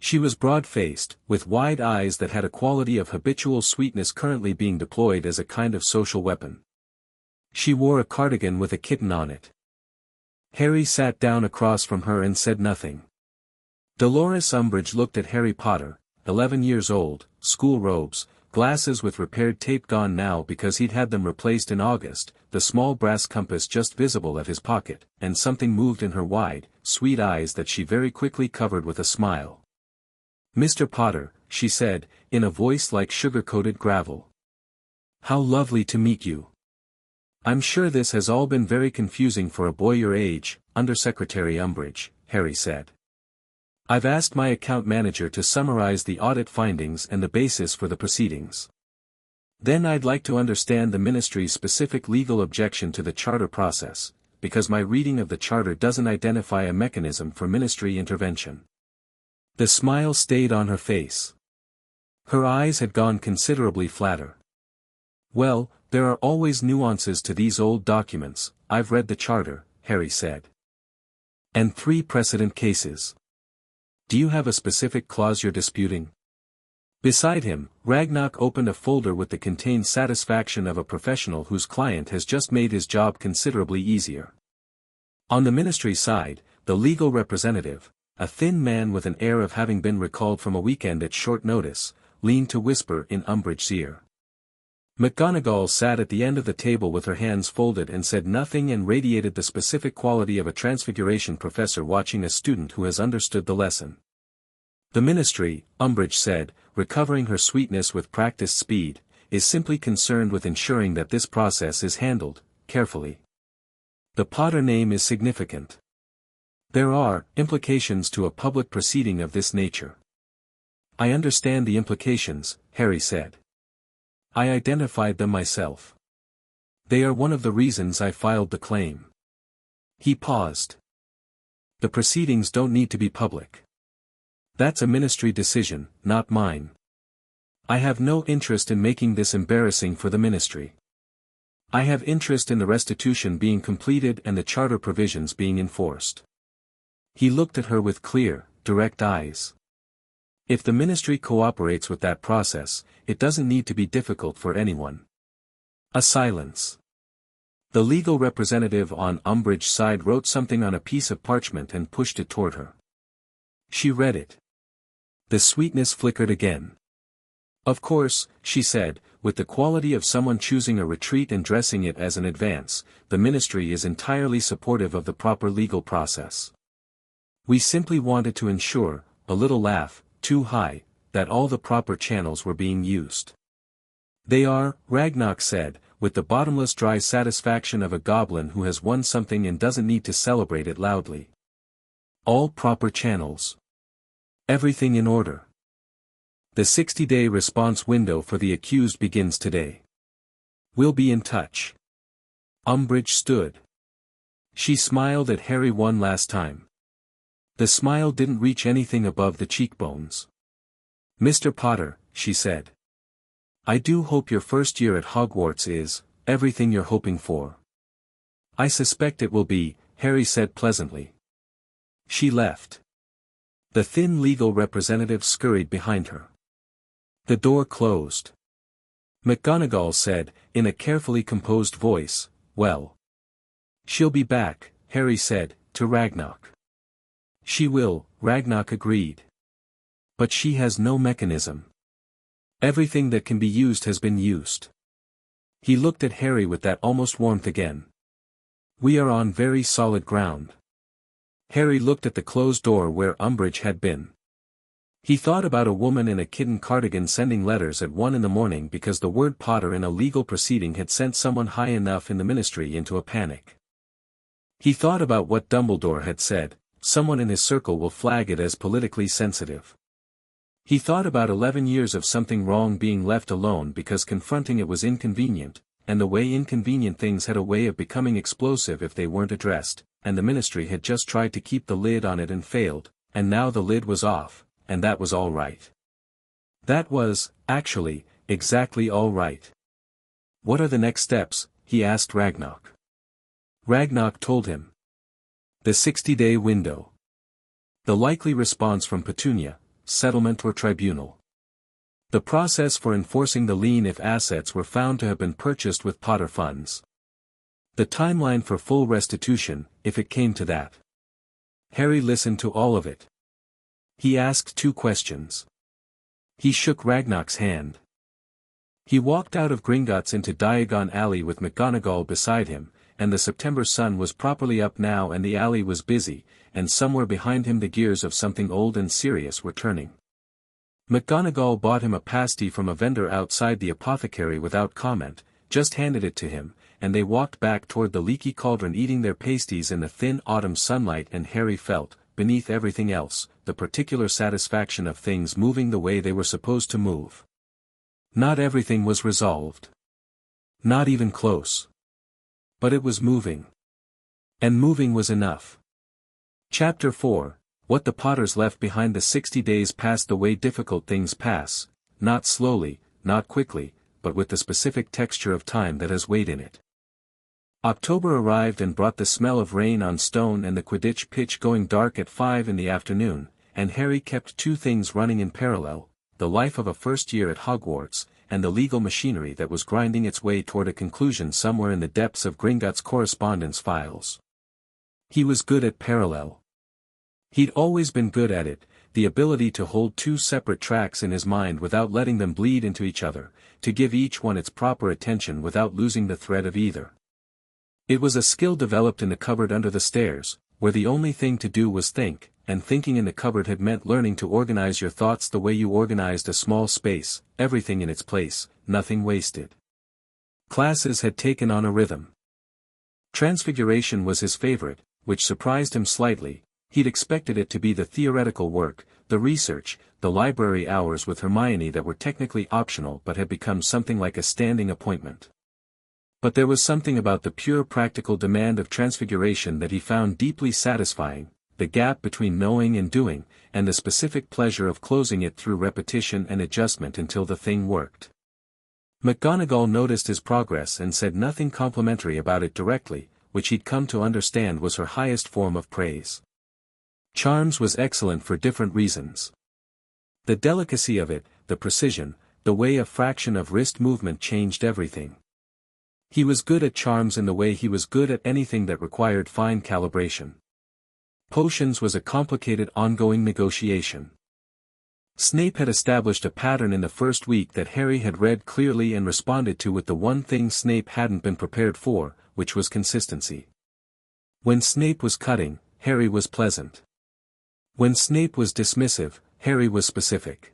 Speaker 1: She was broad-faced, with wide eyes that had a quality of habitual sweetness currently being deployed as a kind of social weapon. She wore a cardigan with a kitten on it. Harry sat down across from her and said nothing. Dolores Umbridge looked at Harry Potter, 11 years old, school robes, glasses with repaired tape gone now because he'd had them replaced in August, the small brass compass just visible at his pocket, and something moved in her wide, sweet eyes that she very quickly covered with a smile. "Mr. Potter," she said, in a voice like sugar-coated gravel. "How lovely to meet you. I'm sure this has all been very confusing for a boy your age, Under-Secretary Umbridge," Harry said. "I've asked my account manager to summarize the audit findings and the basis for the proceedings. Then I'd like to understand the ministry's specific legal objection to the charter process, because my reading of the charter doesn't identify a mechanism for ministry intervention." The smile stayed on her face. Her eyes had gone considerably flatter. "Well, there are always nuances to these old documents. I've read the charter," Harry said. And 3 precedent cases. Do you have a specific clause you're disputing? Beside him, Ragnarok opened a folder with the contained satisfaction of a professional whose client has just made his job considerably easier. On the ministry side, the legal representative, a thin man with an air of having been recalled from a weekend at short notice, leaned to whisper in Umbridge's ear. McGonagall sat at the end of the table with her hands folded and said nothing and radiated the specific quality of a transfiguration professor watching a student who has understood the lesson. The ministry, Umbridge said, recovering her sweetness with practiced speed, is simply concerned with ensuring that this process is handled carefully. The Potter name is significant. There are implications to a public proceeding of this nature. I understand the implications, Harry said. I identified them myself. They are one of the reasons I filed the claim. He paused. The proceedings don't need to be public. That's a ministry decision, not mine. I have no interest in making this embarrassing for the ministry. I have interest in the restitution being completed and the charter provisions being enforced. He looked at her with clear, direct eyes. If the ministry cooperates with that process, it doesn't need to be difficult for anyone. A silence. The legal representative on Umbridge's side wrote something on a piece of parchment and pushed it toward her. She read it. The sweetness flickered again. Of course, she said, with the quality of someone choosing a retreat and dressing it as an advance, the ministry is entirely supportive of the proper legal process. We simply wanted to ensure, a little laugh, too high, that all the proper channels were being used. They are, Ragnarok said, with the bottomless dry satisfaction of a goblin who has won something and doesn't need to celebrate it loudly. All proper channels. Everything in order. The 60-day response window for the accused begins today. We'll be in touch. Umbridge stood. She smiled at Harry one last time. The smile didn't reach anything above the cheekbones. Mr. Potter, she said. I do hope your first year at Hogwarts is everything you're hoping for. I suspect it will be, Harry said pleasantly. She left. The thin legal representative scurried behind her. The door closed. McGonagall said, in a carefully composed voice, well. She'll be back, Harry said, to Ragnarok. She will, Ragnarok agreed. But she has no mechanism. Everything that can be used has been used. He looked at Harry with that almost warmth again. We are on very solid ground. Harry looked at the closed door where Umbridge had been. He thought about a woman in a kitten cardigan sending letters at 1 a.m. because the word Potter in a legal proceeding had sent someone high enough in the ministry into a panic. He thought about what Dumbledore had said, someone in his circle will flag it as politically sensitive. He thought about 11 years of something wrong being left alone because confronting it was inconvenient, and the way inconvenient things had a way of becoming explosive if they weren't addressed, and the ministry had just tried to keep the lid on it and failed, and now the lid was off, and that was all right. That was, actually, exactly all right. What are the next steps? He asked Ragnarok. Ragnarok told him. The 60-day window. The likely response from Petunia, settlement or tribunal. The process for enforcing the lien if assets were found to have been purchased with Potter funds. The timeline for full restitution, if it came to that. Harry listened to all of it. He asked 2 questions. He shook Ragnarok's hand. He walked out of Gringotts into Diagon Alley with McGonagall beside him, and the September sun was properly up now and the alley was busy, and somewhere behind him the gears of something old and serious were turning. McGonagall bought him a pasty from a vendor outside the apothecary without comment, just handed it to him, and they walked back toward the leaky cauldron eating their pasties in the thin autumn sunlight, and Harry felt, beneath everything else, the particular satisfaction of things moving the way they were supposed to move. Not everything was resolved. Not even close. But it was moving. And moving was enough. Chapter 4, What the Potters Left Behind. The 60 days passed the way difficult things pass, not slowly, not quickly, but with the specific texture of time that has weight in it. October arrived and brought the smell of rain on stone and the Quidditch pitch going dark at 5 in the afternoon, and Harry kept two things running in parallel: the life of a first year at Hogwarts, and the legal machinery that was grinding its way toward a conclusion somewhere in the depths of Gringotts' correspondence files. He was good at parallel. He'd always been good at it, the ability to hold two separate tracks in his mind without letting them bleed into each other, to give each one its proper attention without losing the thread of either. It was a skill developed in the cupboard under the stairs, where the only thing to do was think, and thinking in the cupboard had meant learning to organize your thoughts the way you organized a small space, everything in its place, nothing wasted. Classes had taken on a rhythm. Transfiguration was his favorite, which surprised him slightly. He'd expected it to be the theoretical work, the research, the library hours with Hermione that were technically optional but had become something like a standing appointment. But there was something about the pure practical demand of Transfiguration that he found deeply satisfying, the gap between knowing and doing, and the specific pleasure of closing it through repetition and adjustment until the thing worked. McGonagall noticed his progress and said nothing complimentary about it directly, which he'd come to understand was her highest form of praise. Charms was excellent for different reasons. The delicacy of it, the precision, the way a fraction of wrist movement changed everything. He was good at charms in the way he was good at anything that required fine calibration. Potions was a complicated ongoing negotiation. Snape had established a pattern in the first week that Harry had read clearly and responded to with the one thing Snape hadn't been prepared for, which was consistency. When Snape was cutting, Harry was pleasant. When Snape was dismissive, Harry was specific.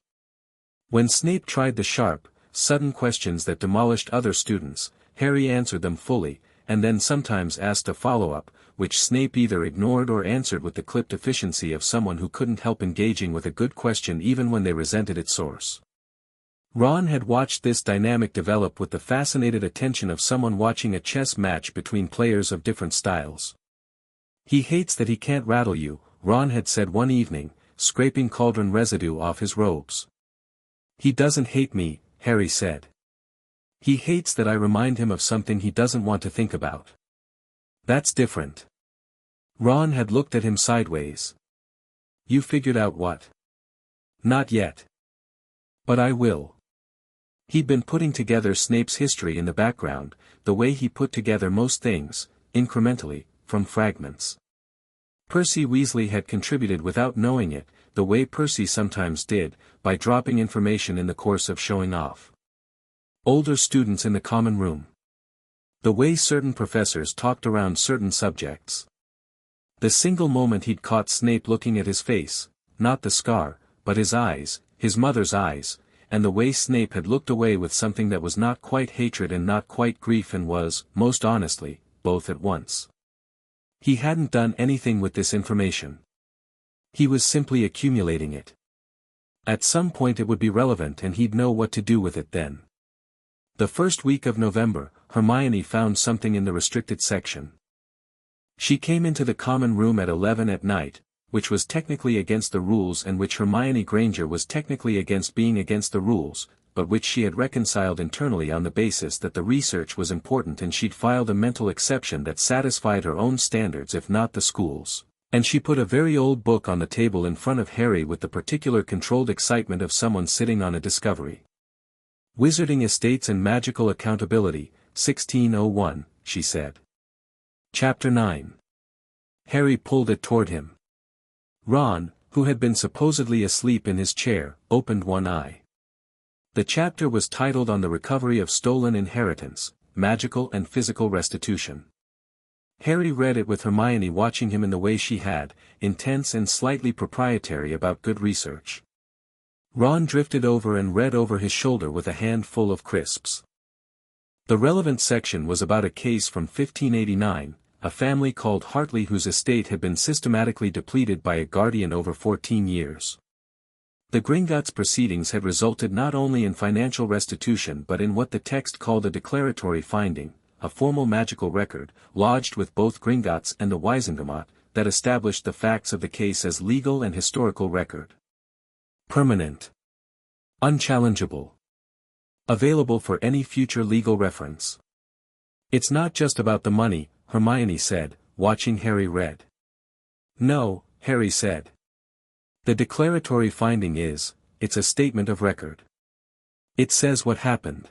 Speaker 1: When Snape tried the sharp, sudden questions that demolished other students, Harry answered them fully, and then sometimes asked a follow-up, which Snape either ignored or answered with the clipped efficiency of someone who couldn't help engaging with a good question even when they resented its source. Ron had watched this dynamic develop with the fascinated attention of someone watching a chess match between players of different styles. "He hates that he can't rattle you," Ron had said one evening, scraping cauldron residue off his robes. "He doesn't hate me," Harry said. "He hates that I remind him of something he doesn't want to think about." "That's different." Ron had looked at him sideways. "You figured out what?" "Not yet. But I will." He'd been putting together Snape's history in the background, the way he put together most things, incrementally, from fragments. Percy Weasley had contributed without knowing it, the way Percy sometimes did, by dropping information in the course of showing off. Older students in the common room. The way certain professors talked around certain subjects. The single moment he'd caught Snape looking at his face, not the scar, but his eyes, his mother's eyes, and the way Snape had looked away with something that was not quite hatred and not quite grief and was, most honestly, both at once. He hadn't done anything with this information. He was simply accumulating it. At some point it would be relevant and he'd know what to do with it then. The first week of November, Hermione found something in the restricted section. She came into the common room at 11 at night, which was technically against the rules and which Hermione Granger was technically against being against the rules, but which she had reconciled internally on the basis that the research was important and she'd filed a mental exception that satisfied her own standards if not the school's. And she put a very old book on the table in front of Harry with the particular controlled excitement of someone sitting on a discovery. "Wizarding Estates and Magical Accountability, 1601, she said. Chapter 9. Harry pulled it toward him. Ron, who had been supposedly asleep in his chair, opened one eye. The chapter was titled On the Recovery of Stolen Inheritance, Magical and Physical Restitution. Harry read it with Hermione watching him in the way she had, intense and slightly proprietary about good research. Ron drifted over and read over his shoulder with a handful of crisps. The relevant section was about a case from 1589, a family called Hartley whose estate had been systematically depleted by a guardian over 14 years. The Gringotts proceedings had resulted not only in financial restitution but in what the text called a declaratory finding, a formal magical record, lodged with both Gringotts and the Wisengamot, that established the facts of the case as legal and historical record. Permanent. Unchallengeable. Available for any future legal reference. It's not just about the money, Hermione said, watching Harry read. No, Harry said. The declaratory finding it's a statement of record. It says what happened.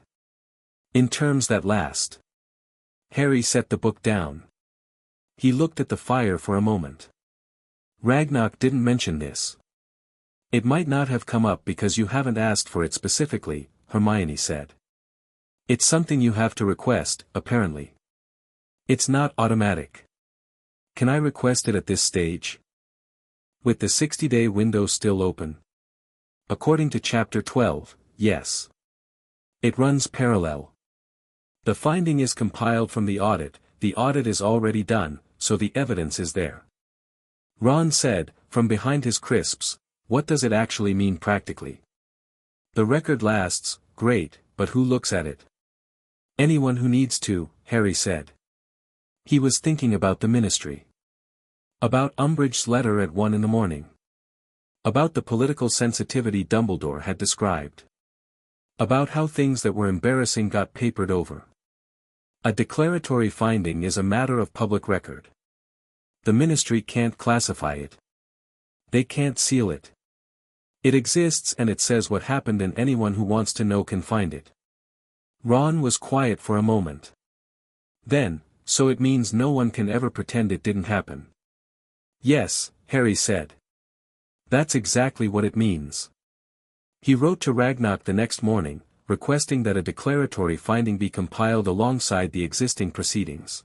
Speaker 1: In terms that last. Harry set the book down. He looked at the fire for a moment. Ragnarok didn't mention this. It might not have come up because you haven't asked for it specifically, Hermione said. It's something you have to request, apparently. It's not automatic. Can I request it at this stage? With the 60-day window still open? According to Chapter 12, yes. It runs parallel. The finding is compiled from the audit is already done, so the evidence is there. Ron said, from behind his crisps, what does it actually mean practically? The record lasts, great, but who looks at it? Anyone who needs to, Harry said. He was thinking about the ministry. About Umbridge's letter at 1 a.m. About the political sensitivity Dumbledore had described. About how things that were embarrassing got papered over. A declaratory finding is a matter of public record. The ministry can't classify it. They can't seal it. It exists and it says what happened and anyone who wants to know can find it. Ron was quiet for a moment. Then, so it means no one can ever pretend it didn't happen. Yes, Harry said. That's exactly what it means. He wrote to Ragnarok the next morning, requesting that a declaratory finding be compiled alongside the existing proceedings.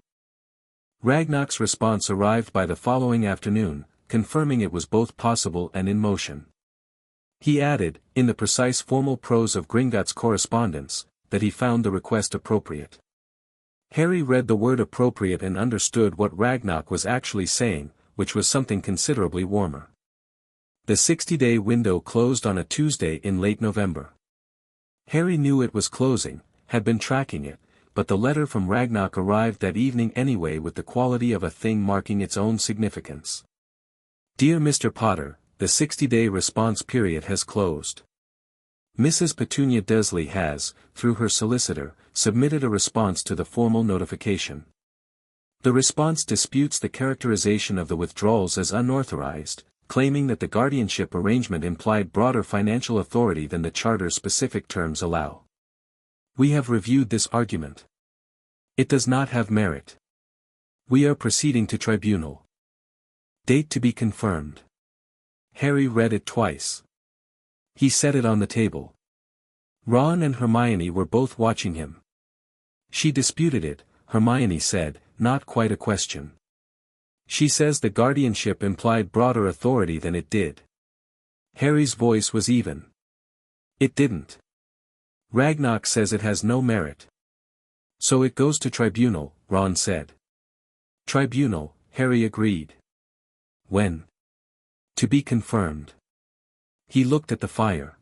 Speaker 1: Ragnarok's response arrived by the following afternoon, confirming it was both possible and in motion. He added, in the precise formal prose of Gringotts' correspondence, that he found the request appropriate. Harry read the word appropriate and understood what Ragnarok was actually saying, which was something considerably warmer. The 60-day window closed on a Tuesday in late November. Harry knew it was closing, had been tracking it, but the letter from Ragnarok arrived that evening anyway with the quality of a thing marking its own significance. Dear Mr. Potter, the 60-day response period has closed. Mrs. Petunia Dursley has, through her solicitor, submitted a response to the formal notification. The response disputes the characterization of the withdrawals as unauthorized, claiming that the guardianship arrangement implied broader financial authority than the Charter's specific terms allow. We have reviewed this argument. It does not have merit. We are proceeding to tribunal. Date to be confirmed. Harry read it twice. He set it on the table. Ron and Hermione were both watching him. She disputed it, Hermione said, not quite a question. She says the guardianship implied broader authority than it did. Harry's voice was even. It didn't. Ragnarok says it has no merit. So it goes to tribunal, Ron said. Tribunal, Harry agreed. When? To be confirmed. He looked at the fire.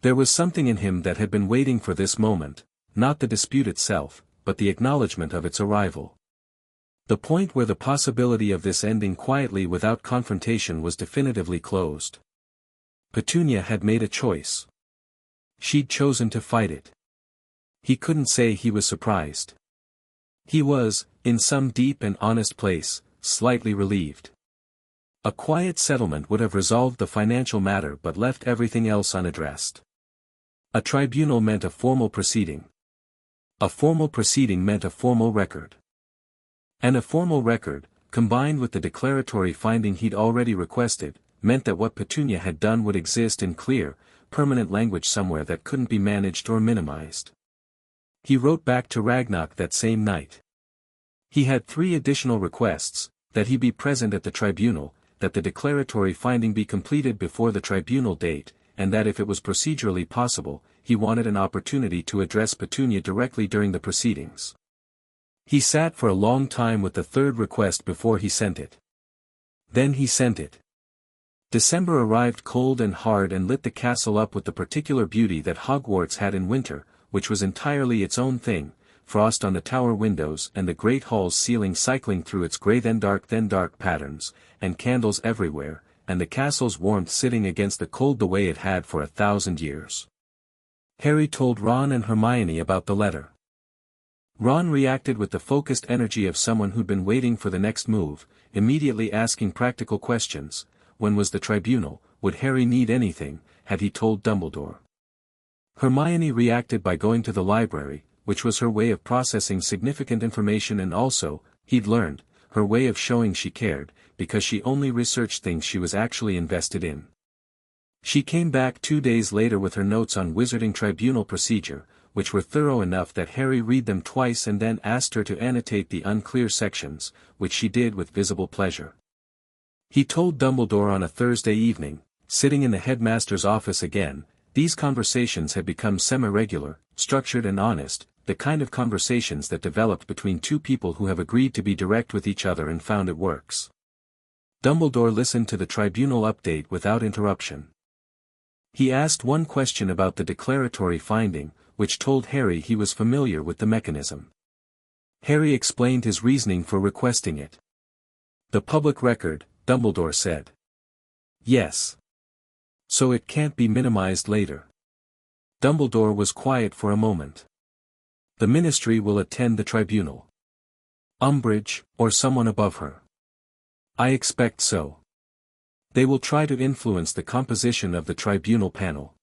Speaker 1: There was something in him that had been waiting for this moment, not the dispute itself, but the acknowledgement of its arrival. The point where the possibility of this ending quietly without confrontation was definitively closed. Petunia had made a choice. She'd chosen to fight it. He couldn't say he was surprised. He was, in some deep and honest place, slightly relieved. A quiet settlement would have resolved the financial matter but left everything else unaddressed. A tribunal meant a formal proceeding. A formal proceeding meant a formal record. And a formal record, combined with the declaratory finding he'd already requested, meant that what Petunia had done would exist in clear, permanent language somewhere that couldn't be managed or minimized. He wrote back to Ragnarok that same night. He had 3 additional requests: that he be present at the tribunal, that the declaratory finding be completed before the tribunal date, and that if it was procedurally possible, he wanted an opportunity to address Petunia directly during the proceedings. He sat for a long time with the 3rd request before he sent it. Then he sent it. December arrived cold and hard and lit the castle up with the particular beauty that Hogwarts had in winter, which was entirely its own thing, frost on the tower windows and the great hall's ceiling cycling through its grey then dark patterns, and candles everywhere, and the castle's warmth sitting against the cold the way it had for 1,000 years. Harry told Ron and Hermione about the letter. Ron reacted with the focused energy of someone who'd been waiting for the next move, immediately asking practical questions. When was the tribunal? Would Harry need anything? Had he told Dumbledore? Hermione reacted by going to the library, which was her way of processing significant information, and also, he'd learned, her way of showing she cared, because she only researched things she was actually invested in. She came back 2 days later with her notes on wizarding tribunal procedure, which were thorough enough that Harry read them twice and then asked her to annotate the unclear sections, which she did with visible pleasure. He told Dumbledore on a Thursday evening, sitting in the headmaster's office again. These conversations had become semi-regular, structured and honest, the kind of conversations that developed between two people who have agreed to be direct with each other and found it works. Dumbledore listened to the tribunal update without interruption. He asked one question about the declaratory finding, which told Harry he was familiar with the mechanism. Harry explained his reasoning for requesting it. The public record, Dumbledore said. Yes. So it can't be minimized later. Dumbledore was quiet for a moment. The Ministry will attend the tribunal. Umbridge, or someone above her. I expect so. They will try to influence the composition of the tribunal panel.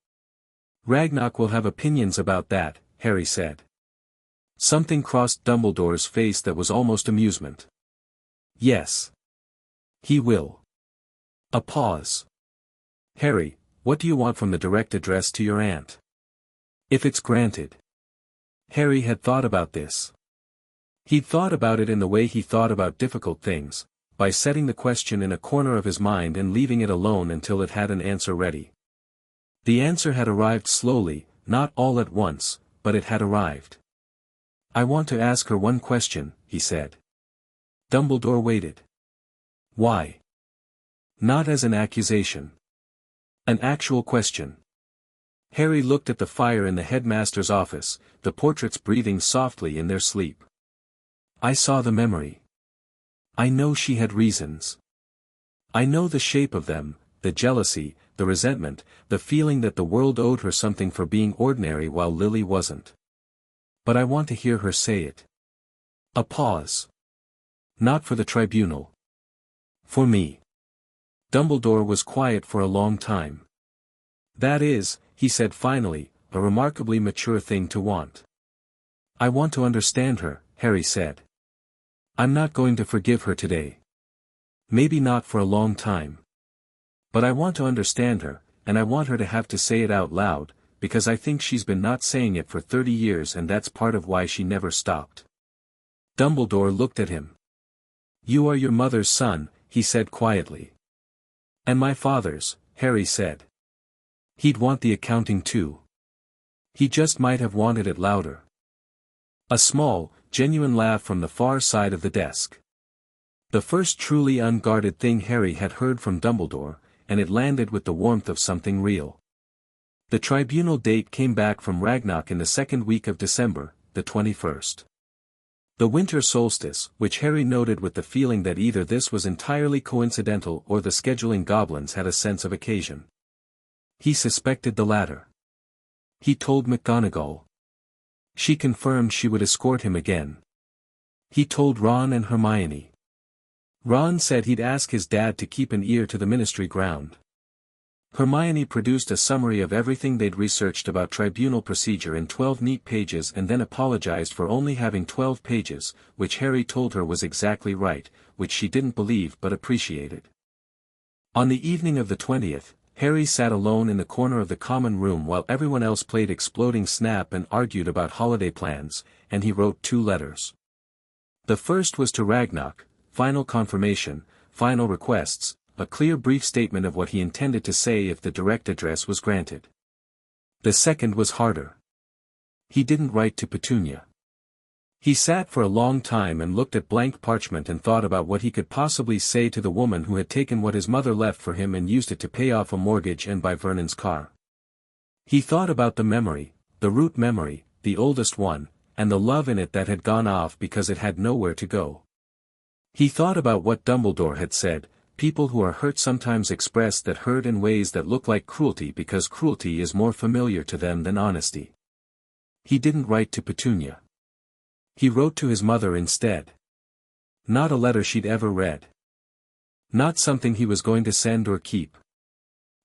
Speaker 1: Ragnarok will have opinions about that, Harry said. Something crossed Dumbledore's face that was almost amusement. Yes. He will. A pause. Harry, what do you want from the direct address to your aunt? If it's granted. Harry had thought about this. He'd thought about it in the way he thought about difficult things, by setting the question in a corner of his mind and leaving it alone until it had an answer ready. The answer had arrived slowly, not all at once, but it had arrived. I want to ask her one question, he said. Dumbledore waited. Why? Not as an accusation. An actual question. Harry looked at the fire in the headmaster's office, the portraits breathing softly in their sleep. I saw the memory. I know she had reasons. I know the shape of them, the jealousy, the resentment, the feeling that the world owed her something for being ordinary while Lily wasn't. But I want to hear her say it. A pause. Not for the tribunal. For me. Dumbledore was quiet for a long time. That is, he said finally, a remarkably mature thing to want. I want to understand her, Harry said. I'm not going to forgive her today. Maybe not for a long time. But I want to understand her, and I want her to have to say it out loud, because I think she's been not saying it for 30 years and that's part of why she never stopped. Dumbledore looked at him. You are your mother's son, he said quietly. And my father's, Harry said. He'd want the accounting too. He just might have wanted it louder. A small, genuine laugh from the far side of the desk. The first truly unguarded thing Harry had heard from Dumbledore, and it landed with the warmth of something real. The tribunal date came back from Ragnarok in the second week of December, the 21st. The winter solstice, which Harry noted with the feeling that either this was entirely coincidental or the scheduling goblins had a sense of occasion. He suspected the latter. He told McGonagall. She confirmed she would escort him again. He told Ron and Hermione. Ron said he'd ask his dad to keep an ear to the Ministry ground. Hermione produced a summary of everything they'd researched about tribunal procedure in 12 neat pages and then apologized for only having 12 pages, which Harry told her was exactly right, which she didn't believe but appreciated. On the evening of the 20th, Harry sat alone in the corner of the common room while everyone else played Exploding Snap and argued about holiday plans, and he wrote 2 letters. The first was to Ragnarok, final confirmation, final requests, a clear brief statement of what he intended to say if the direct address was granted. The second was harder. He didn't write to Petunia. He sat for a long time and looked at blank parchment and thought about what he could possibly say to the woman who had taken what his mother left for him and used it to pay off a mortgage and buy Vernon's car. He thought about the memory, the root memory, the oldest one, and the love in it that had gone off because it had nowhere to go. He thought about what Dumbledore had said. People who are hurt sometimes express that hurt in ways that look like cruelty because cruelty is more familiar to them than honesty. He didn't write to Petunia. He wrote to his mother instead. Not a letter she'd ever read. Not something he was going to send or keep.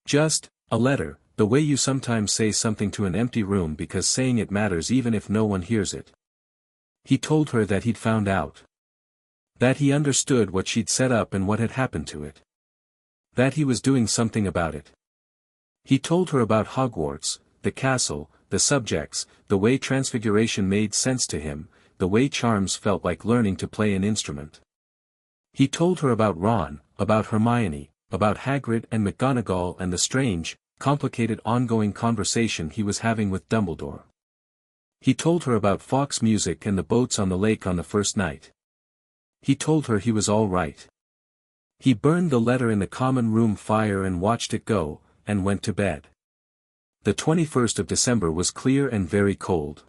Speaker 1: Just, a letter, the way you sometimes say something to an empty room because saying it matters even if no one hears it. He told her that he'd found out. That he understood what she'd set up and what had happened to it. That he was doing something about it. He told her about Hogwarts, the castle, the subjects, the way transfiguration made sense to him, the way charms felt like learning to play an instrument. He told her about Ron, about Hermione, about Hagrid and McGonagall and the strange, complicated ongoing conversation he was having with Dumbledore. He told her about Fox music and the boats on the lake on the first night. He told her he was all right. He burned the letter in the common room fire and watched it go, and went to bed. The 21st of December was clear and very cold.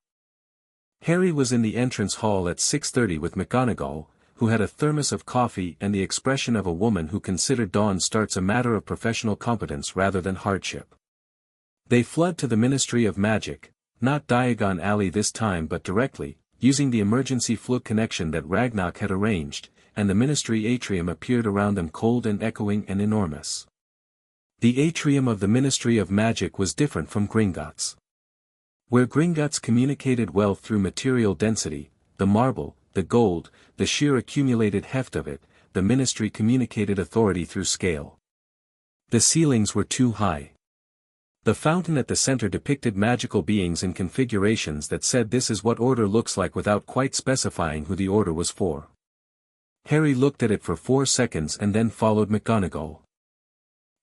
Speaker 1: Harry was in the entrance hall at 6:30 with McGonagall, who had a thermos of coffee and the expression of a woman who considered dawn starts a matter of professional competence rather than hardship. They fled to the Ministry of Magic, not Diagon Alley this time but directly, using the emergency fluke connection that Ragnarok had arranged, and the ministry atrium appeared around them cold and echoing and enormous. The atrium of the Ministry of Magic was different from Gringotts. Where Gringotts communicated wealth through material density, the marble, the gold, the sheer accumulated heft of it, the ministry communicated authority through scale. The ceilings were too high. The fountain at the center depicted magical beings in configurations that said this is what order looks like without quite specifying who the order was for. Harry looked at it for 4 seconds and then followed McGonagall.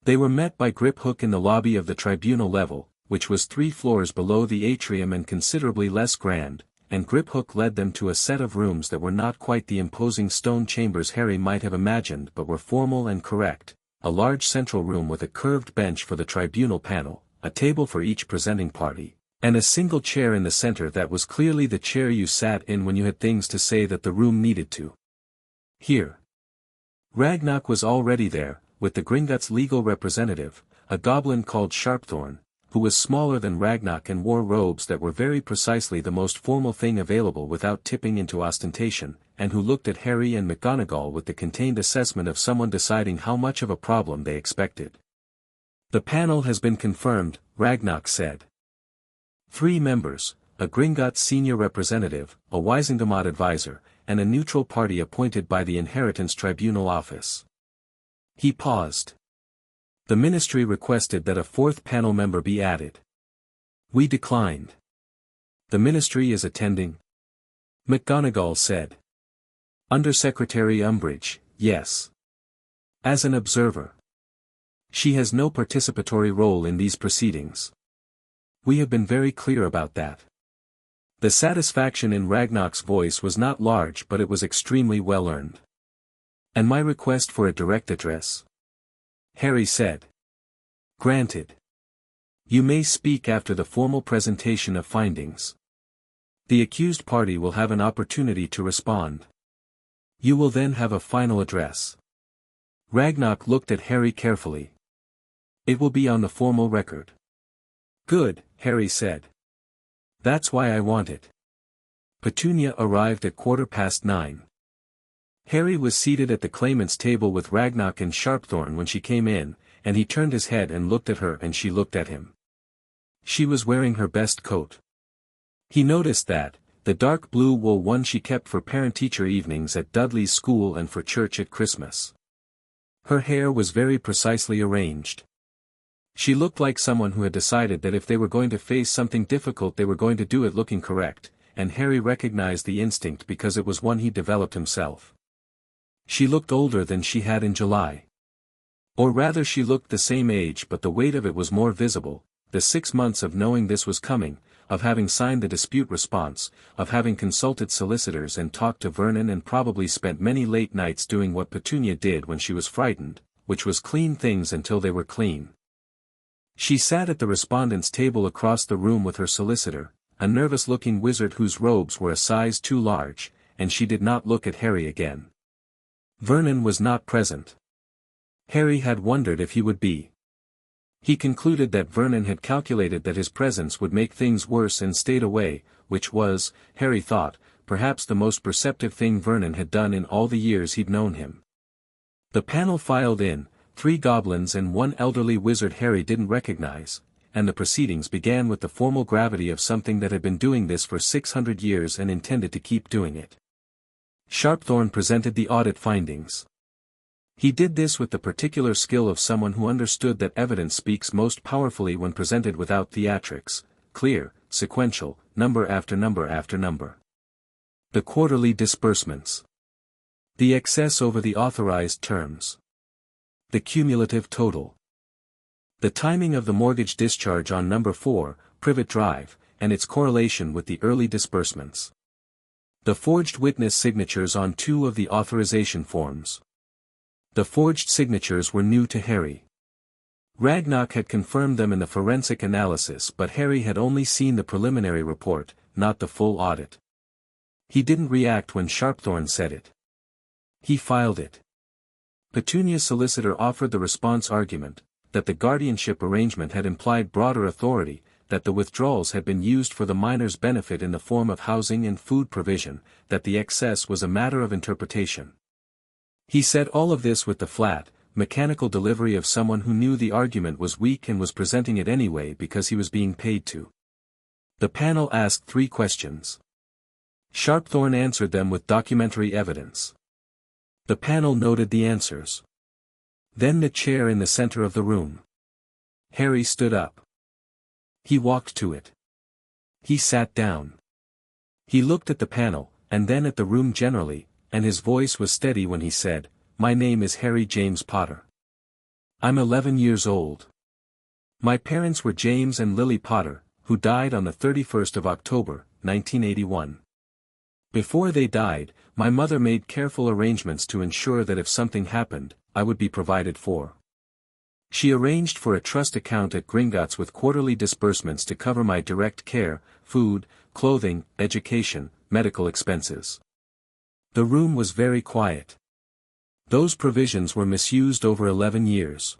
Speaker 1: They were met by Griphook in the lobby of the tribunal level, which was 3 floors below the atrium and considerably less grand, and Griphook led them to a set of rooms that were not quite the imposing stone chambers Harry might have imagined but were formal and correct, a large central room with a curved bench for the tribunal panel, a table for each presenting party, and a single chair in the center that was clearly the chair you sat in when you had things to say that the room needed to hear. Ragnarok was already there, with the Gringotts legal representative, a goblin called Sharpthorn, who was smaller than Ragnarok and wore robes that were very precisely the most formal thing available without tipping into ostentation, and who looked at Harry and McGonagall with the contained assessment of someone deciding how much of a problem they expected. The panel has been confirmed, Ragnarok said. 3 members, a Gringotts senior representative, a Wisengamot advisor, and a neutral party appointed by the Inheritance Tribunal office. He paused. The ministry requested that a 4th panel member be added. We declined. The ministry is attending? McGonagall said. Undersecretary Umbridge, yes. As an observer. She has no participatory role in these proceedings. We have been very clear about that. The satisfaction in Ragnarok's voice was not large but it was extremely well earned. And my request for a direct address? Harry said. Granted. You may speak after the formal presentation of findings. The accused party will have an opportunity to respond. You will then have a final address. Ragnarok looked at Harry carefully. It will be on the formal record. Good, Harry said. That's why I want it. Petunia arrived at 9:15. Harry was seated at the claimant's table with Ragnarok and Sharpthorn when she came in, and he turned his head and looked at her and she looked at him. She was wearing her best coat. He noticed that, the dark blue wool one she kept for parent-teacher evenings at Dudley's school and for church at Christmas. Her hair was very precisely arranged. She looked like someone who had decided that if they were going to face something difficult they were going to do it looking correct, and Harry recognized the instinct because it was one he developed himself. She looked older than she had in July. Or rather she looked the same age but the weight of it was more visible, the 6 months of knowing this was coming, of having signed the dispute response, of having consulted solicitors and talked to Vernon and probably spent many late nights doing what Petunia did when she was frightened, which was clean things until they were clean. She sat at the respondent's table across the room with her solicitor, a nervous-looking wizard whose robes were a size too large, and she did not look at Harry again. Vernon was not present. Harry had wondered if he would be. He concluded that Vernon had calculated that his presence would make things worse and stayed away, which was, Harry thought, perhaps the most perceptive thing Vernon had done in all the years he'd known him. The panel filed in, 3 goblins and 1 elderly wizard Harry didn't recognize, and the proceedings began with the formal gravity of something that had been doing this for 600 years and intended to keep doing it. Sharpthorne presented the audit findings. He did this with the particular skill of someone who understood that evidence speaks most powerfully when presented without theatrics, clear, sequential, number after number after number. The quarterly disbursements. The excess over the authorized terms. The cumulative total. The timing of the mortgage discharge on number 4, Privet Drive, and its correlation with the early disbursements. The forged witness signatures on 2 of the authorization forms. The forged signatures were new to Harry. Ragnock had confirmed them in the forensic analysis, but Harry had only seen the preliminary report, not the full audit. He didn't react when Sharpthorne said it. He filed it. Petunia's solicitor offered the response argument, that the guardianship arrangement had implied broader authority, that the withdrawals had been used for the minor's benefit in the form of housing and food provision, that the excess was a matter of interpretation. He said all of this with the flat, mechanical delivery of someone who knew the argument was weak and was presenting it anyway because he was being paid to. The panel asked 3 questions. Sharpthorne answered them with documentary evidence. The panel noted the answers. Then the chair in the center of the room. Harry stood up. He walked to it. He sat down. He looked at the panel, and then at the room generally, and his voice was steady when he said, "My name is Harry James Potter. I'm 11 years old. My parents were James and Lily Potter, who died on the 31st of October, 1981. Before they died, my mother made careful arrangements to ensure that if something happened, I would be provided for. She arranged for a trust account at Gringotts with quarterly disbursements to cover my direct care, food, clothing, education, medical expenses. The room was very quiet. Those provisions were misused over 11 years.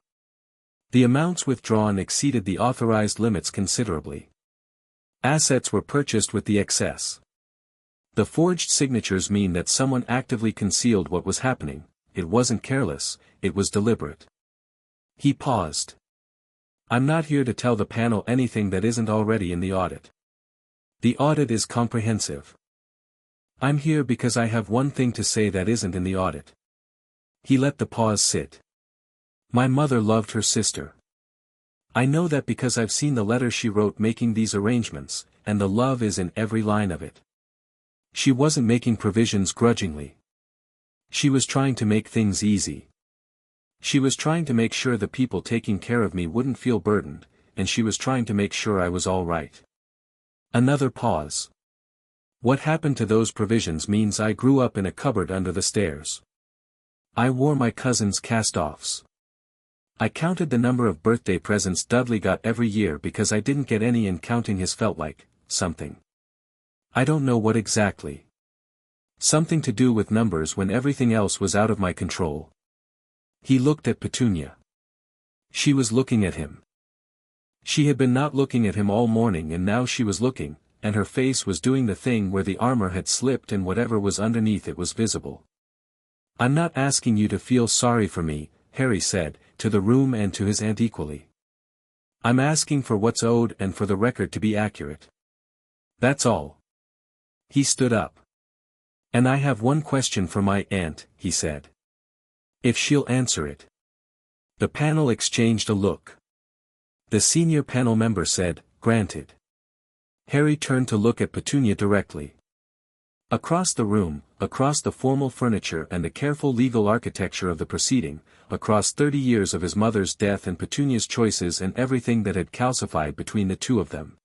Speaker 1: The amounts withdrawn exceeded the authorized limits considerably. Assets were purchased with the excess. The forged signatures mean that someone actively concealed what was happening. It wasn't careless, it was deliberate." He paused. "I'm not here to tell the panel anything that isn't already in the audit. The audit is comprehensive. I'm here because I have one thing to say that isn't in the audit." He let the pause sit. "My mother loved her sister. I know that because I've seen the letter she wrote making these arrangements, and the love is in every line of it. She wasn't making provisions grudgingly. She was trying to make things easy. She was trying to make sure the people taking care of me wouldn't feel burdened, and she was trying to make sure I was all right." Another pause. "What happened to those provisions means I grew up in a cupboard under the stairs. I wore my cousin's cast-offs. I counted the number of birthday presents Dudley got every year because I didn't get any, and counting his felt like something. I don't know what exactly. Something to do with numbers when everything else was out of my control." He looked at Petunia. She was looking at him. She had been not looking at him all morning, and now she was looking, and her face was doing the thing where the armor had slipped and whatever was underneath it was visible. "I'm not asking you to feel sorry for me," Harry said, to the room and to his aunt equally. "I'm asking for what's owed and for the record to be accurate. That's all." He stood up. "And I have one question for my aunt," he said. "If she'll answer it." The panel exchanged a look. The senior panel member said, "Granted." Harry turned to look at Petunia directly. Across the room, across the formal furniture and the careful legal architecture of the proceeding, across 30 years of his mother's death and Petunia's choices and everything that had calcified between the two of them.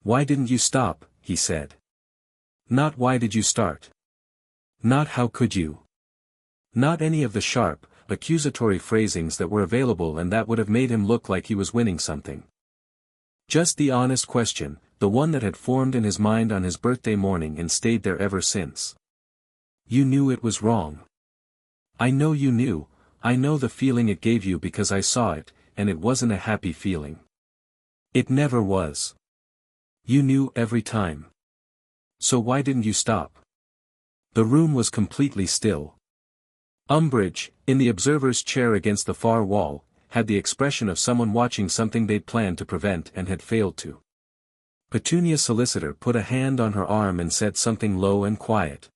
Speaker 1: "Why didn't you stop?" he said. "Not why did you start? Not how could you? Not any of the sharp, accusatory phrasings that were available and that would have made him look like he was winning something. Just the honest question, the one that had formed in his mind on his birthday morning and stayed there ever since. You knew it was wrong. I know you knew, I know the feeling it gave you because I saw it, and it wasn't a happy feeling. It never was. You knew every time. So why didn't you stop? The room was completely still. Umbridge, in the observer's chair against the far wall, had the expression of someone watching something they'd planned to prevent and had failed to. Petunia's solicitor put a hand on her arm and said something low and quiet.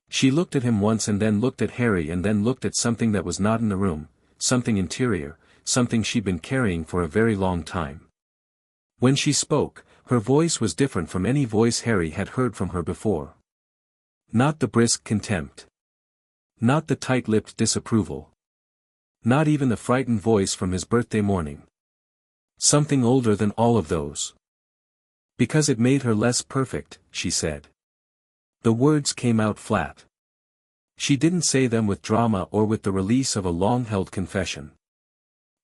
Speaker 1: She looked at him once and then looked at Harry and then looked at something that was not in the room, something interior, something she'd been carrying for a very long time. When she spoke, her voice was different from any voice Harry had heard from her before. Not the brisk contempt. Not the tight-lipped disapproval. Not even the frightened voice from his birthday morning. Something older than all of those. Because it made her less perfect, she said. The words came out flat. She didn't say them with drama or with the release of a long-held confession.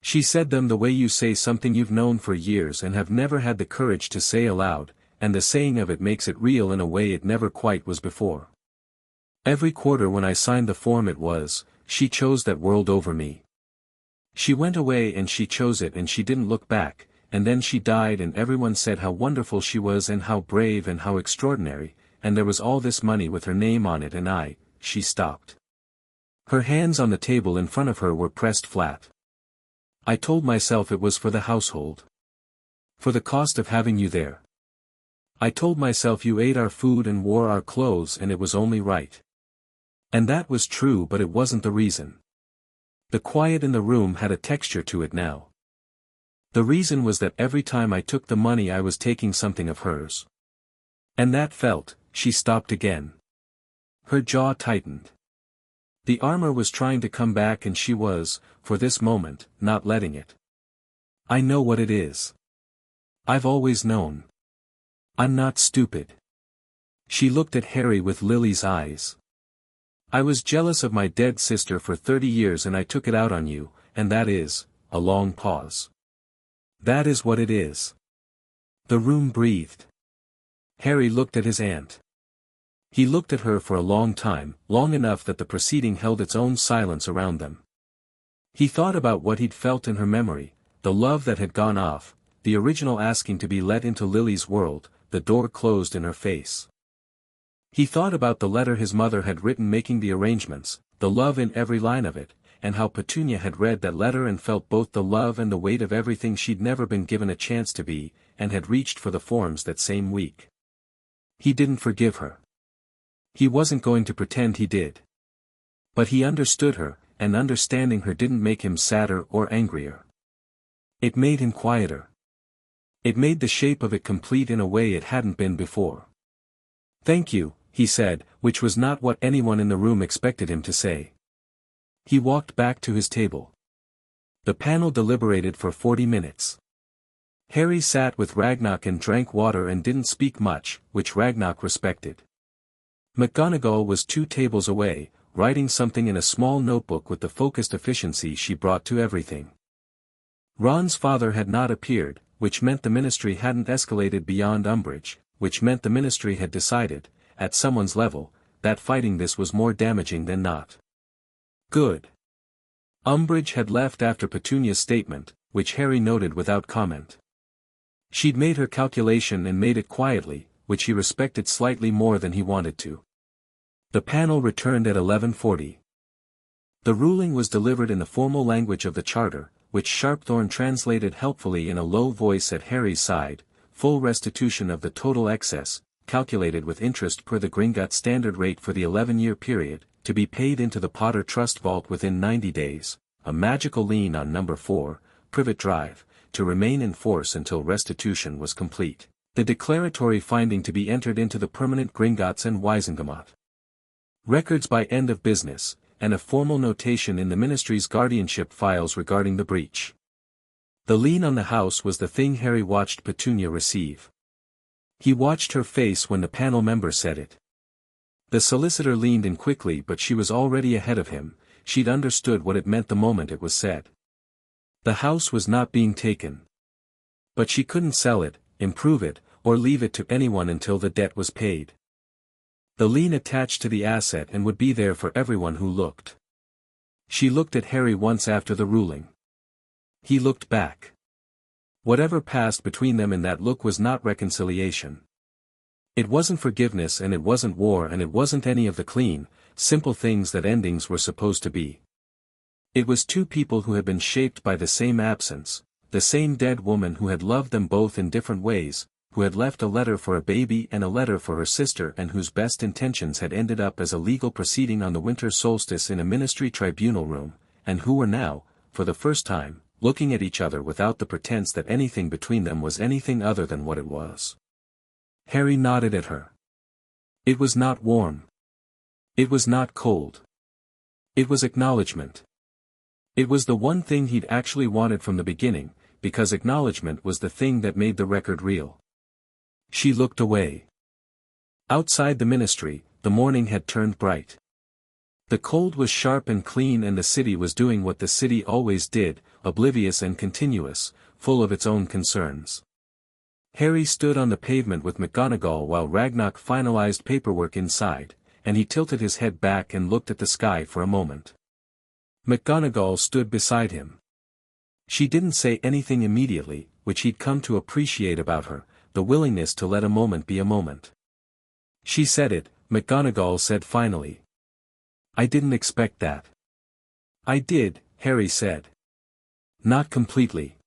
Speaker 1: She said them the way you say something you've known for years and have never had the courage to say aloud, and the saying of it makes it real in a way it never quite was before. Every quarter when I signed the form she chose that world over me. She went away and she chose it and she didn't look back, and then she died and everyone said how wonderful she was and how brave and how extraordinary, and there was all this money with her name on it and she stopped. Her hands on the table in front of her were pressed flat. I told myself it was for the household. For the cost of having you there. I told myself you ate our food and wore our clothes and it was only right. And that was true, but it wasn't the reason. The quiet in the room had a texture to it now. The reason was that every time I took the money I was taking something of hers. And that felt. She stopped again. Her jaw tightened. The armor was trying to come back and she was, for this moment, not letting it. I know what it is. I've always known. I'm not stupid. She looked at Harry with Lily's eyes. I was jealous of my dead sister for 30 years and I took it out on you, and that is, a long pause. That is what it is. The room breathed. Harry looked at his aunt. He looked at her for a long time, long enough that the proceeding held its own silence around them. He thought about what he'd felt in her memory, the love that had gone off, the original asking to be let into Lily's world, the door closed in her face. He thought about the letter his mother had written making the arrangements, the love in every line of it, and how Petunia had read that letter and felt both the love and the weight of everything she'd never been given a chance to be, and had reached for the forms that same week. He didn't forgive her. He wasn't going to pretend he did. But he understood her, and understanding her didn't make him sadder or angrier. It made him quieter. It made the shape of it complete in a way it hadn't been before. Thank you, he said, which was not what anyone in the room expected him to say. He walked back to his table. The panel deliberated for 40 minutes. Harry sat with Ragnock and drank water and didn't speak much, which Ragnock respected. McGonagall was 2 tables away, writing something in a small notebook with the focused efficiency she brought to everything. Ron's father had not appeared, which meant the Ministry hadn't escalated beyond Umbridge, which meant the Ministry had decided, at someone's level, that fighting this was more damaging than not. Good. Umbridge had left after Petunia's statement, which Harry noted without comment. She'd made her calculation and made it quietly, which he respected slightly more than he wanted to. The panel returned at 11:40. The ruling was delivered in the formal language of the Charter, which Sharpthorn translated helpfully in a low voice at Harry's side: full restitution of the total excess, calculated with interest per the Gringotts standard rate for the 11-year period, to be paid into the Potter Trust vault within 90 days, a magical lien on number 4, Privet Drive, to remain in force until restitution was complete. The declaratory finding to be entered into the permanent Gringotts and Wisengamot records by end of business, and a formal notation in the Ministry's guardianship files regarding the breach. The lien on the house was the thing Harry watched Petunia receive. He watched her face when the panel member said it. The solicitor leaned in quickly, but she was already ahead of him. She'd understood what it meant the moment it was said. The house was not being taken. But she couldn't sell it, improve it, or leave it to anyone until the debt was paid. The lien attached to the asset and would be there for everyone who looked. She looked at Harry once after the ruling. He looked back. Whatever passed between them in that look was not reconciliation. It wasn't forgiveness and it wasn't war and it wasn't any of the clean, simple things that endings were supposed to be. It was two people who had been shaped by the same absence, the same dead woman who had loved them both in different ways, who had left a letter for a baby and a letter for her sister and whose best intentions had ended up as a legal proceeding on the winter solstice in a ministry tribunal room, and who were now, for the first time, looking at each other without the pretense that anything between them was anything other than what it was. Harry nodded at her. It was not warm. It was not cold. It was acknowledgement. It was the one thing he'd actually wanted from the beginning, because acknowledgement was the thing that made the record real. She looked away. Outside the ministry, the morning had turned bright. The cold was sharp and clean and the city was doing what the city always did, oblivious and continuous, full of its own concerns. Harry stood on the pavement with McGonagall while Ragnock finalized paperwork inside, and he tilted his head back and looked at the sky for a moment. McGonagall stood beside him. She didn't say anything immediately, which he'd come to appreciate about her, the willingness to let a moment be a moment. She said it, McGonagall said finally. I didn't expect that. I did, Harry said. Not completely.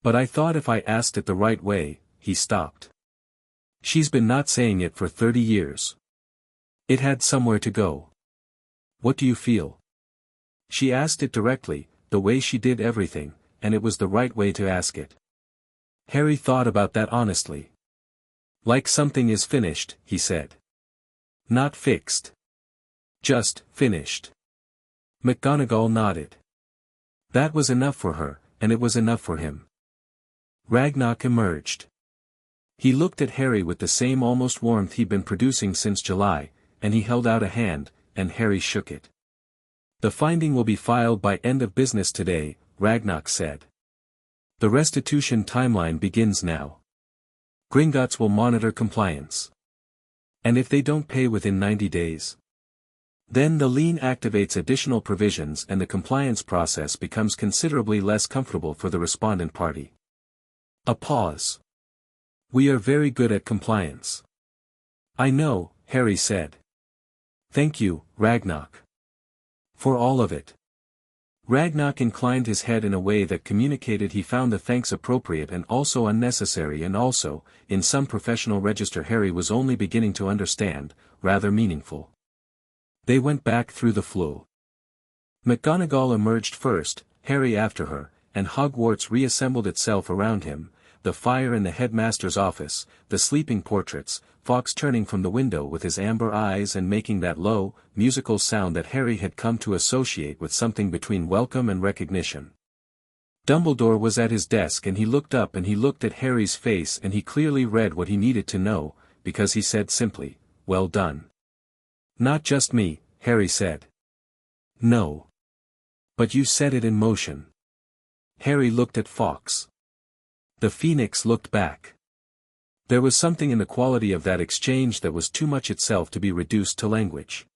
Speaker 1: But I thought if I asked it the right way, he stopped. She's been not saying it for 30 years. It had somewhere to go. What do you feel? She asked it directly, the way she did everything, and it was the right way to ask it. Harry thought about that honestly. Like something is finished, he said. Not fixed. Just finished. McGonagall nodded. That was enough for her, and it was enough for him. Ragnock emerged. He looked at Harry with the same almost warmth he'd been producing since July, and he held out a hand, and Harry shook it. The finding will be filed by end of business today, Ragnock said. The restitution timeline begins now. Gringotts will monitor compliance. And if they don't pay within 90 days, then the lien activates additional provisions and the compliance process becomes considerably less comfortable for the respondent party. A pause. We are very good at compliance. I know, Harry said. Thank you, Ragnock. For all of it. Ragnock inclined his head in a way that communicated he found the thanks appropriate and also unnecessary and also, in some professional register Harry was only beginning to understand, rather meaningful. They went back through the flue. McGonagall emerged first, Harry after her, and Hogwarts reassembled itself around him, the fire in the headmaster's office, the sleeping portraits, Fawkes turning from the window with his amber eyes and making that low, musical sound that Harry had come to associate with something between welcome and recognition. Dumbledore was at his desk and he looked up and he looked at Harry's face and he clearly read what he needed to know, because he said simply, "Well done." Not just me, Harry said. No. But you set it in motion. Harry looked at Fawkes. The Phoenix looked back. There was something in the quality of that exchange that was too much itself to be reduced to language.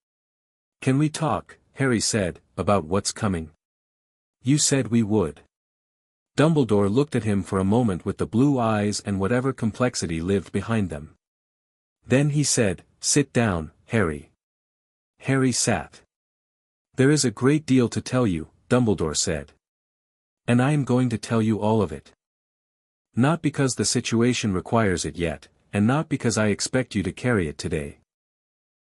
Speaker 1: Can we talk, Harry said, about what's coming? You said we would. Dumbledore looked at him for a moment with the blue eyes and whatever complexity lived behind them. Then he said, "Sit down, Harry." Harry sat. There is a great deal to tell you, Dumbledore said. And I am going to tell you all of it. Not because the situation requires it yet, and not because I expect you to carry it today.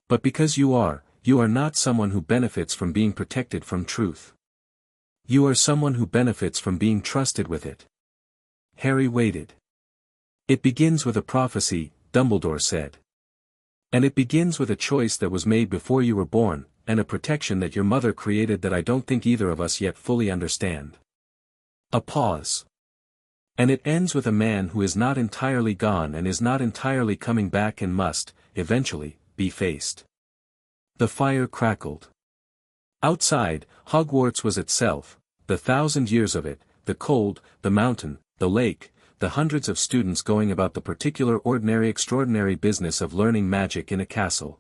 Speaker 1: But because you are not someone who benefits from being protected from truth. You are someone who benefits from being trusted with it. Harry waited. It begins with a prophecy, Dumbledore said. And it begins with a choice that was made before you were born, and a protection that your mother created that I don't think either of us yet fully understand. A pause. And it ends with a man who is not entirely gone and is not entirely coming back and must, eventually, be faced. The fire crackled. Outside, Hogwarts was itself, the 1,000 years of it, the cold, the mountain, the lake, the hundreds of students going about the particular ordinary extraordinary business of learning magic in a castle.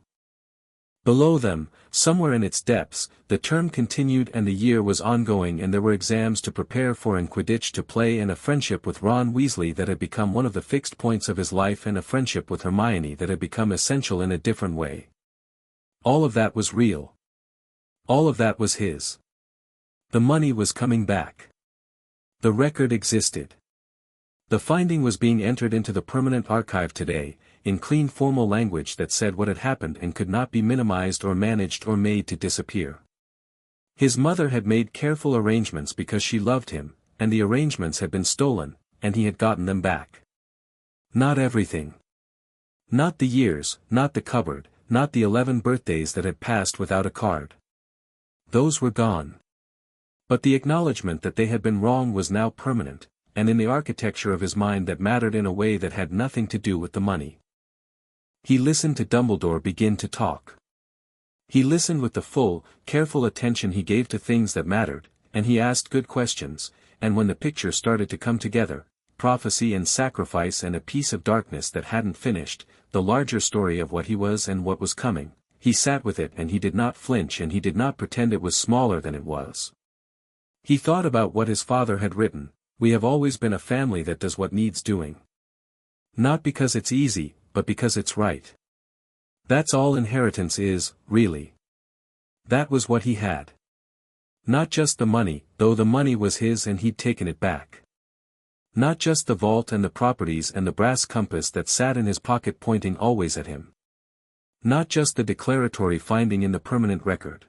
Speaker 1: Below them, somewhere in its depths, the term continued and the year was ongoing and there were exams to prepare for and Quidditch to play and a friendship with Ron Weasley that had become one of the fixed points of his life and a friendship with Hermione that had become essential in a different way. All of that was real. All of that was his. The money was coming back. The record existed. The finding was being entered into the permanent archive today, in clean formal language that said what had happened and could not be minimized or managed or made to disappear. His mother had made careful arrangements because she loved him, and the arrangements had been stolen, and he had gotten them back. Not everything. Not the years, not the cupboard, not the 11 birthdays that had passed without a card. Those were gone. But the acknowledgement that they had been wrong was now permanent, and in the architecture of his mind that mattered in a way that had nothing to do with the money. He listened to Dumbledore begin to talk. He listened with the full, careful attention he gave to things that mattered, and he asked good questions, and when the picture started to come together, prophecy and sacrifice and a piece of darkness that hadn't finished, the larger story of what he was and what was coming, he sat with it and he did not flinch and he did not pretend it was smaller than it was. He thought about what his father had written, "We have always been a family that does what needs doing. Not because it's easy, but because it's right. That's all inheritance is, really." That was what he had. Not just the money, though the money was his and he'd taken it back. Not just the vault and the properties and the brass compass that sat in his pocket pointing always at him. Not just the declaratory finding in the permanent record.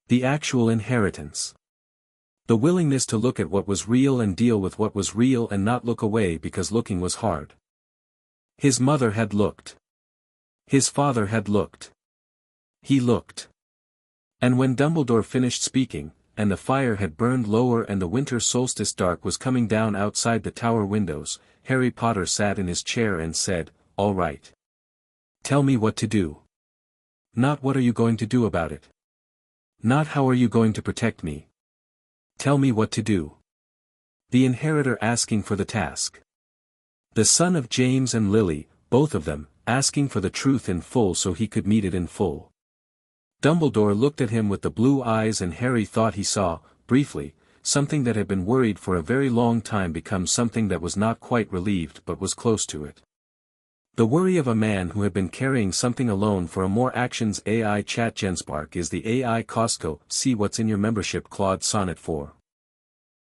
Speaker 1: The actual inheritance. The willingness to look at what was real and deal with what was real and not look away because looking was hard. His mother had looked. His father had looked. He looked. And when Dumbledore finished speaking, and the fire had burned lower and the winter solstice dark was coming down outside the tower windows, Harry Potter sat in his chair and said, "All right. Tell me what to do. Not what are you going to do about it. Not how are you going to protect me. Tell me what to do." The inheritor asking for the task. The son of James and Lily, both of them, asking for the truth in full so he could meet it in full. Dumbledore looked at him with the blue eyes and Harry thought he saw, briefly, something that had been worried for a very long time become something that was not quite relieved but was close to it. The worry of a man who had been carrying something alone for a more actions AI chat Genspark is the AI Costco, see what's in your membership Claude Sonnet 4.